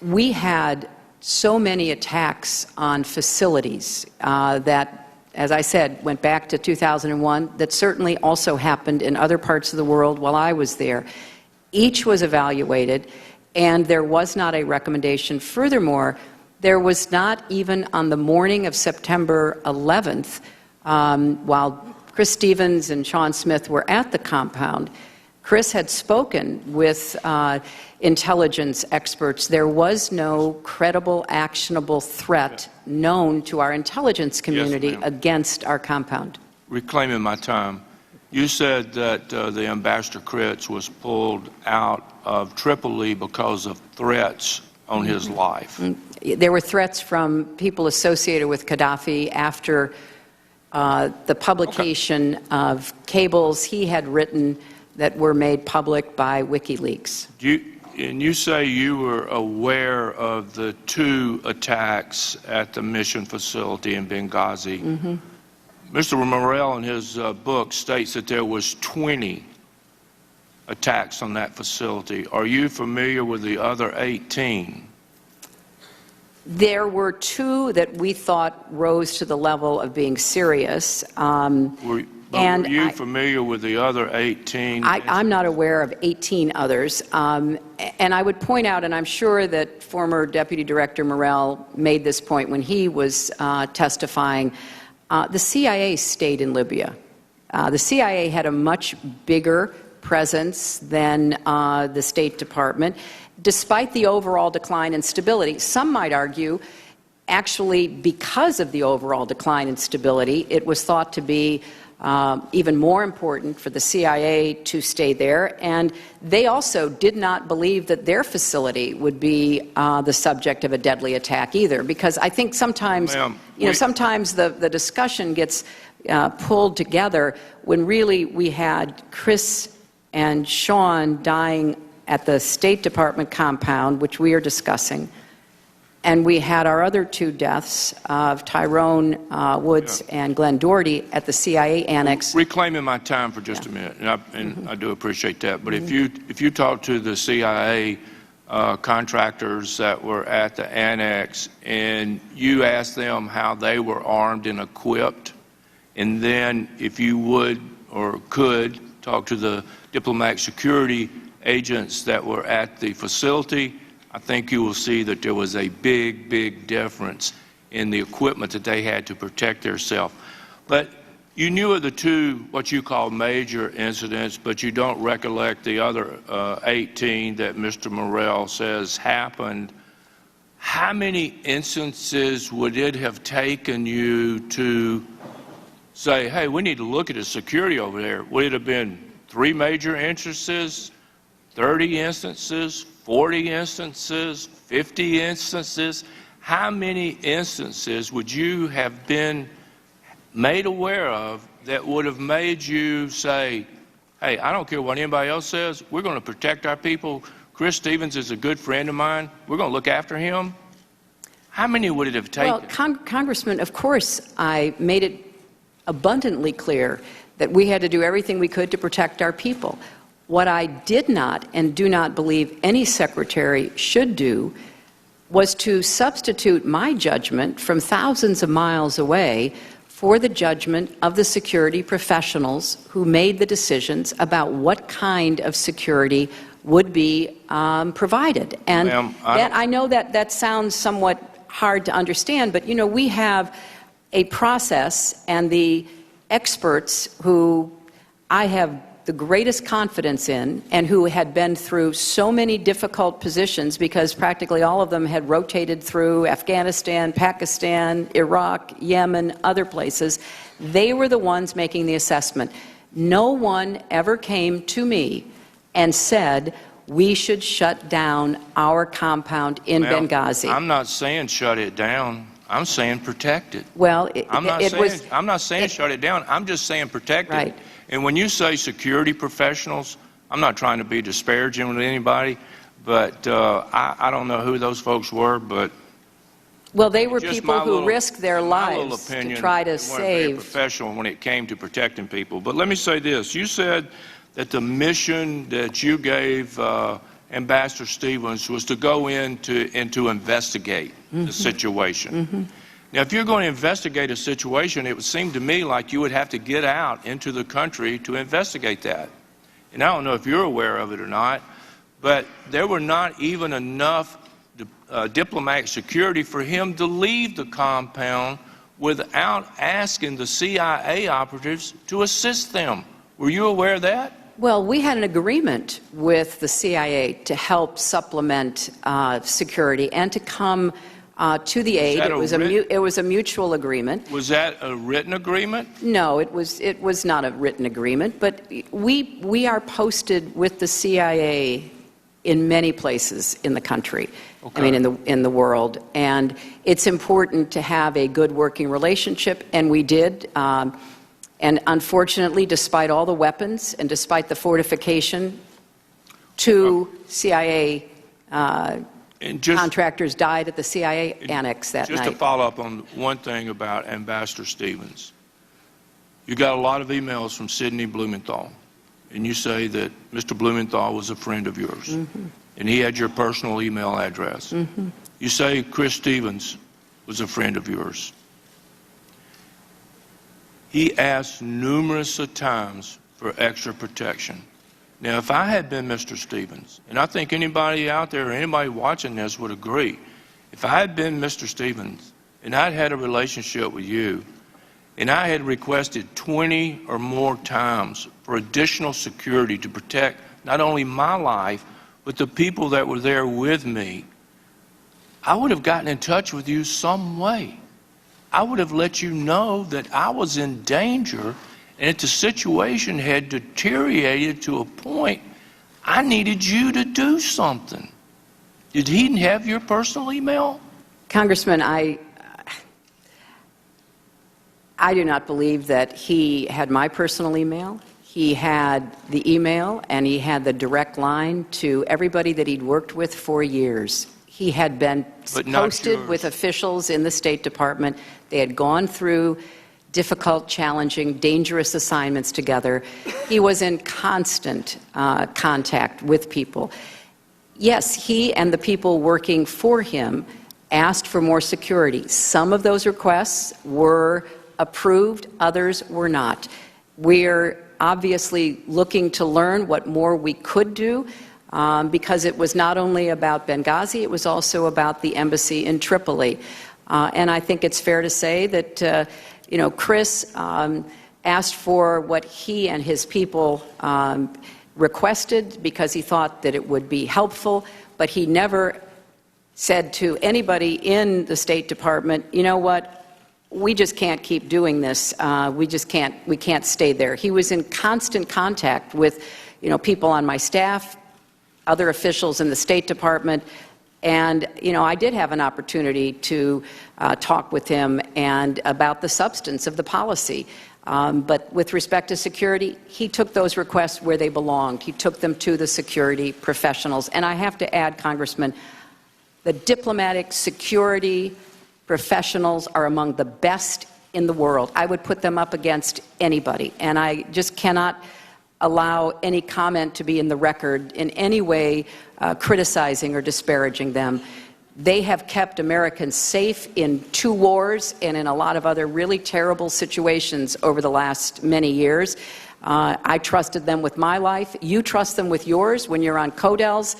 we had so many attacks on facilities that, as I said, went back to 2001, that certainly also happened in other parts of the world while I was there. Each was evaluated, and there was not a recommendation. Furthermore, there was not even on the morning of September 11th, while Chris Stevens and Sean Smith were at the compound, Chris had spoken with intelligence experts. There was no credible, actionable threat known to our intelligence community against our compound. Reclaiming my time, you said that the Ambassador Kritz was pulled out of Tripoli because of threats on his life. There were threats from people associated with Gaddafi after the publication of cables he had written that were made public by WikiLeaks. And you say you were aware of the two attacks at the mission facility in Benghazi. Mr. Morrell, in his book, states that there was 20 attacks on that facility. Are you familiar with the other 18? There were two that we thought rose to the level of being serious. Were you familiar with the other 18? I'm not aware of 18 others. And I would point out, and I'm sure that former Deputy Director Morrell made this point when he was testifying, the CIA stayed in Libya. The CIA had a much bigger presence than the State Department, despite the overall decline in stability. Some might argue, actually, because of the overall decline in stability, it was thought to be even more important for the CIA to stay there, and they also did not believe that their facility would be the subject of a deadly attack either, because I think sometimes, sometimes the discussion gets pulled together when really we had Chris and Sean dying at the State Department compound, which we are discussing, and we had our other two deaths of Tyrone Woods and Glenn Doherty at the CIA annex. Reclaiming my time for just a minute, and I do appreciate that. But if you talk to the CIA contractors that were at the annex and you ask them how they were armed and equipped, and then if you would or could talk to the diplomatic security agents that were at the facility, I think you will see that there was a big, big difference in the equipment that they had to protect themselves. But you knew of the two, what you call major incidents, but you don't recollect the other 18 that Mr. Morrell says happened. How many instances would it have taken you to say, hey, we need to look at the security over there? Would it have been 3 major instances, 30 instances, 40 instances, 50 instances? How many instances would you have been made aware of that would have made you say, hey, I don't care what anybody else says, we're going to protect our people. Chris Stevens is a good friend of mine. We're going to look after him. How many would it have taken? Well, Congressman, of course, I made it abundantly clear that we had to do everything we could to protect our people. What I did not and do not believe any secretary should do was to substitute my judgment from thousands of miles away for the judgment of the security professionals who made the decisions about what kind of security would be provided. And I know that sounds somewhat hard to understand, but, you know, we have a process, and the experts who I have the greatest confidence in and who had been through so many difficult positions, because practically all of them had rotated through Afghanistan, Pakistan, Iraq, Yemen, other places, they were the ones making the assessment. No one ever came to me and said, we should shut down our compound in Benghazi. I'm not saying shut it down. I'm saying protect it. Well, I'm not saying shut it down. I'm just saying protect right. it. And when you say security professionals, I'm not trying to be disparaging with anybody, but I don't know who those folks were, but well, they were people who risked their lives to try to save. Very professional when it came to protecting people. But let me say this: you said that the mission that you gave Ambassador Stevens was to go in to investigate the situation. Now, if you're going to investigate a situation, it would seem to me like you would have to get out into the country to investigate that. And I don't know if you're aware of it or not, but there were not even enough diplomatic security for him to leave the compound without asking the CIA operatives to assist them. Were you aware of that? Well, we had an agreement with the CIA to help supplement security and to come to the aid. It was a mutual agreement. Was that a written agreement? No, it was not a written agreement, but we are posted with the CIA in many places in the country. Okay. I mean, in the world, and it's important to have a good working relationship, and we did. And unfortunately, despite all the weapons and despite the fortification, two CIA contractors died at the CIA annex that night. Just to follow up on one thing about Ambassador Stevens, you got a lot of emails from Sidney Blumenthal, and you say that Mr. Blumenthal was a friend of yours, and he had your personal email address. You say Chris Stevens was a friend of yours. He asked numerous times for extra protection. Now, if I had been Mr. Stevens, and I think anybody out there or anybody watching this would agree, if I had been Mr. Stevens and I'd had a relationship with you and I had requested 20 or more times for additional security to protect not only my life, but the people that were there with me, I would have gotten in touch with you some way. I would have let you know that I was in danger and that the situation had deteriorated to a point I needed you to do something. Did he have your personal email? Congressman, I do not believe that he had my personal email. He had the email and he had the direct line to everybody that he'd worked with for years. He had been posted with officials in the State Department. They had gone through difficult, challenging, dangerous assignments together. He was in constant contact with people. Yes, he and the people working for him asked for more security. Some of those requests were approved, others were not. We're obviously looking to learn what more we could do. Because it was not only about Benghazi, it was also about the embassy in Tripoli. And I think it's fair to say that, Chris asked for what he and his people requested because he thought that it would be helpful, but he never said to anybody in the State Department, you know what, we just can't keep doing this. We can't stay there. He was in constant contact with, people on my staff, other officials in the State Department, And, you know, I did have an opportunity to talk with him and about the substance of the policy. But with respect to security, he took those requests where they belonged. He took them to the security professionals. And I have to add, Congressman, the diplomatic security professionals are among the best in the world. I would put them up against anybody. And I just cannot allow any comment to be in the record in any way criticizing or disparaging them. They have kept Americans safe in 2 wars and in a lot of other really terrible situations over the last many years. I trusted them with my life. You trust them with yours when you're on CODELs.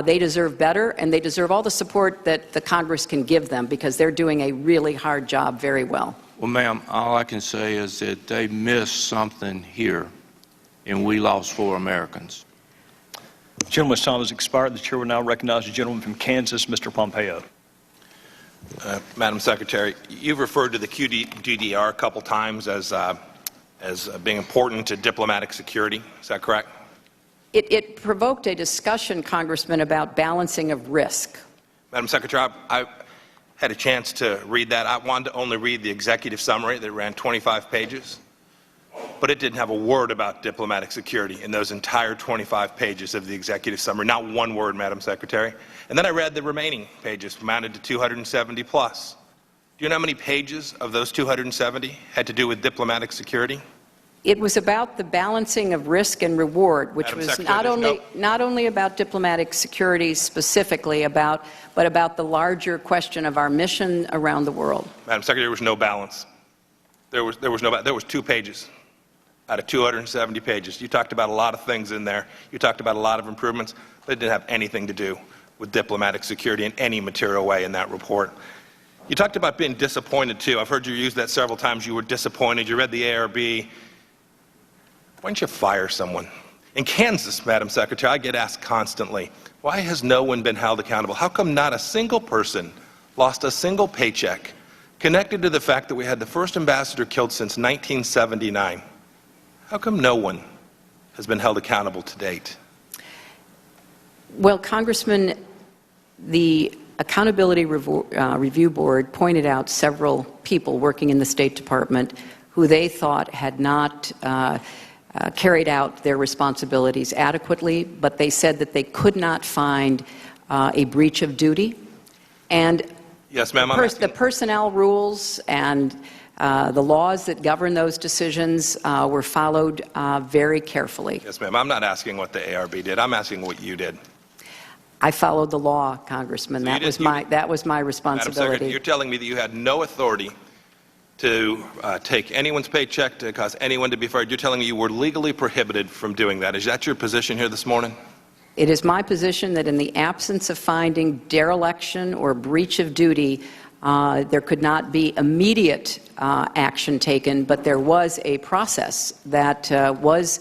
They deserve better, and they deserve all the support that the Congress can give them because they're doing a really hard job very well. Well, ma'am, all I can say is that they missed something here, and we lost 4 Americans. The gentleman's time has expired. The chair will now recognize the gentleman from Kansas, Mr. Pompeo. Madam Secretary, you've referred to the QDDR a couple times as being important to diplomatic security. Is that correct? It provoked a discussion, Congressman, about balancing of risk. Madam Secretary, I had a chance to read that. I wanted to only read the executive summary that ran 25 pages. But it didn't have a word about diplomatic security in those entire 25 pages of the executive summary. Not one word, Madam Secretary. And then I read the remaining pages, amounted to 270 plus. Do you know how many pages of those 270 had to do with diplomatic security? It was about the balancing of risk and reward, which was not only about diplomatic security specifically, but about the larger question of our mission around the world. Madam Secretary, there was no balance. There was 2 pages out of 270 pages. You talked about a lot of things in there. You talked about a lot of improvements, but it didn't have anything to do with diplomatic security in any material way in that report. You talked about being disappointed, too. I've heard you use that several times. You were disappointed. You read the ARB. Why don't you fire someone? In Kansas, Madam Secretary, I get asked constantly, why has no one been held accountable? How come not a single person lost a single paycheck connected to the fact that we had the first ambassador killed since 1979? How come no one has been held accountable to date? Well, Congressman, the Accountability Review Board pointed out several people working in the State Department who they thought had not carried out their responsibilities adequately, but they said that they could not find a breach of duty. And yes, ma'am, the personnel rules and the laws that govern those decisions were followed very carefully. Yes, ma'am. I'm not asking what the ARB did. I'm asking what you did. I followed the law, Congressman. So that was my responsibility. Madam Secretary, you're telling me that you had no authority to take anyone's paycheck, to cause anyone to be fired. You're telling me you were legally prohibited from doing that. Is that your position here this morning? It is my position that in the absence of finding dereliction or breach of duty, there could not be immediate action taken, but there was a process that was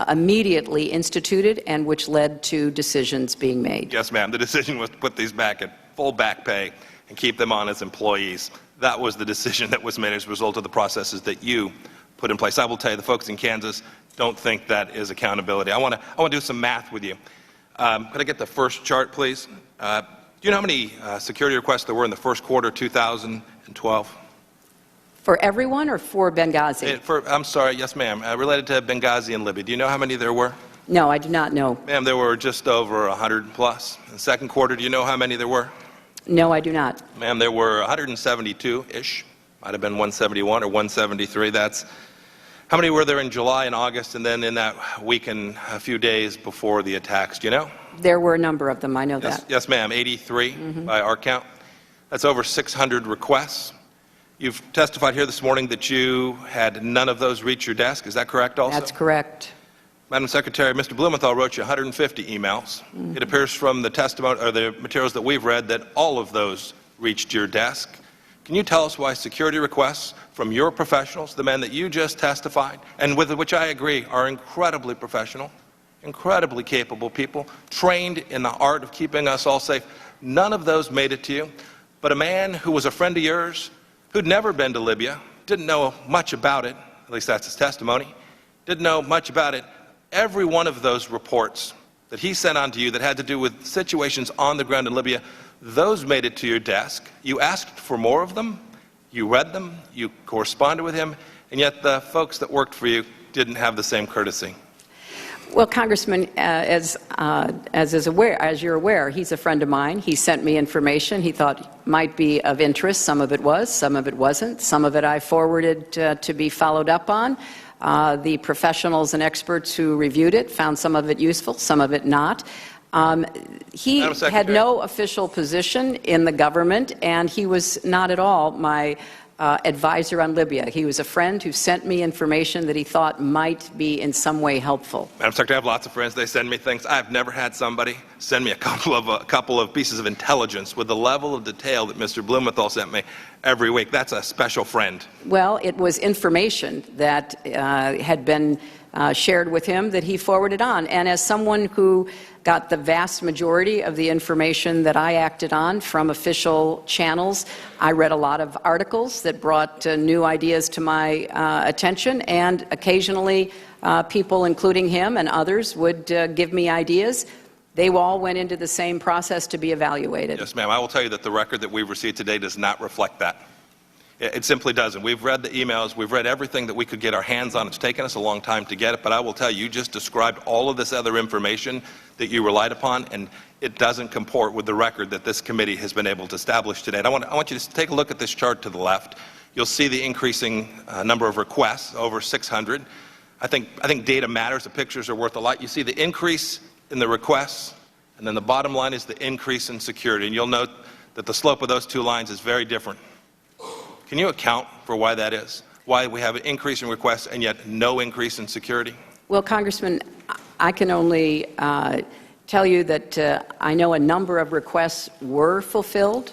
immediately instituted and which led to decisions being made. Yes, ma'am. The decision was to put these back at full back pay and keep them on as employees. That was the decision that was made as a result of the processes that you put in place. I will tell you, the folks in Kansas don't think that is accountability. I want to do some math with you. Could I get the first chart, please? Do you know how many security requests there were in the first quarter of 2012? For everyone or for Benghazi? I'm sorry, yes, ma'am. Related to Benghazi and Libya. Do you know how many there were? No, I do not know. Ma'am, there were just over 100 plus. In the second quarter, do you know how many there were? No, I do not. Ma'am, there were 172-ish. Might have been 171 or 173. That's how many were there in July and August, and then in that week and a few days before the attacks? Do you know? There were a number of them. I know that. Yes, ma'am. 83 by our count. That's over 600 requests. You've testified here this morning that you had none of those reach your desk. Is that correct also? That's correct. Madam Secretary, Mr. Blumenthal wrote you 150 emails. It appears from the testimony or the materials that we've read that all of those reached your desk. Can you tell us why security requests from your professionals, the men that you just testified, and with which I agree are incredibly professional, incredibly capable people, trained in the art of keeping us all safe, none of those made it to you, but a man who was a friend of yours, who'd never been to Libya, didn't know much about it, at least that's his testimony, didn't know much about it. Every one of those reports that he sent on to you that had to do with situations on the ground in Libya Those made it to your desk. You asked for more of them. You read them. You corresponded with him. And yet the folks that worked for you didn't have the same courtesy. Well, Congressman, as you're aware, he's a friend of mine. He sent me information he thought might be of interest. Some of it was, some of it wasn't. Some of it I forwarded to be followed up on. The professionals and experts who reviewed it found some of it useful, some of it not. He had no official position in the government, and he was not at all my advisor on Libya. He was a friend who sent me information that he thought might be in some way helpful. Madam Secretary, I have lots of friends. They send me things. I've never had somebody send me a couple of pieces of intelligence with the level of detail that Mr. Blumenthal sent me every week. That's a special friend. Well, it was information that had been shared with him that he forwarded on. And as someone who got the vast majority of the information that I acted on from official channels, I read a lot of articles that brought new ideas to my attention, and occasionally people, including him and others, would give me ideas. They all went into the same process to be evaluated. Yes, ma'am. I will tell you that the record that we've received today does not reflect that. It simply doesn't. We've read the emails. We've read everything that we could get our hands on. It's taken us a long time to get it, but I will tell you, you just described all of this other information that you relied upon, and it doesn't comport with the record that this committee has been able to establish today. And I want you to take a look at this chart to the left. You'll see the increasing number of requests, over 600. I think data matters. The pictures are worth a lot. You see the increase in the requests, and then the bottom line is the increase in security. And you'll note that the slope of those two lines is very different. Can you account for why that is? Why we have an increase in requests and yet no increase in security? Well, Congressman, I can only tell you that I know a number of requests were fulfilled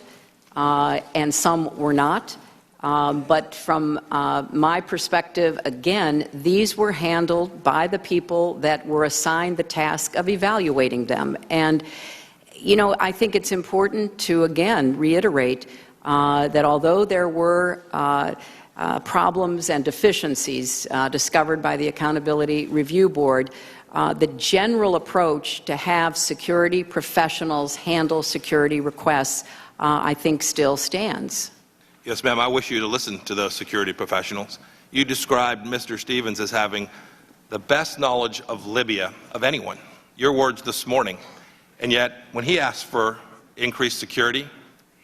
and some were not. But from my perspective, again, these were handled by the people that were assigned the task of evaluating them. And, you know, I think it's important to, again, reiterate that although there were problems and deficiencies discovered by the Accountability Review Board, the general approach to have security professionals handle security requests, I think, still stands. Yes, ma'am. I wish you to listen to those security professionals. You described Mr. Stevens as having the best knowledge of Libya of anyone. Your words this morning. And yet, when he asked for increased security,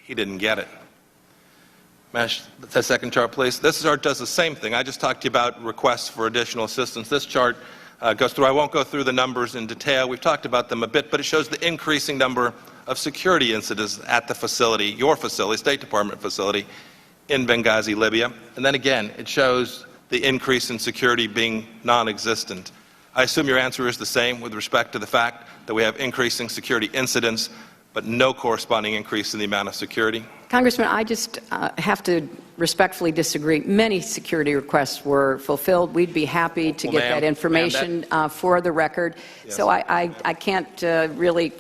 he didn't get it. The second chart, please. This chart does the same thing. I just talked to you about requests for additional assistance. This chart goes through. I won't go through the numbers in detail. We've talked about them a bit, but it shows the increasing number of security incidents at the facility, your facility, State Department facility, in Benghazi, Libya. And then again, it shows the increase in security being non-existent. I assume your answer is the same with respect to the fact that we have increasing security incidents, but no corresponding increase in the amount of security? Congressman, I just have to respectfully disagree. Many security requests were fulfilled. We'd be happy to get that information for the record. Yes. So I can't really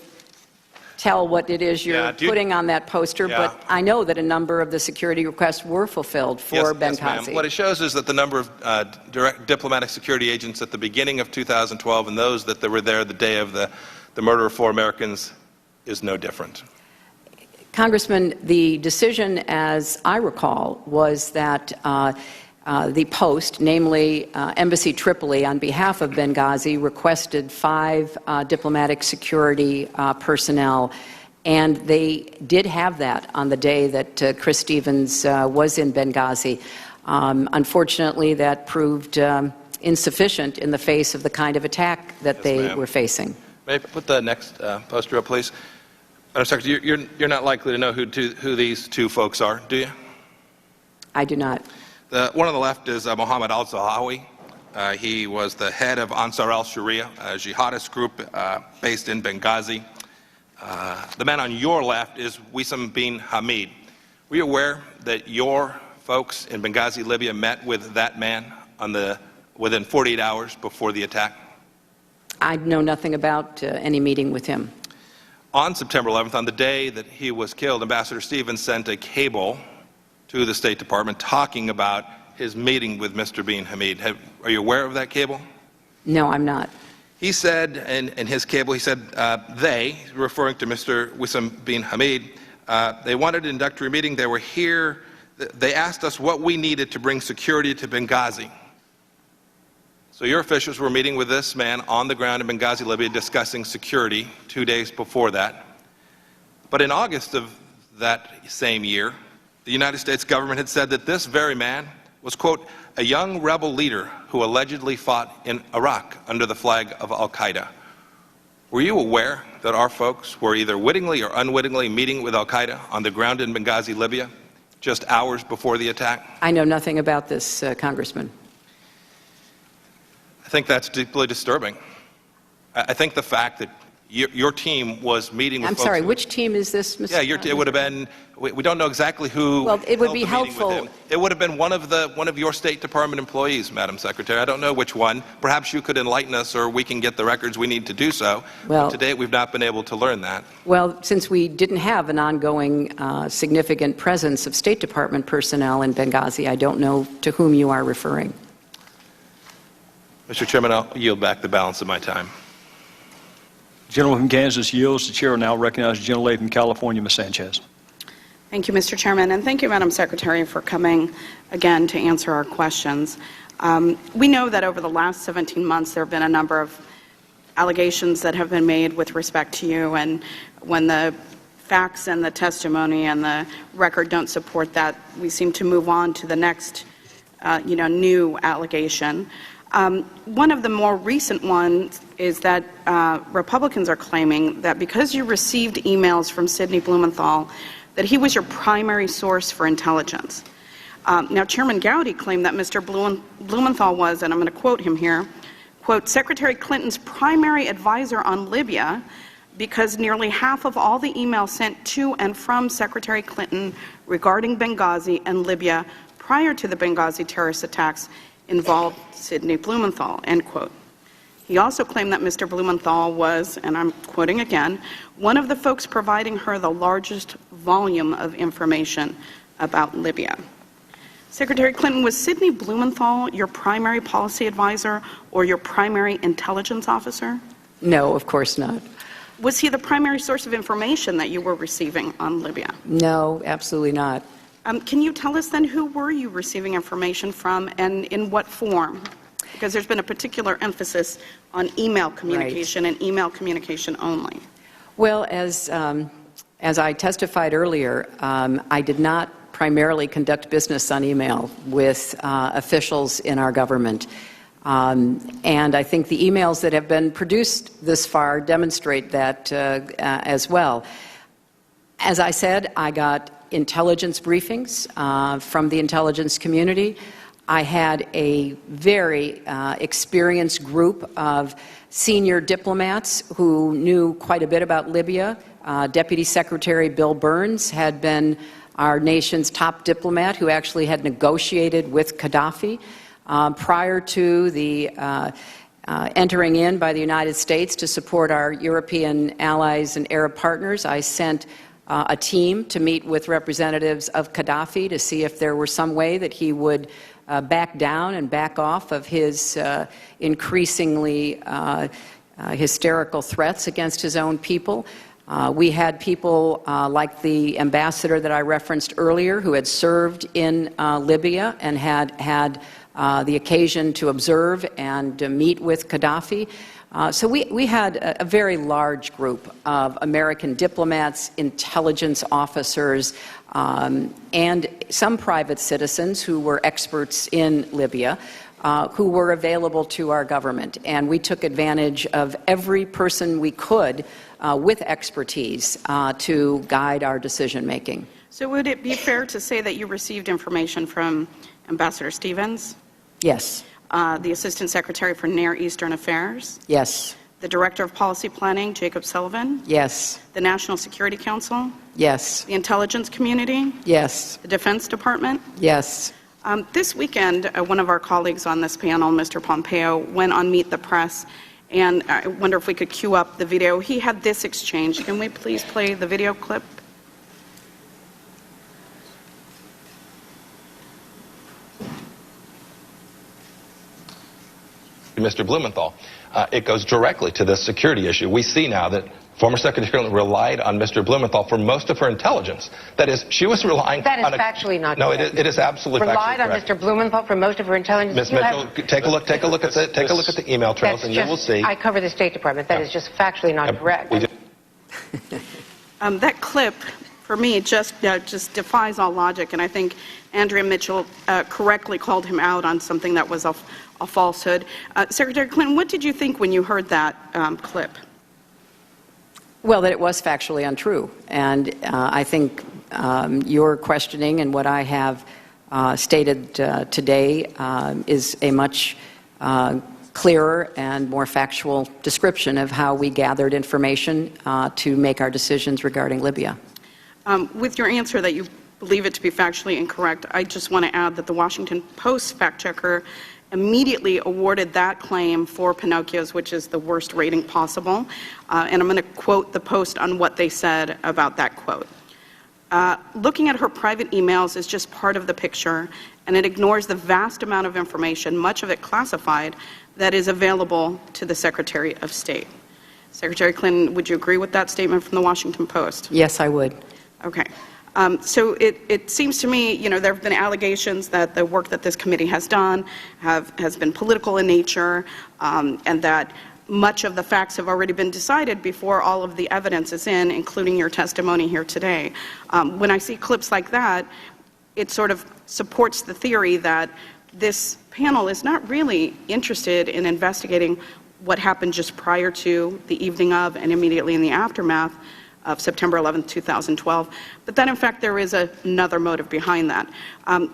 tell what it is you're putting on that poster, but I know that a number of the security requests were fulfilled for Benghazi. Yes, what it shows is that the number of direct diplomatic security agents at the beginning of 2012 and those that were there the day of the murder of 4 Americans is no different. Congressman, the decision, as I recall, was that the Post, namely Embassy Tripoli, on behalf of Benghazi, requested 5 diplomatic security personnel, and they did have that on the day that Chris Stevens was in Benghazi. Unfortunately, that proved insufficient in the face of the kind of attack that they were facing. May I put the next poster up, please? Madam Secretary, you're not likely to know who these 2 folks are, do you? I do not. The one on the left is Mohammed al-Zahawi. He was the head of Ansar al-Sharia, a jihadist group based in Benghazi. The man on your left is Wissam bin Hamid. Were you aware that your folks in Benghazi, Libya, met with that man within 48 hours before the attack? I know nothing about any meeting with him. On September 11th, on the day that he was killed, Ambassador Stevens sent a cable to the State Department talking about his meeting with Mr. bin Hamid. Are you aware of that cable? No, I'm not. He said in his cable, he said they, referring to Mr. Wissam bin Hamid, They wanted an introductory meeting. They were here. They asked us what we needed to bring security to Benghazi. So your officials were meeting with this man on the ground in Benghazi, Libya, discussing security 2 days before that. But in August of that same year, the United States government had said that this very man was, quote, a young rebel leader who allegedly fought in Iraq under the flag of al-Qaeda. Were you aware that our folks were either wittingly or unwittingly meeting with al-Qaeda on the ground in Benghazi, Libya, just hours before the attack? I know nothing about this, Congressman. I think that's deeply disturbing. I think the fact that your team was meeting with I'm folks... sorry, which team is this, Mr. Yeah, it would have been... We don't know exactly who... Well, it would held be the meeting with helpful... him. It would have been one of your State Department employees, Madam Secretary. I don't know which one. Perhaps you could enlighten us, or we can get the records we need to do so. Well, but to date, we've not been able to learn that. Well, since we didn't have an ongoing significant presence of State Department personnel in Benghazi, I don't know to whom you are referring. Mr. Chairman, I'll yield back the balance of my time. Gentleman from Kansas yields. The chair will now recognize the gentlelady from California, Ms. Sanchez. Thank you, Mr. Chairman, and thank you, Madam Secretary, for coming again to answer our questions. We know that over the last 17 months there have been a number of allegations that have been made with respect to you, and when the facts and the testimony and the record don't support that, we seem to move on to the next new allegation. One of the more recent ones is that Republicans are claiming that because you received emails from Sidney Blumenthal, that he was your primary source for intelligence. Now, Chairman Gowdy claimed that Mr. Blumenthal was, and I'm going to quote him here, quote, Secretary Clinton's primary advisor on Libya, because nearly half of all the emails sent to and from Secretary Clinton regarding Benghazi and Libya prior to the Benghazi terrorist attacks involved Sidney Blumenthal, end quote. He also claimed that Mr. Blumenthal was, and I'm quoting again, one of the folks providing her the largest volume of information about Libya. Secretary Clinton, was Sidney Blumenthal your primary policy advisor or your primary intelligence officer? No, of course not. Was he the primary source of information that you were receiving on Libya? No, absolutely not. Can you tell us then who were you receiving information from and in what form? Because there's been a particular emphasis on email communication and email communication only. Well, as I testified earlier, I did not primarily conduct business on email with officials in our government. And I think the emails that have been produced this far demonstrate that as well. As I said, I got intelligence briefings from the intelligence community. I had a very experienced group of senior diplomats who knew quite a bit about Libya. Deputy Secretary Bill Burns had been our nation's top diplomat who actually had negotiated with Gaddafi. Prior to the entering in by the United States to support our European allies and Arab partners, I sent a team to meet with representatives of Gaddafi to see if there were some way that he would back down and back off of his increasingly hysterical threats against his own people. We had people like the ambassador that I referenced earlier who had served in Libya and had the occasion to observe and meet with Gaddafi. So we had a very large group of American diplomats, intelligence officers, and some private citizens who were experts in Libya who were available to our government. And we took advantage of every person we could with expertise to guide our decision-making. So would it be fair to say that you received information from Ambassador Stevens? Yes. The Assistant Secretary for Near Eastern Affairs? Yes. The Director of Policy Planning, Jacob Sullivan? Yes. The National Security Council? Yes. The Intelligence Community? Yes. The Defense Department? Yes. This weekend, one of our colleagues on this panel, Mr. Pompeo, went on Meet the Press, and I wonder if we could cue up the video. He had this exchange. Can we please play the video clip? Mr. Blumenthal. It goes directly to this security issue. We see now that former Secretary Clinton relied on Mr. Blumenthal for most of her intelligence. That is, she was relying that is on factually not no, correct. it is absolutely relied factually on correct. Mr. Blumenthal for most of her intelligence. Ms. Mitchell, take a look at the email trails, and you will see. I cover the State Department. That is just factually not correct. That clip, for me, just defies all logic, and I think Andrea Mitchell correctly called him out on something that was a falsehood. Secretary Clinton, what did you think when you heard that clip? Well, that it was factually untrue. And I think your questioning and what I have stated today is a much clearer and more factual description of how we gathered information to make our decisions regarding Libya. With your answer that you believe it to be factually incorrect, I just want to add that the Washington Post fact checker immediately awarded that claim 4 Pinocchios, which is the worst rating possible. And I'm going to quote the Post on what they said about that quote. Looking at her private emails is just part of the picture, and it ignores the vast amount of information, much of it classified, that is available to the Secretary of State. Secretary Clinton, would you agree with that statement from the Washington Post? Yes, I would. Okay. So it seems to me, there have been allegations that the work that this committee has done has been political in nature, and that much of the facts have already been decided before all of the evidence is in, including your testimony here today. When I see clips like that, it sort of supports the theory that this panel is not really interested in investigating what happened just prior to, the evening of, and immediately in the aftermath of September 11, 2012, but that in fact there is another motive behind that.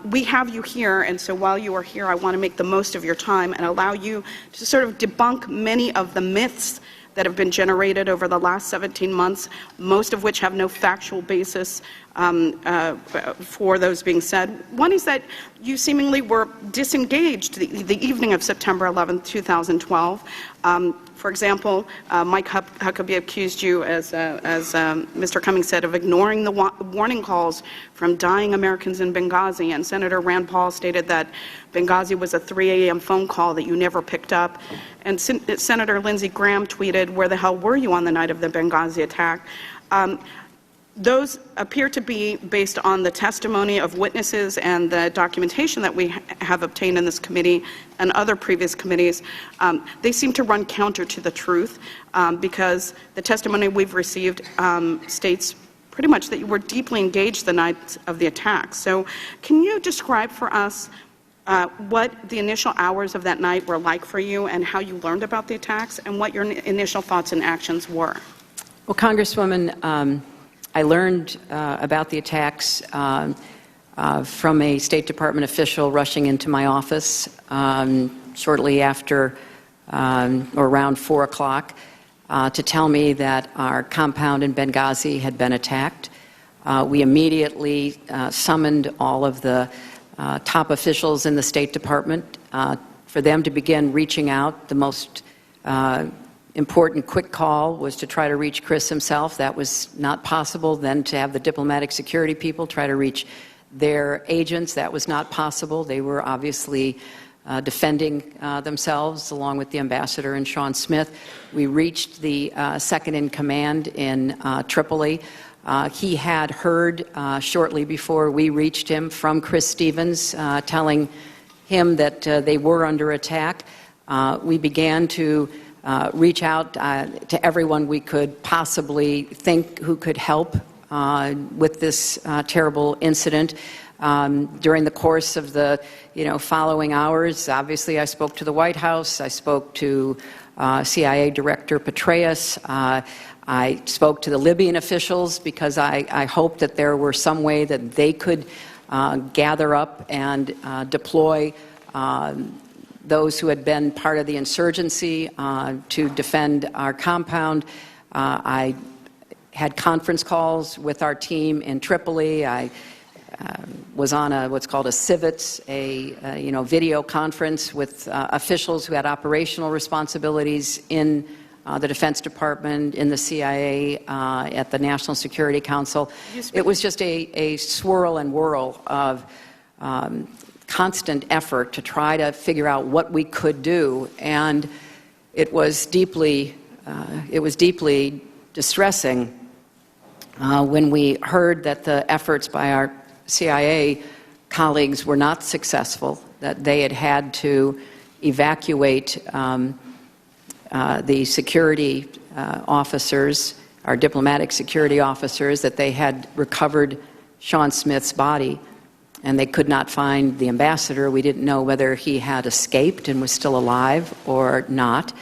We have you here, and so while you are here, I want to make the most of your time and allow you to sort of debunk many of the myths that have been generated over the last 17 months, most of which have no factual basis for those being said. One is that you seemingly were disengaged the evening of September 11, 2012. For example, Mike Huckabee accused you, as Mr. Cummings said, of ignoring the warning calls from dying Americans in Benghazi, and Senator Rand Paul stated that Benghazi was a 3 a.m. phone call that you never picked up. And Senator Lindsey Graham tweeted, "Where the hell were you on the night of the Benghazi attack?" Those appear to be based on the testimony of witnesses and the documentation that we have obtained in this committee and other previous committees. They seem to run counter to the truth because the testimony we've received states pretty much that you were deeply engaged the night of the attack. So can you describe for us what the initial hours of that night were like for you and how you learned about the attacks and what your initial thoughts and actions were? Well, Congresswoman, I learned about the attacks from a State Department official rushing into my office shortly after or around 4 o'clock to tell me that our compound in Benghazi had been attacked. We immediately summoned all of the top officials in the State Department for them to begin reaching out. The most important quick call was to try to reach Chris himself. That was not possible. Then to have the diplomatic security people try to reach their agents, that was not possible. They were obviously defending themselves along with the ambassador and Sean Smith. We reached the second in command in Tripoli. He had heard shortly before we reached him from Chris Stevens telling him that they were under attack. We began to reach out to everyone we could possibly think who could help with this terrible incident. During the course of the following hours, obviously I spoke to the White House, I spoke to CIA Director Petraeus, I spoke to the Libyan officials because I hoped that there were some way that they could gather up and deploy those who had been part of the insurgency to defend our compound. I had conference calls with our team in Tripoli. I was on what's called a CIVITS, a video conference with officials who had operational responsibilities in the Defense Department, in the CIA, at the National Security Council. It was just a swirl and whirl of constant effort to try to figure out what we could do, and it was deeply distressing when we heard that the efforts by our CIA colleagues were not successful, that they had to evacuate the security officers, our diplomatic security officers, that they had recovered Sean Smith's body, and they could not find the ambassador. We didn't know whether he had escaped and was still alive or not.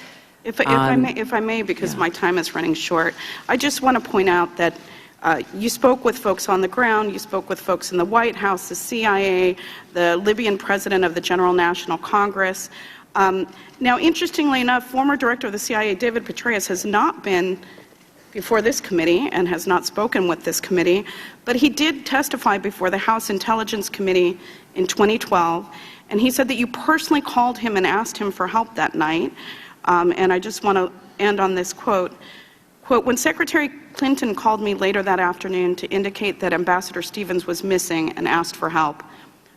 If I may, because my time is running short, I just want to point out that you spoke with folks on the ground, you spoke with folks in the White House, the CIA, the Libyan president of the General National Congress. Now, interestingly enough, former director of the CIA, David Petraeus, has not been before this committee and has not spoken with this committee, but he did testify before the House Intelligence Committee in 2012, and he said that you personally called him and asked him for help that night. And I just want to end on this quote. Quote, "When Secretary Clinton called me later that afternoon to indicate that Ambassador Stevens was missing and asked for help,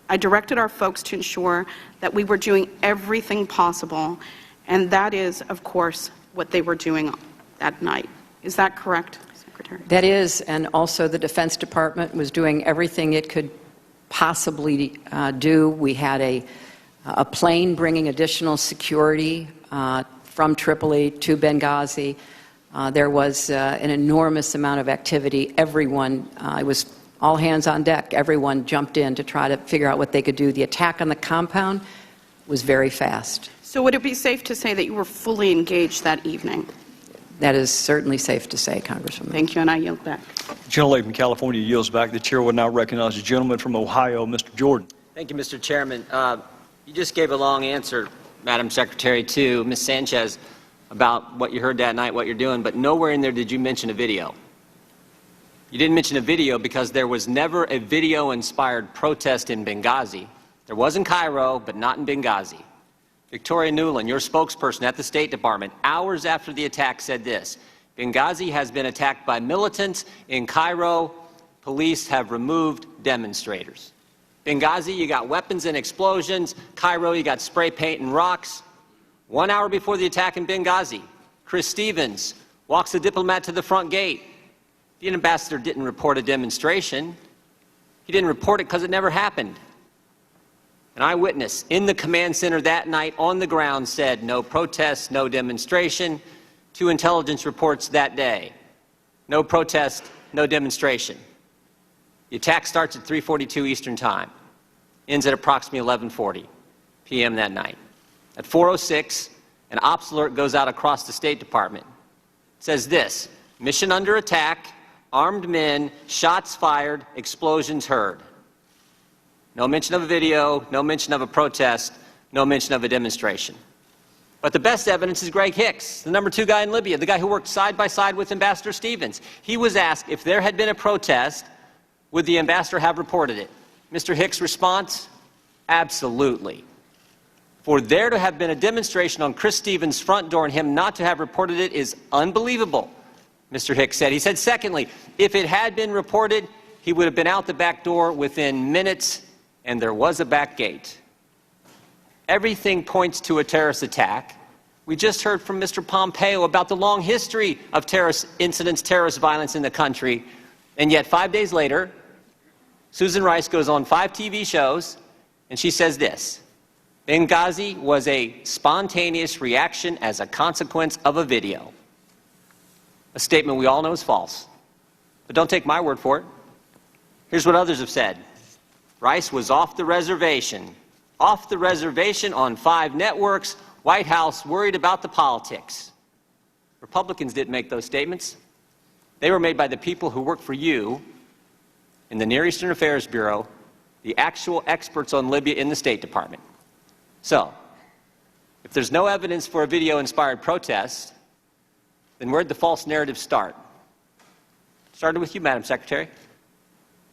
I directed our folks to ensure that we were doing everything possible, and that is, of course, what they were doing that night." Is that correct, Secretary? That is, and also the Defense Department was doing everything it could possibly do. We had a plane bringing additional security from Tripoli to Benghazi. There was an enormous amount of activity. Everyone, it was all hands on deck. Everyone jumped in to try to figure out what they could do. The attack on the compound was very fast. So would it be safe to say that you were fully engaged that evening? That is certainly safe to say, Congresswoman. Thank you, and I yield back. The gentlelady from California yields back. The chair will now recognize the gentleman from Ohio, Mr. Jordan. Thank you, Mr. Chairman. You just gave a long answer, Madam Secretary, to Ms. Sanchez about what you heard that night, what you're doing, but nowhere in there did you mention a video. You didn't mention a video because there was never a video-inspired protest in Benghazi. There was in Cairo, but not in Benghazi. Victoria Nuland, your spokesperson at the State Department, hours after the attack said this: Benghazi has been attacked by militants. In Cairo, police have removed demonstrators. Benghazi, you got weapons and explosions. Cairo, you got spray paint and rocks. 1 hour before the attack in Benghazi, Chris Stevens walks the diplomat to the front gate. The ambassador didn't report a demonstration. He didn't report it because it never happened. An eyewitness in the command center that night on the ground said no protest, no demonstration. 2 intelligence reports that day. No protest, no demonstration. The attack starts at 3:42 Eastern Time, ends at approximately 11:40 p.m. that night. At 4:06, an ops alert goes out across the State Department. It says this: mission under attack, armed men, shots fired, explosions heard. No mention of a video, no mention of a protest, no mention of a demonstration. But the best evidence is Greg Hicks, the #2 guy in Libya, the guy who worked side by side with Ambassador Stevens. He was asked if there had been a protest, would the ambassador have reported it? Mr. Hicks' response: absolutely. For there to have been a demonstration on Chris Stevens' front door and him not to have reported it is unbelievable, Mr. Hicks said. He said, secondly, if it had been reported, he would have been out the back door within minutes, and there was a back gate. Everything points to a terrorist attack. We just heard from Mr. Pompeo about the long history of terrorist incidents, terrorist violence in the country, and yet 5 days later, Susan Rice goes on 5 TV shows, and she says this: Benghazi was a spontaneous reaction as a consequence of a video. A statement we all know is false. But don't take my word for it. Here's what others have said. Rice was off the reservation on 5 networks. White House worried about the politics. Republicans didn't make those statements. They were made by the people who work for you in the Near Eastern Affairs Bureau, the actual experts on Libya in the State Department. So, if there's no evidence for a video-inspired protest, then where'd the false narrative start? It started with you, Madam Secretary.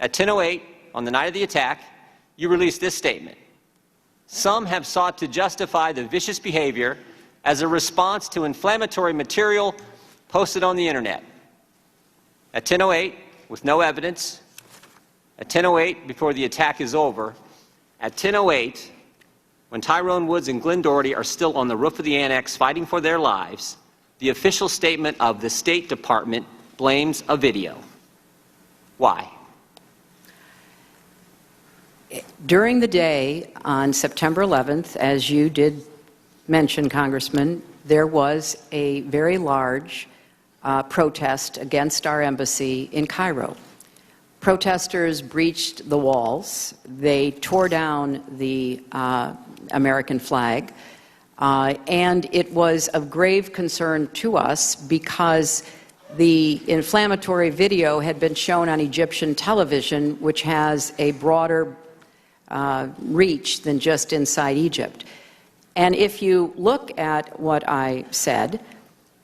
At 10:08, on the night of the attack, you released this statement: some have sought to justify the vicious behavior as a response to inflammatory material posted on the internet. At 10:08, with no evidence, at 10:08, before the attack is over, at 10:08, when Tyrone Woods and Glenn Doherty are still on the roof of the annex fighting for their lives, the official statement of the State Department blames a video. Why? During the day on September 11th, as you did mention, Congressman, there was a very large protest against our embassy in Cairo. Protesters breached the walls. They tore down the American flag. And it was of grave concern to us because the inflammatory video had been shown on Egyptian television, which has a broader reach than just inside Egypt. And if you look at what I said,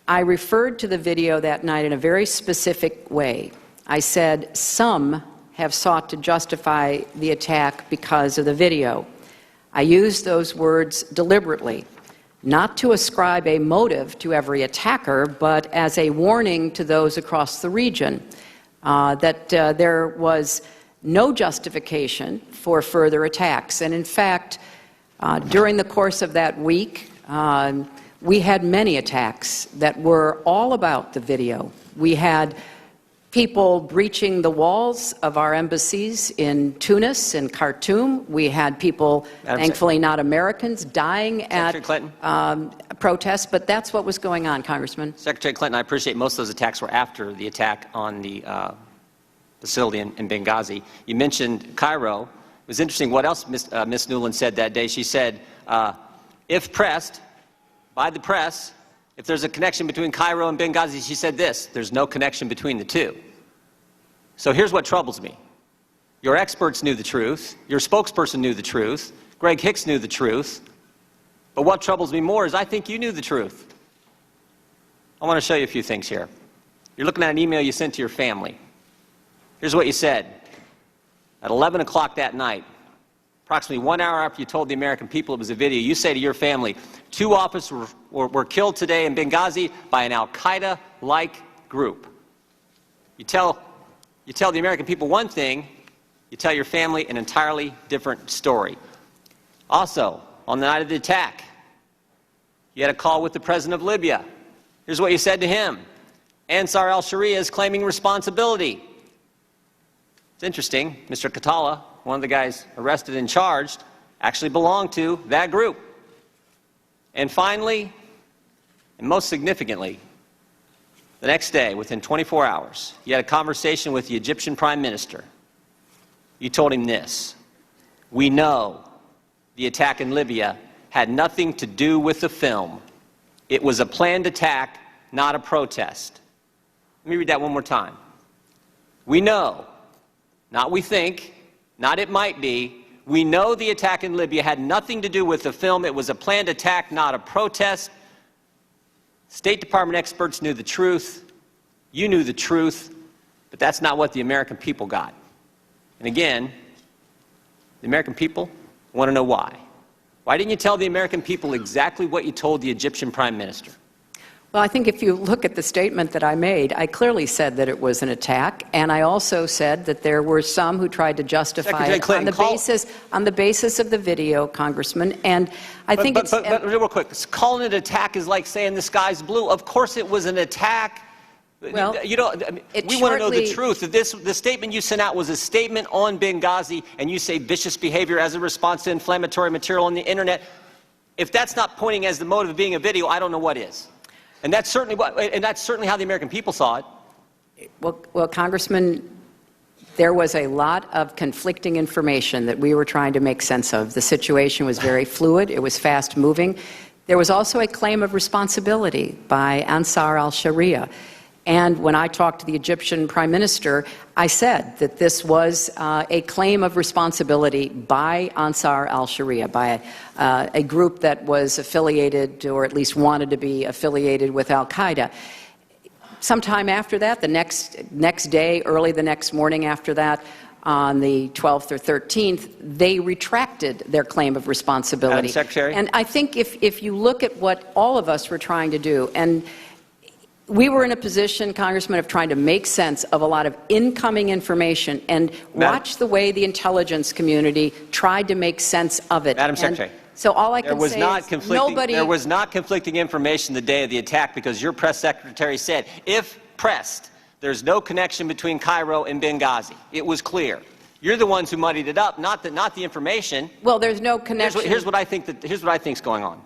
I referred to the video that night in a very specific way. I said, some have sought to justify the attack because of the video. I used those words deliberately, not to ascribe a motive to every attacker, but as a warning to those across the region that there was no justification for further attacks. And in fact, during the course of that week, we had many attacks that were all about the video. We had people breaching the walls of our embassies in Tunis and Khartoum. We had people, thankfully not Americans, dying at protests, but that's what was going on, Congressman. Secretary Clinton, I appreciate most of those attacks were after the attack on the facility in Benghazi. You mentioned Cairo. It was interesting what else Ms. Newland said that day. She said, if pressed by the press, if there's a connection between Cairo and Benghazi, she said this, there's no connection between the two. So here's what troubles me. Your experts knew the truth. Your spokesperson knew the truth. Greg Hicks knew the truth. But what troubles me more is I think you knew the truth. I want to show you a few things here. You're looking at an email you sent to your family. Here's what you said. At 11 o'clock that night, approximately 1 hour after you told the American people it was a video, you say to your family, 2 officers were killed today in Benghazi by an al-Qaeda-like group. You tell the American people one thing, you tell your family an entirely different story. Also, on the night of the attack, you had a call with the president of Libya. Here's what you said to him. Ansar al-Sharia is claiming responsibility. It's interesting, Mr. Katala, one of the guys arrested and charged, actually belonged to that group. And finally, and most significantly, the next day, within 24 hours, you had a conversation with the Egyptian Prime Minister. You told him this: we know the attack in Libya had nothing to do with the film. It was a planned attack, not a protest. Let me read that one more time. We know, not we think, not it might be, we know the attack in Libya had nothing to do with the film. It was a planned attack, not a protest. State Department experts knew the truth. You knew the truth. But that's not what the American people got. And again, the American people want to know why. Why didn't you tell the American people exactly what you told the Egyptian Prime Minister? Well, I think if you look at the statement that I made, I clearly said that it was an attack, and I also said that there were some who tried to justify it on the basis of the video, Congressman. And I think but real quick, calling it an attack is like saying the sky's blue. Of course, it was an attack. Well, we want to know the truth. The statement you sent out was a statement on Benghazi, and you say vicious behavior as a response to inflammatory material on the internet. If that's not pointing as the motive of being a video, I don't know what is. And that's certainly how the American people saw it. Well, Congressman, there was a lot of conflicting information that we were trying to make sense of. The situation was very fluid. It was fast-moving. There was also a claim of responsibility by Ansar al-Sharia. And when I talked to the Egyptian Prime Minister, I said that this was a claim of responsibility by Ansar al-Sharia, by a group that was affiliated, or at least wanted to be affiliated with al-Qaeda. Sometime after that, the next day, early the next morning after that, on the 12th or 13th, they retracted their claim of responsibility. Madam Secretary? And I think if you look at what all of us were trying to do, and We were in a position, Congressman, of trying to make sense of a lot of incoming information and watch the way the intelligence community tried to make sense of it. Madam Secretary. So all I can say is nobody... There was not conflicting information the day of the attack because your press secretary said, if pressed, there's no connection between Cairo and Benghazi. It was clear. You're the ones who muddied it up, not the information. Well, there's no connection. Here's what I think's going on.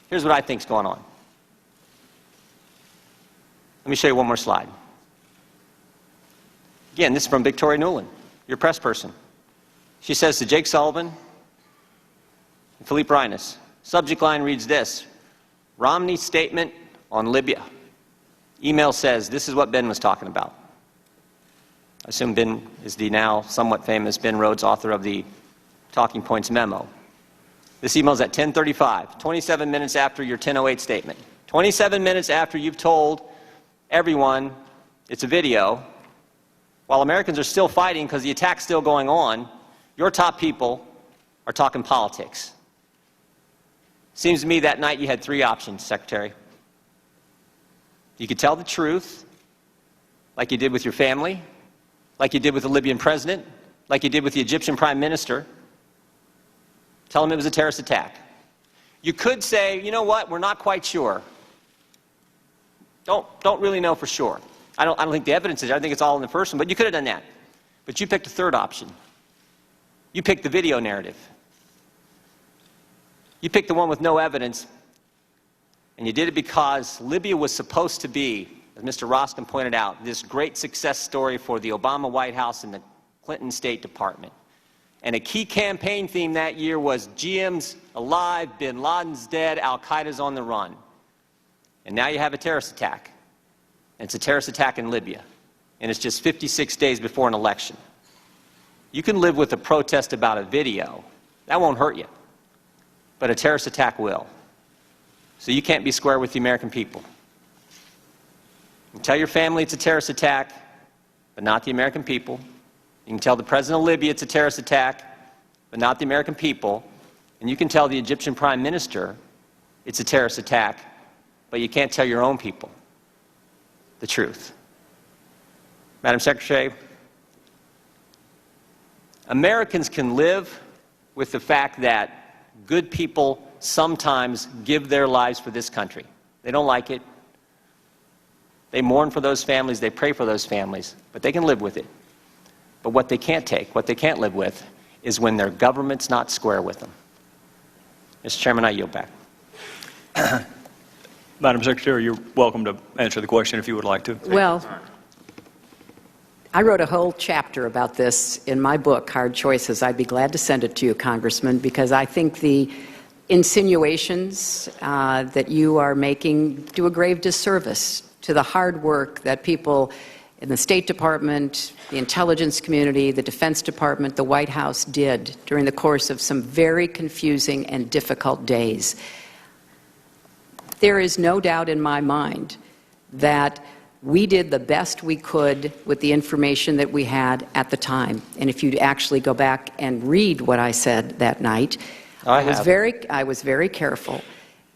Here's what I think's going on. Let me show you one more slide. Again, this is from Victoria Nuland, your press person. She says to Jake Sullivan and Philippe Reines, subject line reads this: Romney's statement on Libya. Email says, this is what Ben was talking about. I assume Ben is the now somewhat famous Ben Rhodes, author of the Talking Points memo. This email is at 10:35, 27 minutes after your 10:08 statement. 27 minutes after you've told everyone it's a video, while Americans are still fighting because the attack's still going on, your top people are talking politics. Seems to me that night you had three options, Secretary. You could tell the truth, like you did with your family, like you did with the Libyan president, like you did with the Egyptian prime minister. Tell them it was a terrorist attack. You could say, you know what, we're not quite sure. Don't really know for sure. I don't think the evidence is there. I think it's all in the first one, but you could have done that. But you picked a third option. You picked the video narrative. You picked the one with no evidence, and you did it because Libya was supposed to be, as Mr. Roskin pointed out, this great success story for the Obama White House and the Clinton State Department. And a key campaign theme that year was GM's alive, bin Laden's dead, Al-Qaeda's on the run. And now you have a terrorist attack. And it's a terrorist attack in Libya. And it's just 56 days before an election. You can live with a protest about a video. That won't hurt you. But a terrorist attack will. So you can't be square with the American people. You can tell your family it's a terrorist attack, but not the American people. You can tell the president of Libya it's a terrorist attack, but not the American people. And you can tell the Egyptian prime minister it's a terrorist attack, but you can't tell your own people the truth. Madam Secretary, Americans can live with the fact that good people sometimes give their lives for this country. They don't like it. They mourn for those families. They pray for those families. But they can live with it. But what they can't take, what they can't live with, is when their government's not square with them. Mr. Chairman, I yield back. Madam Secretary, you're welcome to answer the question if you would like to. Well, I wrote a whole chapter about this in my book, Hard Choices. I'd be glad to send it to you, Congressman, because I think the insinuations that you are making do a grave disservice to the hard work that people in the State Department, the intelligence community, the Defense Department, the White House did during the course of some very confusing and difficult days. There is no doubt in my mind that we did the best we could with the information that we had at the time. And if you actually go back and read what I said that night, I was very careful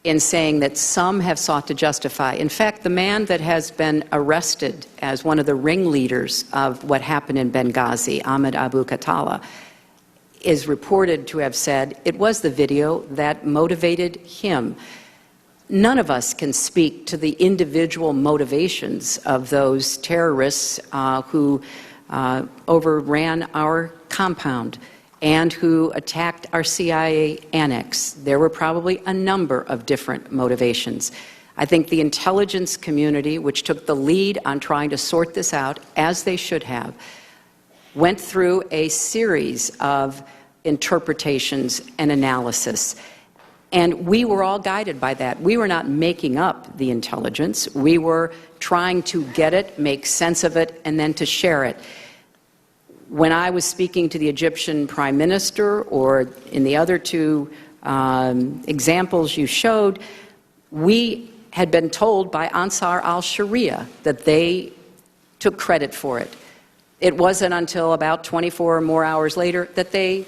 in saying that some have sought to justify. In fact, the man that has been arrested as one of the ringleaders of what happened in Benghazi, Ahmed Abu Khattala, is reported to have said it was the video that motivated him. None of us can speak to the individual motivations of those terrorists who overran our compound and who attacked our CIA annex. There were probably a number of different motivations. I think the intelligence community, which took the lead on trying to sort this out, as they should have, went through a series of interpretations and analysis. And we were all guided by that. We were not making up the intelligence. We were trying to get it, make sense of it, and then to share it. When I was speaking to the Egyptian prime minister, or in the other two examples you showed, we had been told by Ansar al-Sharia that they took credit for it. It wasn't until about 24 or more hours later that they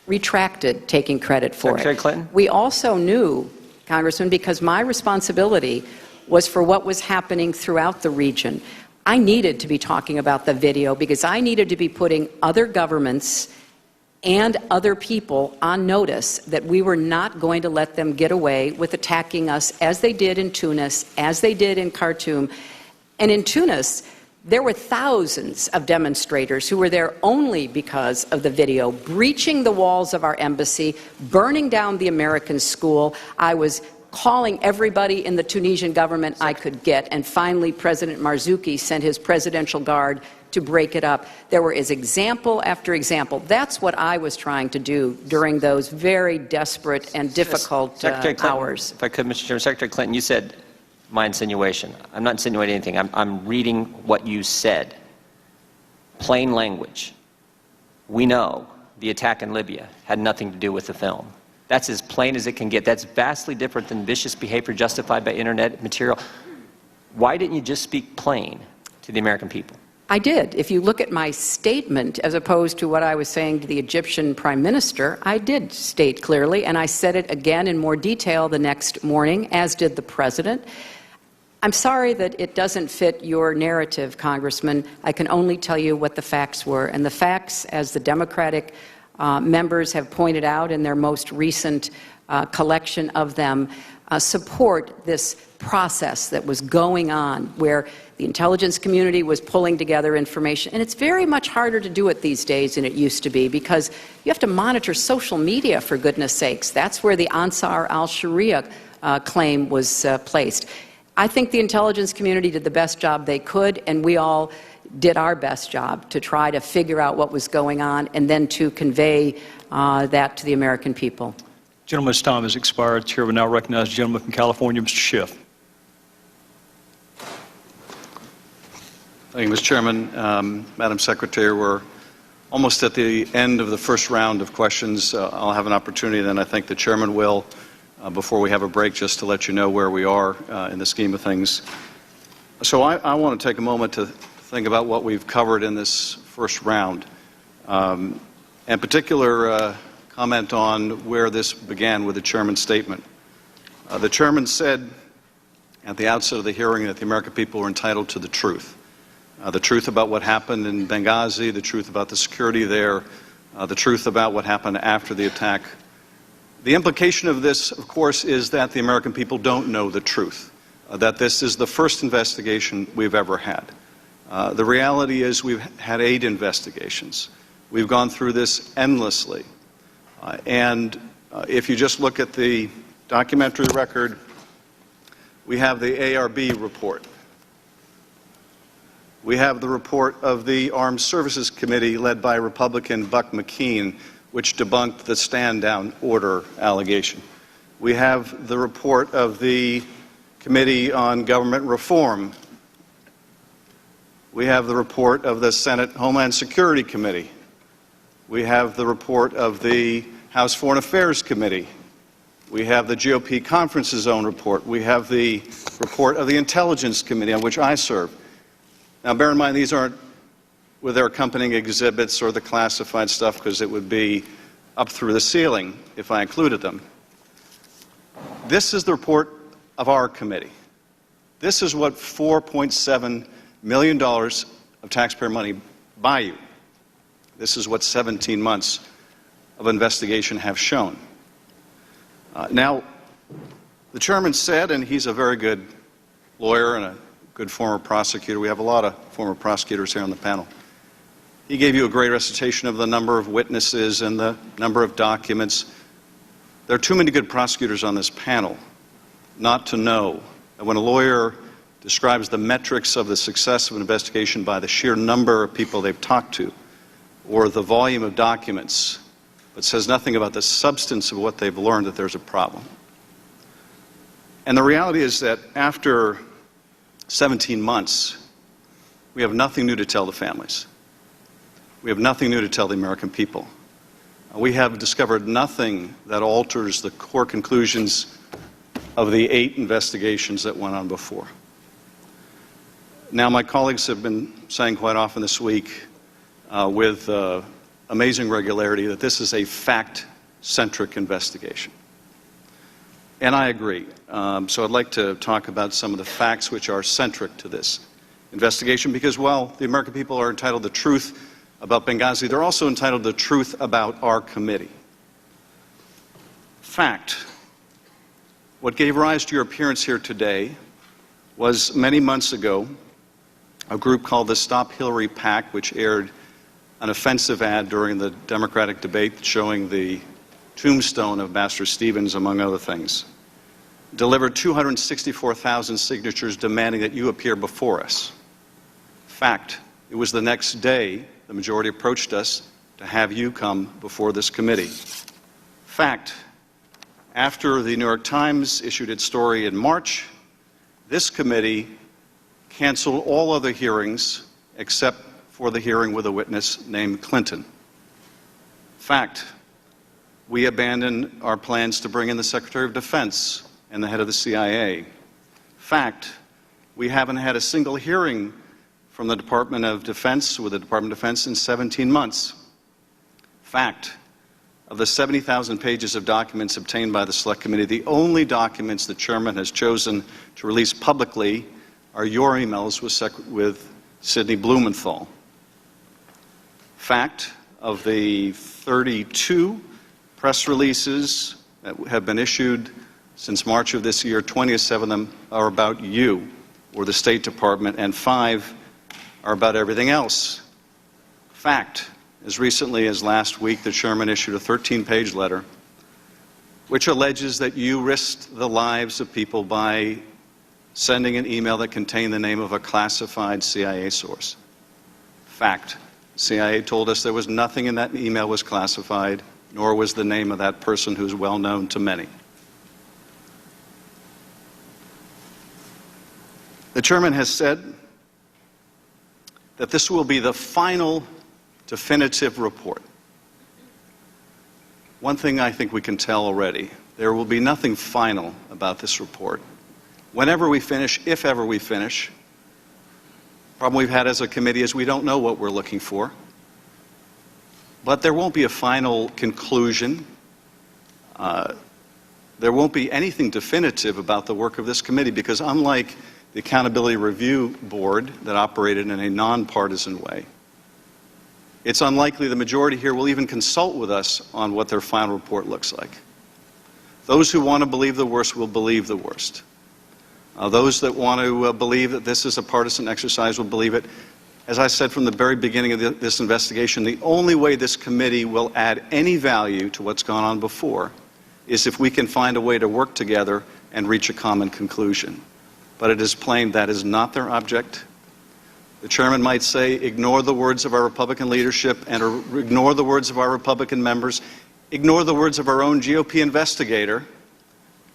retracted taking credit for Secretary it. Clinton? We also knew, Congressman, because my responsibility was for what was happening throughout the region. I needed to be talking about the video because I needed to be putting other governments and other people on notice that we were not going to let them get away with attacking us as they did in Tunis, as they did in Khartoum. And in Tunis, there were thousands of demonstrators who were there only because of the video, breaching the walls of our embassy, burning down the American school. I was calling everybody in the Tunisian government I could get, and finally President Marzouki sent his presidential guard to break it up. There were example after example. That's what I was trying to do during those very desperate and difficult hours. If I could, Mr. Chairman, Secretary Clinton, you said my insinuation. I'm not insinuating anything. I'm reading what you said. Plain language. We know the attack in Libya had nothing to do with the film. That's as plain as it can get. That's vastly different than vicious behavior justified by internet material. Why didn't you just speak plain to the American people? I did. If you look at my statement, as opposed to what I was saying to the Egyptian prime minister, I did state clearly, and I said it again in more detail the next morning, as did the president. I'm sorry that it doesn't fit your narrative, Congressman. I can only tell you what the facts were. And the facts, as the Democratic members have pointed out in their most recent collection of them, support this process that was going on where the intelligence community was pulling together information. And it's very much harder to do it these days than it used to be because you have to monitor social media, for goodness sakes. That's where the Ansar al-Sharia claim was placed. I think the intelligence community did the best job they could, and we all did our best job to try to figure out what was going on and then to convey that to the American people. Gentleman's time has expired. Chair will now recognize the gentleman from California, Mr. Schiff. Thank you, Mr. Chairman. Madam Secretary, we're almost at the end of the first round of questions. I'll have an opportunity, then I think the Chairman will, before we have a break, just to let you know where we are in the scheme of things. So I want to take a moment to think about what we've covered in this first round. In particular, comment on where this began with the Chairman's statement. The Chairman said at the outset of the hearing that the American people were entitled to the truth about what happened in Benghazi, the truth about the security there, the truth about what happened after the attack. The implication of this, of course, is that the American people don't know the truth, that this is the first investigation we've ever had. The reality is we've had 8 investigations. We've gone through this endlessly. And if you just look at the documentary record, we have the ARB report. We have the report of the Armed Services Committee led by Republican Buck McKean, which debunked the stand-down order allegation. We have the report of the Committee on Government Reform. We have the report of the Senate Homeland Security Committee. We have the report of the House Foreign Affairs Committee. We have the GOP Conference Zone report. We have the report of the Intelligence Committee, on which I serve. Now, bear in mind, these aren't with their accompanying exhibits or the classified stuff, because it would be up through the ceiling if I included them. This is the report of our committee. This is what $4.7 million of taxpayer money buy you. This is what 17 months of investigation have shown. Now, the Chairman said, and he's a very good lawyer and a good former prosecutor. We have a lot of former prosecutors here on the panel. He gave you a great recitation of the number of witnesses and the number of documents. There are too many good prosecutors on this panel not to know that when a lawyer describes the metrics of the success of an investigation by the sheer number of people they've talked to or the volume of documents, but says nothing about the substance of what they've learned, that there's a problem. And the reality is that after 17 months, we have nothing new to tell the families. We have nothing new to tell the American people. We have discovered nothing that alters the core conclusions of the 8 investigations that went on before. Now, my colleagues have been saying quite often this week with amazing regularity that this is a fact-centric investigation. And I agree. So I'd like to talk about some of the facts which are centric to this investigation, because while the American people are entitled to truth about Benghazi, they're also entitled to truth about our committee. Fact. What gave rise to your appearance here today was many months ago a group called the Stop Hillary PAC, which aired an offensive ad during the Democratic debate showing the tombstone of Ambassador Stevens, among other things, delivered 264,000 signatures demanding that you appear before us. Fact. It was the next day the majority approached us to have you come before this committee. Fact. After the New York Times issued its story in March, this committee canceled all other hearings except for the hearing with a witness named Clinton. Fact. We abandoned our plans to bring in the Secretary of Defense and the head of the CIA. Fact. We haven't had a single hearing from the Department of Defense with the Department of Defense in 17 months. Fact. Of the 70,000 pages of documents obtained by the Select Committee, the only documents the Chairman has chosen to release publicly are your emails with Sidney Blumenthal. Fact. Of the 32 press releases that have been issued since March of this year, 27 of them are about you or the State Department, and 5 are about everything else. Fact. As recently as last week, the Chairman issued a 13-page letter which alleges that you risked the lives of people by sending an email that contained the name of a classified CIA source. Fact. The CIA told us there was nothing in that email was classified, nor was the name of that person who's well known to many. The Chairman has said that this will be the final definitive report. One thing I think we can tell already, there will be nothing final about this report. Whenever we finish, if ever we finish, the problem we've had as a committee is we don't know what we're looking for. But there won't be a final conclusion. There won't be anything definitive about the work of this committee, because unlike the Accountability Review Board that operated in a nonpartisan way, it's unlikely the majority here will even consult with us on what their final report looks like. Those who want to believe the worst will believe the worst. Those that want to believe that this is a partisan exercise will believe it. As I said from the very beginning of this investigation, the only way this committee will add any value to what's gone on before is if we can find a way to work together and reach a common conclusion. But it is plain that is not their object. The Chairman might say, ignore the words of our Republican leadership and ignore the words of our Republican members, ignore the words of our own GOP investigator,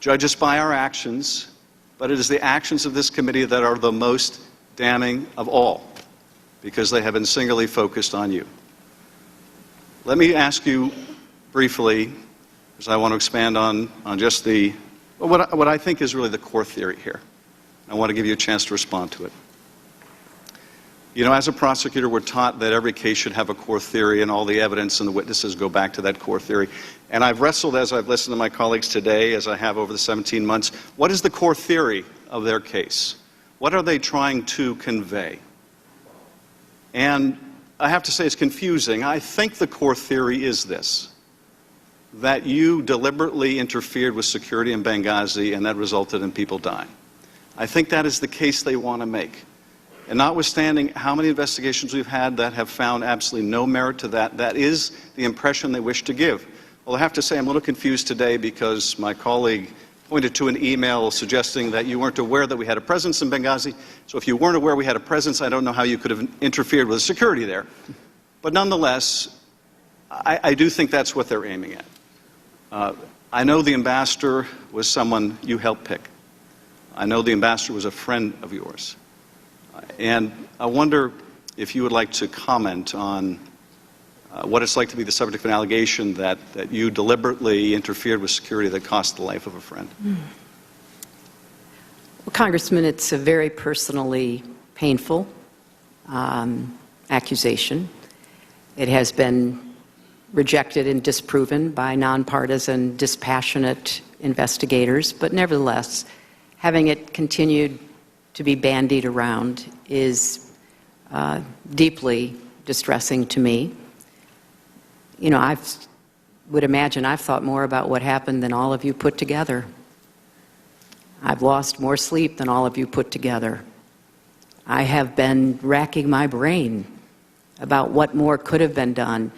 judge us by our actions, but it is the actions of this committee that are the most damning of all, because they have been singularly focused on you. Let me ask you briefly, because I want to expand on just what I think is really the core theory here. I want to give you a chance to respond to it. You know, as a prosecutor, we're taught that every case should have a core theory, and all the evidence and the witnesses go back to that core theory. And I've wrestled, as I've listened to my colleagues today, as I have over the 17 months, what is the core theory of their case? What are they trying to convey? And I have to say it's confusing. I think the core theory is this, that you deliberately interfered with security in Benghazi and that resulted in people dying. I think that is the case they want to make. And notwithstanding how many investigations we've had that have found absolutely no merit to that, that is the impression they wish to give. Well, I have to say I'm a little confused today because my colleague pointed to an email suggesting that you weren't aware that we had a presence in Benghazi. So if you weren't aware we had a presence, I don't know how you could have interfered with security there. But nonetheless, I do think that's what they're aiming at. I know the ambassador was someone you helped pick. I know the ambassador was a friend of yours. And I wonder if you would like to comment on what it's like to be the subject of an allegation that you deliberately interfered with security that cost the life of a friend. Well, Congressman, it's a very personally painful accusation. It has been rejected and disproven by nonpartisan, dispassionate investigators, but nevertheless, having it continued to be bandied around is deeply distressing to me. You know, I would imagine I've thought more about what happened than all of you put together. I've lost more sleep than all of you put together. I have been racking my brain about what more could have been done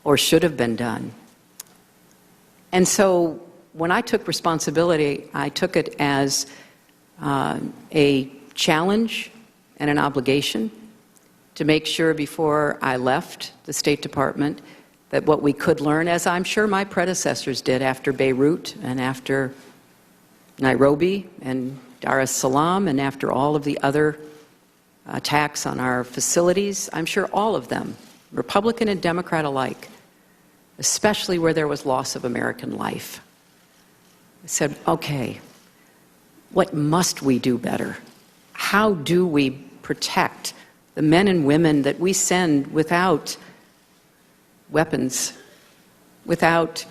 or should have been done. And so when I took responsibility, I took it as a challenge and an obligation to make sure before I left the State Department that what we could learn, as I'm sure my predecessors did after Beirut and after Nairobi and Dar es Salaam and after all of the other attacks on our facilities, I'm sure all of them, Republican and Democrat alike, especially where there was loss of American life, I said, okay, what must we do better? How do we protect the men and women that we send without weapons, without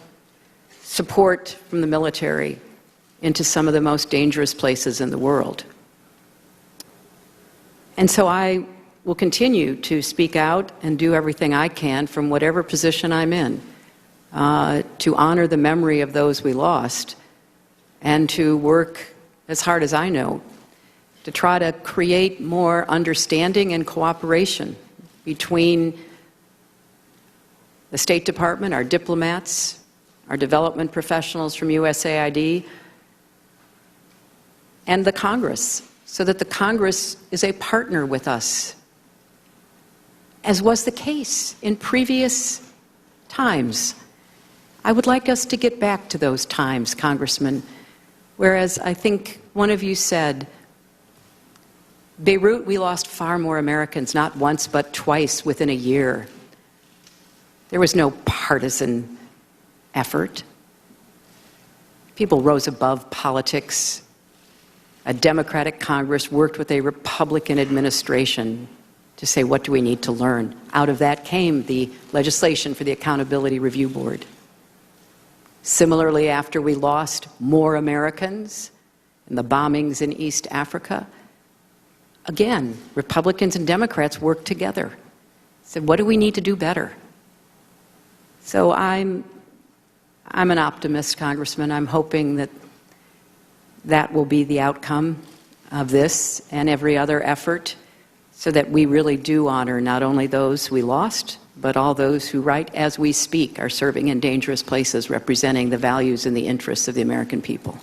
support from the military into some of the most dangerous places in the world? And so I will continue to speak out and do everything I can from whatever position I'm in to honor the memory of those we lost and to work as hard as I know to try to create more understanding and cooperation between the State Department, our diplomats, our development professionals from USAID, and the Congress, so that the Congress is a partner with us, as was the case in previous times. I would like us to get back to those times, Congressman, whereas I think one of you said, Beirut, we lost far more Americans, not once but twice within a year. There was no partisan effort. People rose above politics. A Democratic Congress worked with a Republican administration to say, what do we need to learn? Out of that came the legislation for the Accountability Review Board. Similarly, after we lost more Americans in the bombings in East Africa, again, Republicans and Democrats worked together. Said, what do we need to do better? So I'm an optimist, Congressman. I'm hoping that that will be the outcome of this and every other effort so that we really do honor not only those we lost, but all those who, right as we speak, are serving in dangerous places representing the values and the interests of the American people.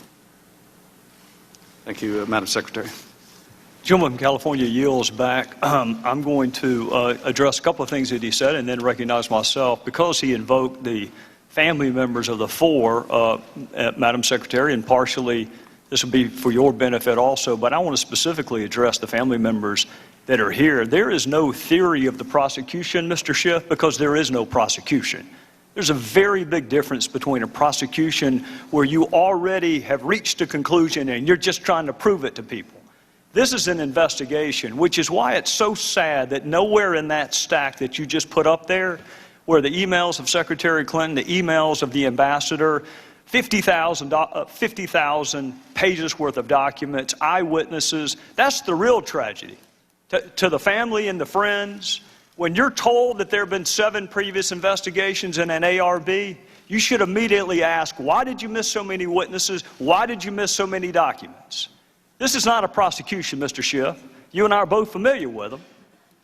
Thank you, Madam Secretary. Gentleman from California yields back. I'm going to address a couple of things that he said and then recognize myself. Because he invoked the family members of the four, Madam Secretary, and partially this will be for your benefit also, but I want to specifically address the family members that are here. There is no theory of the prosecution, Mr. Schiff, because there is no prosecution. There's a very big difference between a prosecution where you already have reached a conclusion and you're just trying to prove it to people. This is an investigation, which is why it's so sad that nowhere in that stack that you just put up there, where the emails of Secretary Clinton, the emails of the ambassador, 50,000 pages worth of documents, eyewitnesses, that's the real tragedy. To the family and the friends, when you're told that there have been 7 previous investigations in an ARB, you should immediately ask, why did you miss so many witnesses? Why did you miss so many documents? This is not a prosecution, Mr. Schiff. You and I are both familiar with them.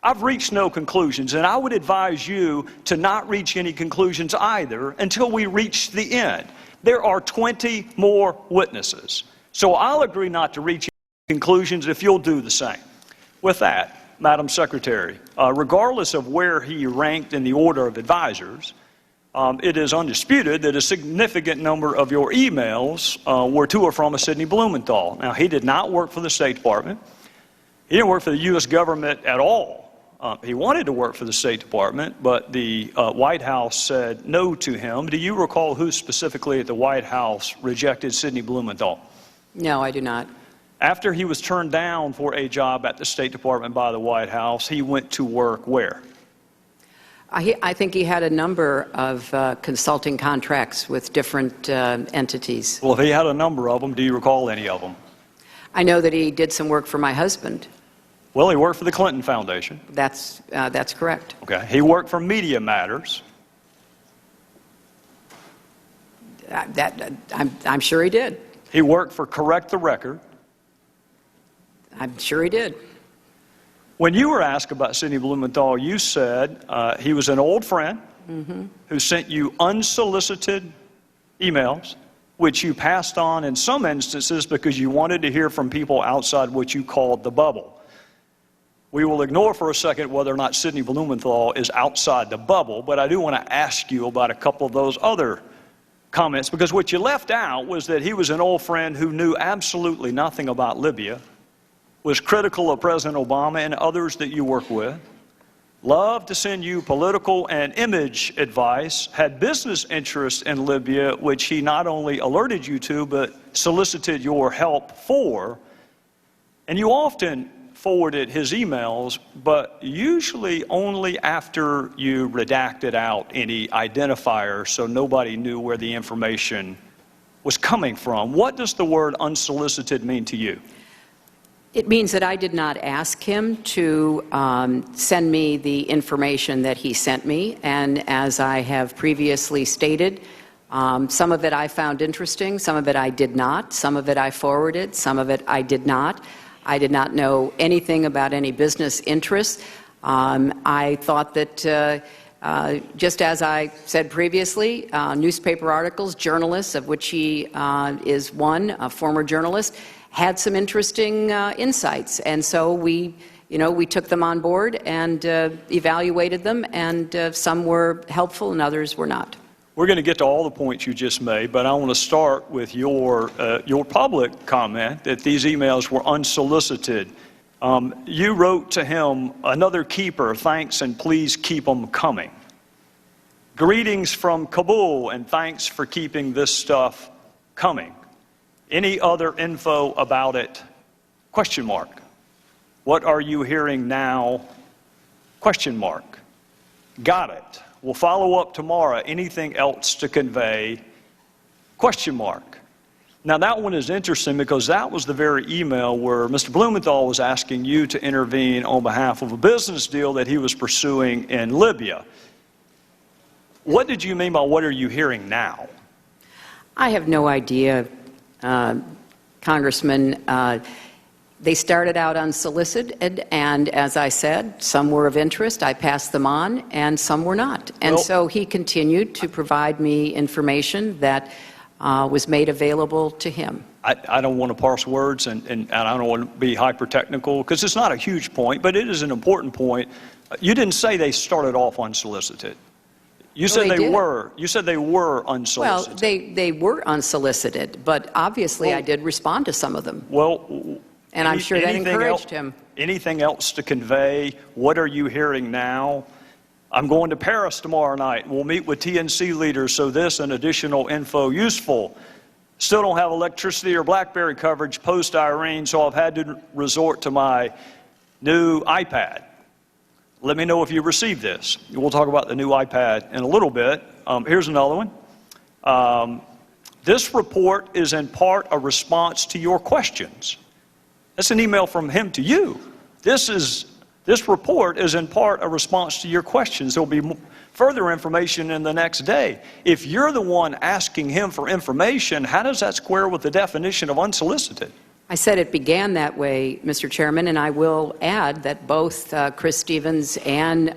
I've reached no conclusions, and I would advise you to not reach any conclusions either until we reach the end. There are 20 more witnesses. So I'll agree not to reach any conclusions if you'll do the same. With that, Madam Secretary, regardless of where he ranked in the order of advisors, it is undisputed that a significant number of your emails were to or from a Sidney Blumenthal. Now, he did not work for the State Department. He didn't work for the U.S. government at all. He wanted to work for the State Department, but the White House said no to him. Do you recall who specifically at the White House rejected Sidney Blumenthal? No, I do not. After he was turned down for a job at the State Department by the White House, he went to work where? I think he had a number of consulting contracts with different entities. Well, if he had a number of them, do you recall any of them? I know that he did some work for my husband. Well, he worked for the Clinton Foundation. That's correct. Okay. He worked for Media Matters. I'm sure he did. He worked for Correct the Record. I'm sure he did. When you were asked about Sidney Blumenthal, you said he was an old friend who sent you unsolicited emails, which you passed on in some instances because you wanted to hear from people outside what you called the bubble. We will ignore for a second whether or not Sidney Blumenthal is outside the bubble, but I do want to ask you about a couple of those other comments, because what you left out was that he was an old friend who knew absolutely nothing about Libya, was critical of President Obama and others that you work with, loved to send you political and image advice, had business interests in Libya, which he not only alerted you to, but solicited your help for. And you often forwarded his emails, but usually only after you redacted out any identifiers so nobody knew where the information was coming from. What does the word unsolicited mean to you? It means that I did not ask him to send me the information that he sent me, and as I have previously stated, some of it I found interesting, some of it I did not, some of it I forwarded, some of it I did not. I did not know anything about any business interests. I thought that, just as I said previously, newspaper articles, journalists, of which he is one, a former journalist, had some interesting insights, and so we took them on board and evaluated them, and some were helpful and others were not. We're going to get to all the points you just made, but I want to start with your public comment that these emails were unsolicited. You wrote to him, "Another keeper, thanks and please keep them coming. Greetings from Kabul and thanks for keeping this stuff coming. Any other info about it? Question mark. What are you hearing now? Question mark. Got it. We'll follow up tomorrow. Anything else to convey? Question mark." Now that one is interesting because that was the very email where Mr. Blumenthal was asking you to intervene on behalf of a business deal that he was pursuing in Libya. What did you mean by what are you hearing now? I have no idea, Congressman. They started out unsolicited, and as I said, some were of interest. I passed them on, and some were not. And so he continued to provide me information that was made available to him. I don't want to parse words, and I don't want to be hyper-technical, because it's not a huge point, but it is an important point. You didn't say they started off unsolicited. You said they were. You said they were unsolicited. Well, they were unsolicited, but obviously I did respond to some of them. Well, and I'm sure that encouraged him. Anything else to convey? What are you hearing now? I'm going to Paris tomorrow night. We'll meet with TNC leaders, so this and additional info useful. Still don't have electricity or BlackBerry coverage post-Irene, so I've had to resort to my new iPad. Let me know if you received this. We'll talk about the new iPad in a little bit. Here's another one. This report is in part a response to your questions. That's an email from him to you. This report is in part a response to your questions. There'll be further information in the next day. If you're the one asking him for information, how does that square with the definition of unsolicited? I said it began that way, Mr. Chairman, and I will add that both Chris Stevens and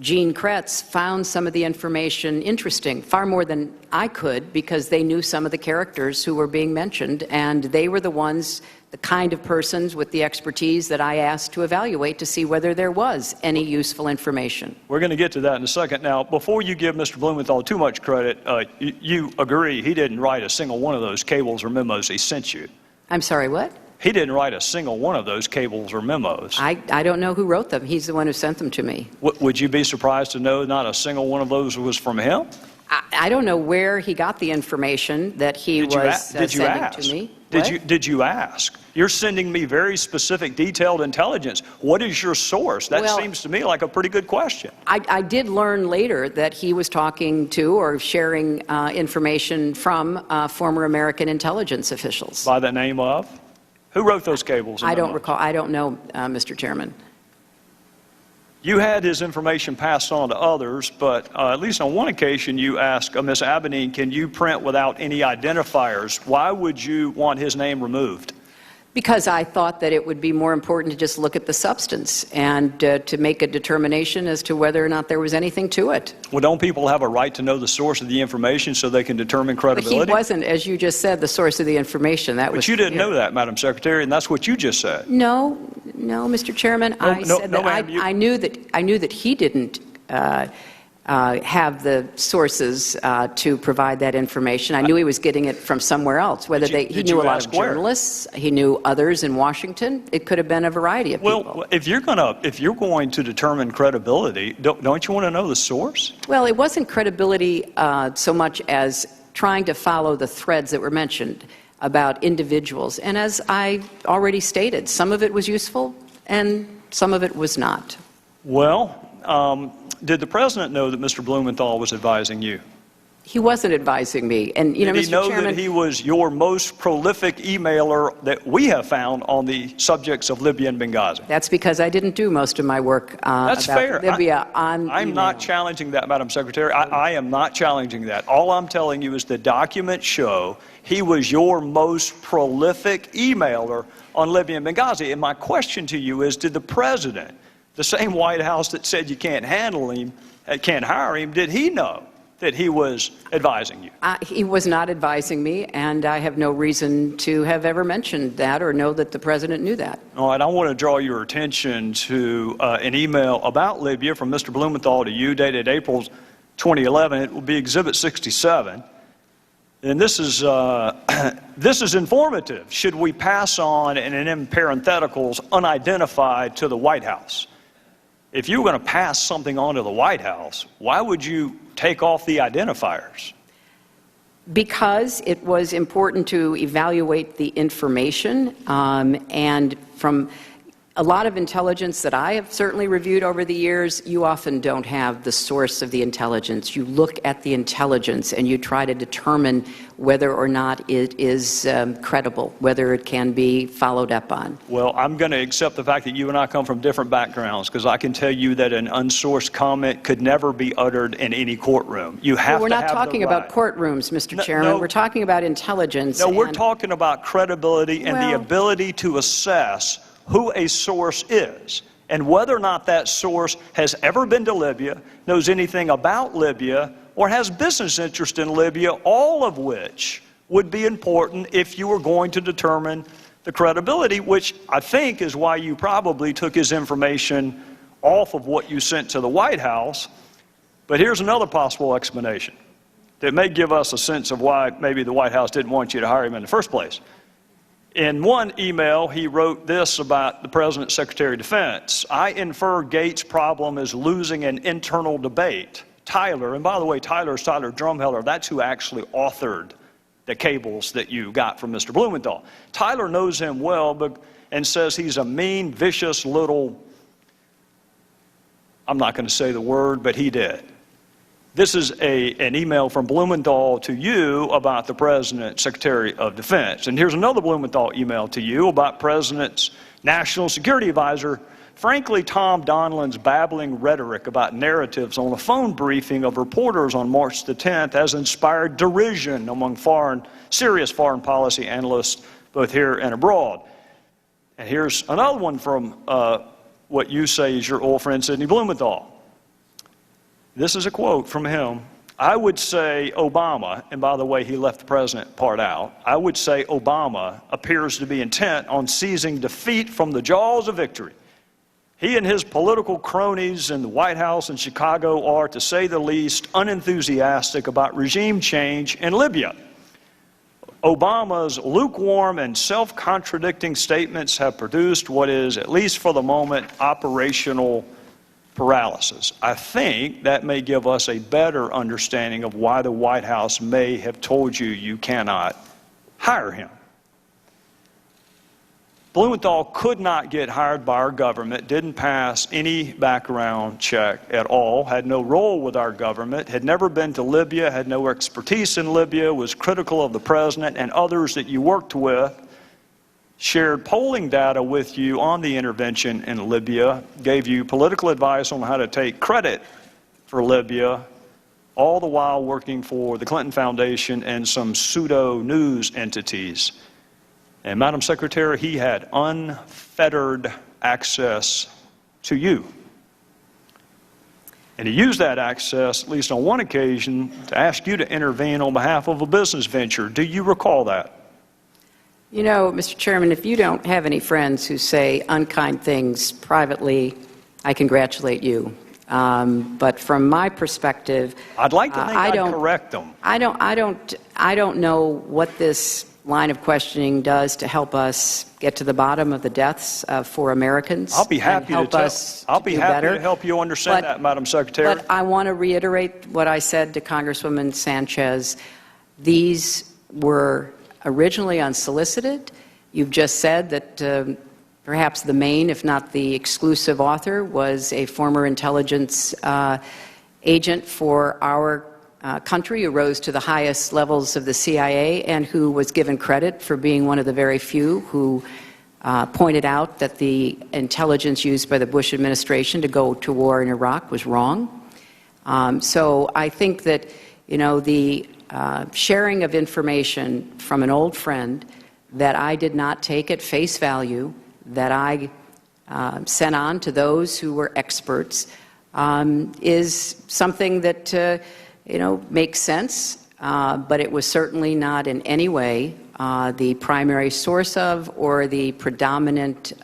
Gene Kretz found some of the information interesting, far more than I could, because they knew some of the characters who were being mentioned, and they were the ones, the kind of persons with the expertise that I asked to evaluate to see whether there was any useful information. We're going to get to that in a second. Now, before you give Mr. Blumenthal too much credit, you agree he didn't write a single one of those cables or memos he sent you. I'm sorry, what? He didn't write a single one of those cables or memos. I don't know who wrote them. He's the one who sent them to me. Would you be surprised to know not a single one of those was from him? I don't know where he got the information that he was sending to me. Did you ask? You're sending me very specific, detailed intelligence. What is your source? That seems to me like a pretty good question. I did learn later that he was talking to or sharing information from former American intelligence officials. By the name of? Who wrote those cables? I don't recall. I don't know, Mr. Chairman. You had his information passed on to others, but at least on one occasion you asked Ms. Abedine, can you print without any identifiers? Why would you want his name removed? Because I thought that it would be more important to just look at the substance and to make a determination as to whether or not there was anything to it. Well, don't people have a right to know the source of the information so they can determine credibility? But he wasn't, as you just said, the source of the information. But you didn't know that, Madam Secretary, and that's what you just said. No, Mr. Chairman. I knew that he didn't have the sources to provide that information. I knew he was getting it from somewhere else. Whether he knew a lot of journalists, he knew others in Washington. It could have been a variety of people. Well, if you're going to determine credibility, don't you want to know the source? Well, it wasn't credibility so much as trying to follow the threads that were mentioned about individuals. And as I already stated, some of it was useful and some of it was not. Well, did the President know that Mr. Blumenthal was advising you? He wasn't advising me. And, Did he Mr. know Chairman, that he was your most prolific emailer that we have found on the subjects of Libya and Benghazi? That's because I didn't do most of my work That's about fair. Libya on I'm email. not challenging that, Madam Secretary. I am not challenging that. All I'm telling you is the documents show he was your most prolific emailer on Libya and Benghazi. And my question to you is, did the President, the same White House that said you can't handle him, can't hire him, did he know that he was advising you? He was not advising me, and I have no reason to have ever mentioned that or know that the President knew that. All right, I want to draw your attention to an email about Libya from Mr. Blumenthal to you dated April 2011. It will be Exhibit 67. And this is informative. Should we pass on, and in parentheticals, unidentified to the White House? If you were going to pass something on to the White House, why would you take off the identifiers? Because it was important to evaluate the information, and from a lot of intelligence that I have certainly reviewed over the years, you often don't have the source of the intelligence. You look at the intelligence and you try to determine whether or not it is credible, whether it can be followed up on. Well, I'm going to accept the fact that you and I come from different backgrounds, because I can tell you that an unsourced comment could never be uttered in any courtroom. You have We're to not have talking the about right. courtrooms, Mr. Chairman. No. We're talking about intelligence. No, we're talking about credibility and the Well- ability to assess who a source is and whether or not that source has ever been to Libya, knows anything about Libya, or has business interest in Libya, all of which would be important if you were going to determine the credibility, which I think is why you probably took his information off of what you sent to the White House. But here's another possible explanation that may give us a sense of why maybe the White House didn't want you to hire him in the first place. In one email, he wrote this about the President's Secretary of Defense. I infer Gates' problem is losing an internal debate. Tyler, and by the way, Tyler is Tyler Drumheller. That's who actually authored the cables that you got from Mr. Blumenthal. Tyler knows him well and says he's a mean, vicious little, I'm not going to say the word, but he did. This is an email from Blumenthal to you about the President's Secretary of Defense. And here's another Blumenthal email to you about President's National Security Advisor. Frankly, Tom Donilon's babbling rhetoric about narratives on a phone briefing of reporters on March the 10th has inspired derision among serious foreign policy analysts, both here and abroad. And here's another one from what you say is your old friend, Sidney Blumenthal. This is a quote from him. I would say Obama, and by the way, he left the president part out, I would say Obama appears to be intent on seizing defeat from the jaws of victory. He and his political cronies in the White House and Chicago are, to say the least, unenthusiastic about regime change in Libya. Obama's lukewarm and self-contradicting statements have produced what is, at least for the moment, operational paralysis. I think that may give us a better understanding of why the White House may have told you you cannot hire him. Blumenthal could not get hired by our government, didn't pass any background check at all, had no role with our government, had never been to Libya, had no expertise in Libya, was critical of the president and others that you worked with, shared polling data with you on the intervention in Libya, gave you political advice on how to take credit for Libya, all the while working for the Clinton Foundation and some pseudo-news entities. And Madam Secretary, he had unfettered access to you. And he used that access, at least on one occasion, to ask you to intervene on behalf of a business venture. Do you recall that? You know, Mr. Chairman, if you don't have any friends who say unkind things privately, I congratulate you. But from my perspective, I'd like to think I'd correct them. I don't know what this line of questioning does to help us get to the bottom of the deaths for Americans. I'll be happy to help you understand that, Madam Secretary. But I want to reiterate what I said to Congresswoman Sanchez. These were originally unsolicited. You've just said that perhaps the main, if not the exclusive author, was a former intelligence agent for our country who rose to the highest levels of the CIA and who was given credit for being one of the very few who pointed out that the intelligence used by the Bush administration to go to war in Iraq was wrong. So I think that, you know, the sharing of information from an old friend that I did not take at face value, that I sent on to those who were experts, is something that you know, makes sense, but it was certainly not in any way the primary source of or the predominant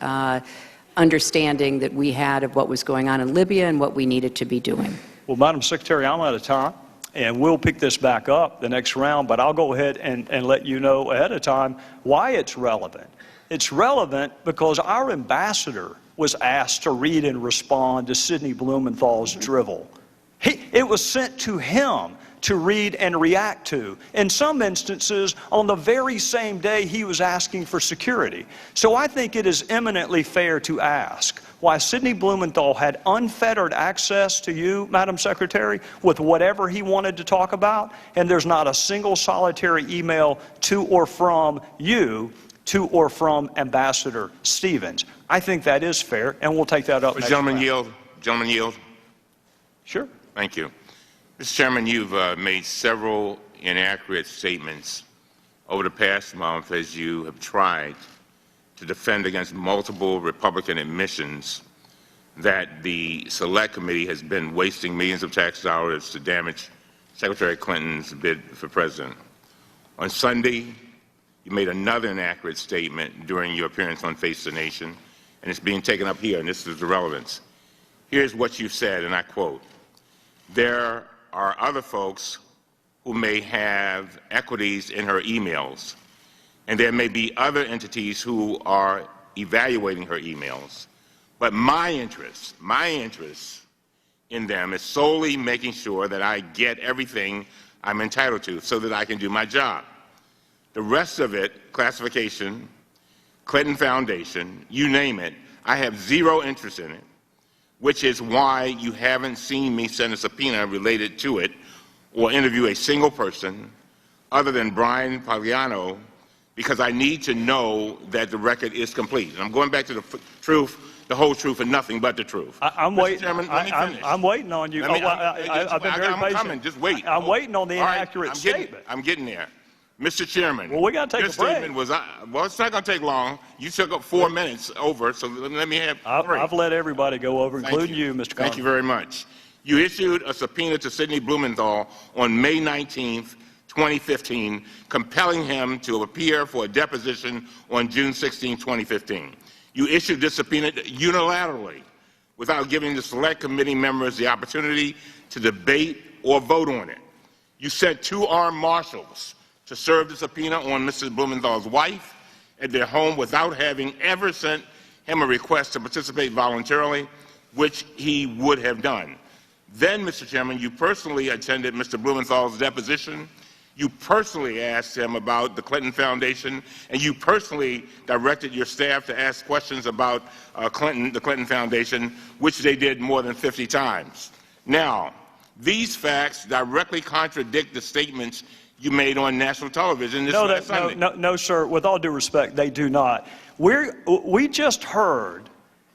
understanding that we had of what was going on in Libya and what we needed to be doing. Well, Madam Secretary, I'm out of time, and we'll pick this back up the next round, but I'll go ahead and let you know ahead of time why it's relevant. It's relevant because our ambassador was asked to read and respond to Sidney Blumenthal's drivel. It was sent to him to read and react to. In some instances, on the very same day he was asking for security. So I think it is eminently fair to ask why Sidney Blumenthal had unfettered access to you, Madam Secretary, with whatever he wanted to talk about, and there's not a single solitary email to or from you to or from Ambassador Stevens. I think that is fair, and we'll take that up next Gentleman round. yield. Gentleman yield. Sure. Thank you. Mr. Chairman, you've made several inaccurate statements over the past month as you have tried to defend against multiple Republican admissions that the Select Committee has been wasting millions of tax dollars to damage Secretary Clinton's bid for president. On Sunday, you made another inaccurate statement during your appearance on Face the Nation, and it's being taken up here, and this is the relevance. Here's what you said, and I quote, "There are other folks who may have equities in her emails, and there may be other entities who are evaluating her emails. But my interest in them is solely making sure that I get everything I'm entitled to so that I can do my job. The rest of it, classification, Clinton Foundation, you name it, I have zero interest in it, which is why you haven't seen me send a subpoena related to it or interview a single person other than Brian Pagliano, because I need to know that the record is complete." And I'm going back to the truth, the whole truth, and nothing but the truth. I'm waiting on you. I've been very patient. Coming. Just wait. I'm waiting on the inaccurate statement. I'm getting there. Mr. Chairman. Well, we got to take a break. Statement was, well, it's not going to take long. You took up 4 minutes over, so let me have 3. I've let everybody go over, including you, Mr. Congress. Thank you very much. You issued a subpoena to Sidney Blumenthal on May 19th, 2015, compelling him to appear for a deposition on June 16, 2015. You issued this subpoena unilaterally without giving the Select Committee members the opportunity to debate or vote on it. You sent 2 armed marshals to serve the subpoena on Mrs. Blumenthal's wife at their home without having ever sent him a request to participate voluntarily. which he would have done. Then, Mr. Chairman, you personally attended Mr. Blumenthal's deposition. You personally asked him about the Clinton Foundation, and you personally directed your staff to ask questions about the Clinton Foundation, which they did more than 50 times. Now, these facts directly contradict the statements you made on national television this last Sunday. No, sir. With all due respect, they do not. We just heard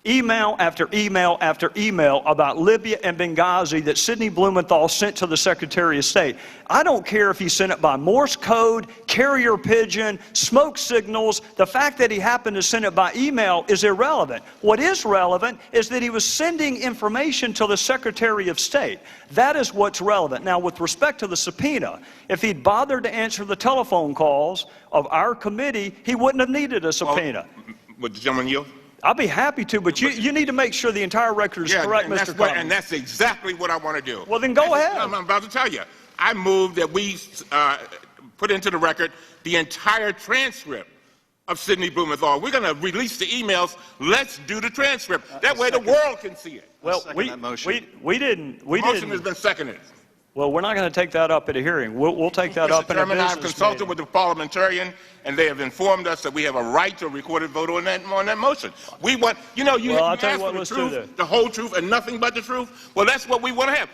email after email after email about Libya and Benghazi that Sidney Blumenthal sent to the Secretary of State. I don't care if he sent it by Morse code, carrier pigeon, smoke signals. The fact that he happened to send it by email is irrelevant. What is relevant is that he was sending information to the Secretary of State. That is what's relevant. Now, with respect to the subpoena, if he'd bothered to answer the telephone calls of our committee, he wouldn't have needed a subpoena. Would the gentleman yield? I'll be happy to, but you need to make sure the entire record is correct, Mr. Cummings. And that's exactly what I want to do. Well, then go ahead. I'm about to tell you. I move that we put into the record the entire transcript of Sidney Blumenthal. We're going to release the emails. Let's do the transcript. That way the world can see it. Well, we didn't. The motion has been seconded. Well, we're not going to take that up at a hearing. We'll take that up in a business I've consulted with the parliamentarian, and they have informed us that we have a right to a recorded vote on that motion. We want, you I'll tell you what, the let's truth, do that. the whole truth, and nothing but the truth. Well, that's what we want to have.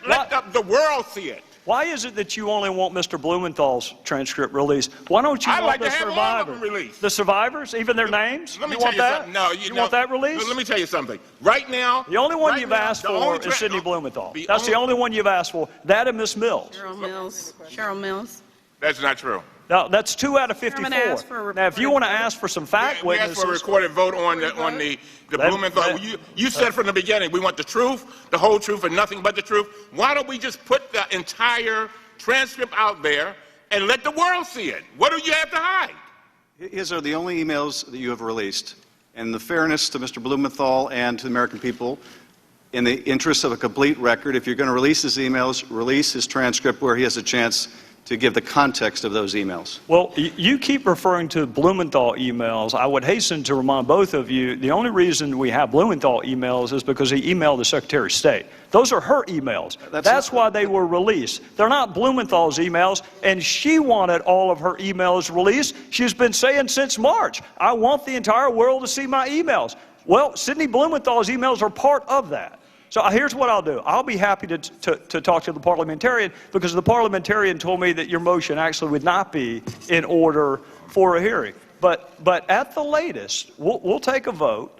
Let the world see it. Why is it that you only want Mr. Blumenthal's transcript released? Why don't you want the survivors? All of them released. The survivors, even their names? Let me you tell want you that? something. No, you want that released? Let me tell you something. Right now, the only one you've asked for is Sidney Blumenthal. That's the only one you've asked for. That and Miss Mills. Cheryl Mills. That's not true. No, that's 2 out of 54. Now, if you want to ask for some fact witnesses, we asked for a recorded vote on the Blumenthal. You said from the beginning we want the truth, the whole truth, and nothing but the truth. Why don't we just put the entire transcript out there and let the world see it? What do you have to hide? His are the only emails that you have released. And the fairness to Mr. Blumenthal and to the American people, in the interest of a complete record, if you're going to release his emails, release his transcript where he has a chance to give the context of those emails. Well, you keep referring to Blumenthal emails. I would hasten to remind both of you, the only reason we have Blumenthal emails is because he emailed the Secretary of State. Those are her emails. That's why they were released. They're not Blumenthal's emails, and she wanted all of her emails released. She's been saying since March, I want the entire world to see my emails. Well, Sidney Blumenthal's emails are part of that. So here's what I'll do. I'll be happy to talk to the parliamentarian, because the parliamentarian told me that your motion actually would not be in order for a hearing. But at the latest, we'll take a vote.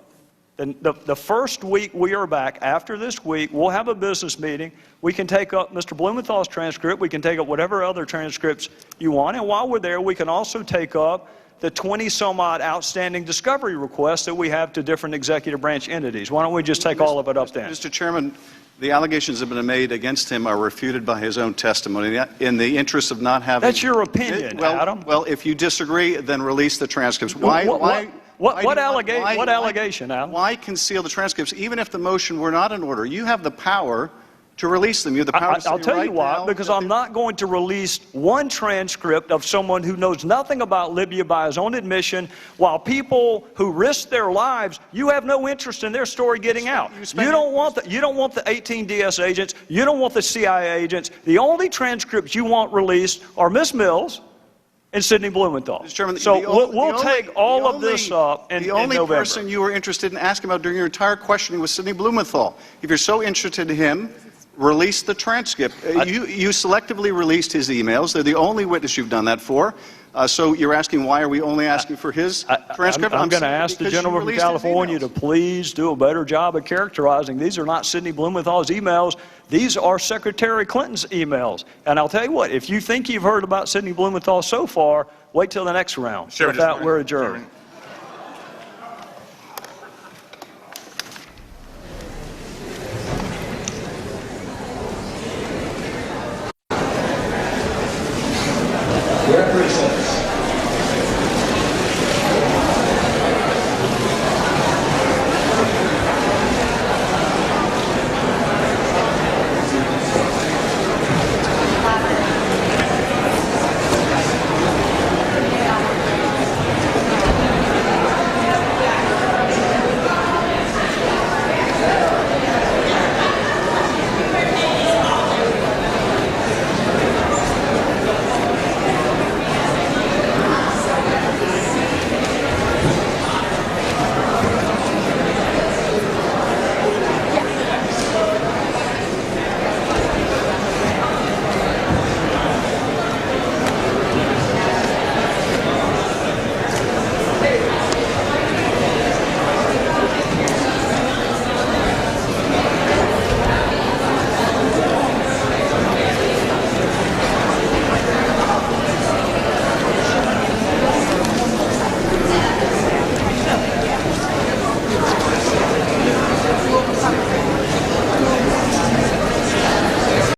And the first week we are back, after this week, we'll have a business meeting. We can take up Mr. Blumenthal's transcript. We can take up whatever other transcripts you want. And while we're there, we can also take up the 20-some-odd outstanding discovery requests that we have to different executive branch entities. Why don't we just take all of it up then? Mr. Chairman, the allegations that have been made against him are refuted by his own testimony. In the interest of not having... That's your opinion, Adam. Well, if you disagree, then release the transcripts. What allegation, Adam? Why conceal the transcripts, even if the motion were not in order? You have the power to release them. You have the power to say I'll tell you why, because I'm not going to release one transcript of someone who knows nothing about Libya by his own admission, while people who risk their lives, you have no interest in their story getting out. You don't want the 18 DS agents. You don't want the CIA agents. The only transcripts you want released are Miss Mills and Sidney Blumenthal. Mr. Chairman, so we'll take all of this up in November. The only person you were interested in asking about during your entire questioning was Sidney Blumenthal. If you're so interested in him, release the transcript. You selectively released his emails. They're the only witness you've done that for. So you're asking, why are we only asking for his transcript? I'm going to ask the gentleman from California to please do a better job of characterizing. These are not Sidney Blumenthal's emails. These are Secretary Clinton's emails. And I'll tell you what, if you think you've heard about Sidney Blumenthal so far, wait till the next round. With that, we're adjourned.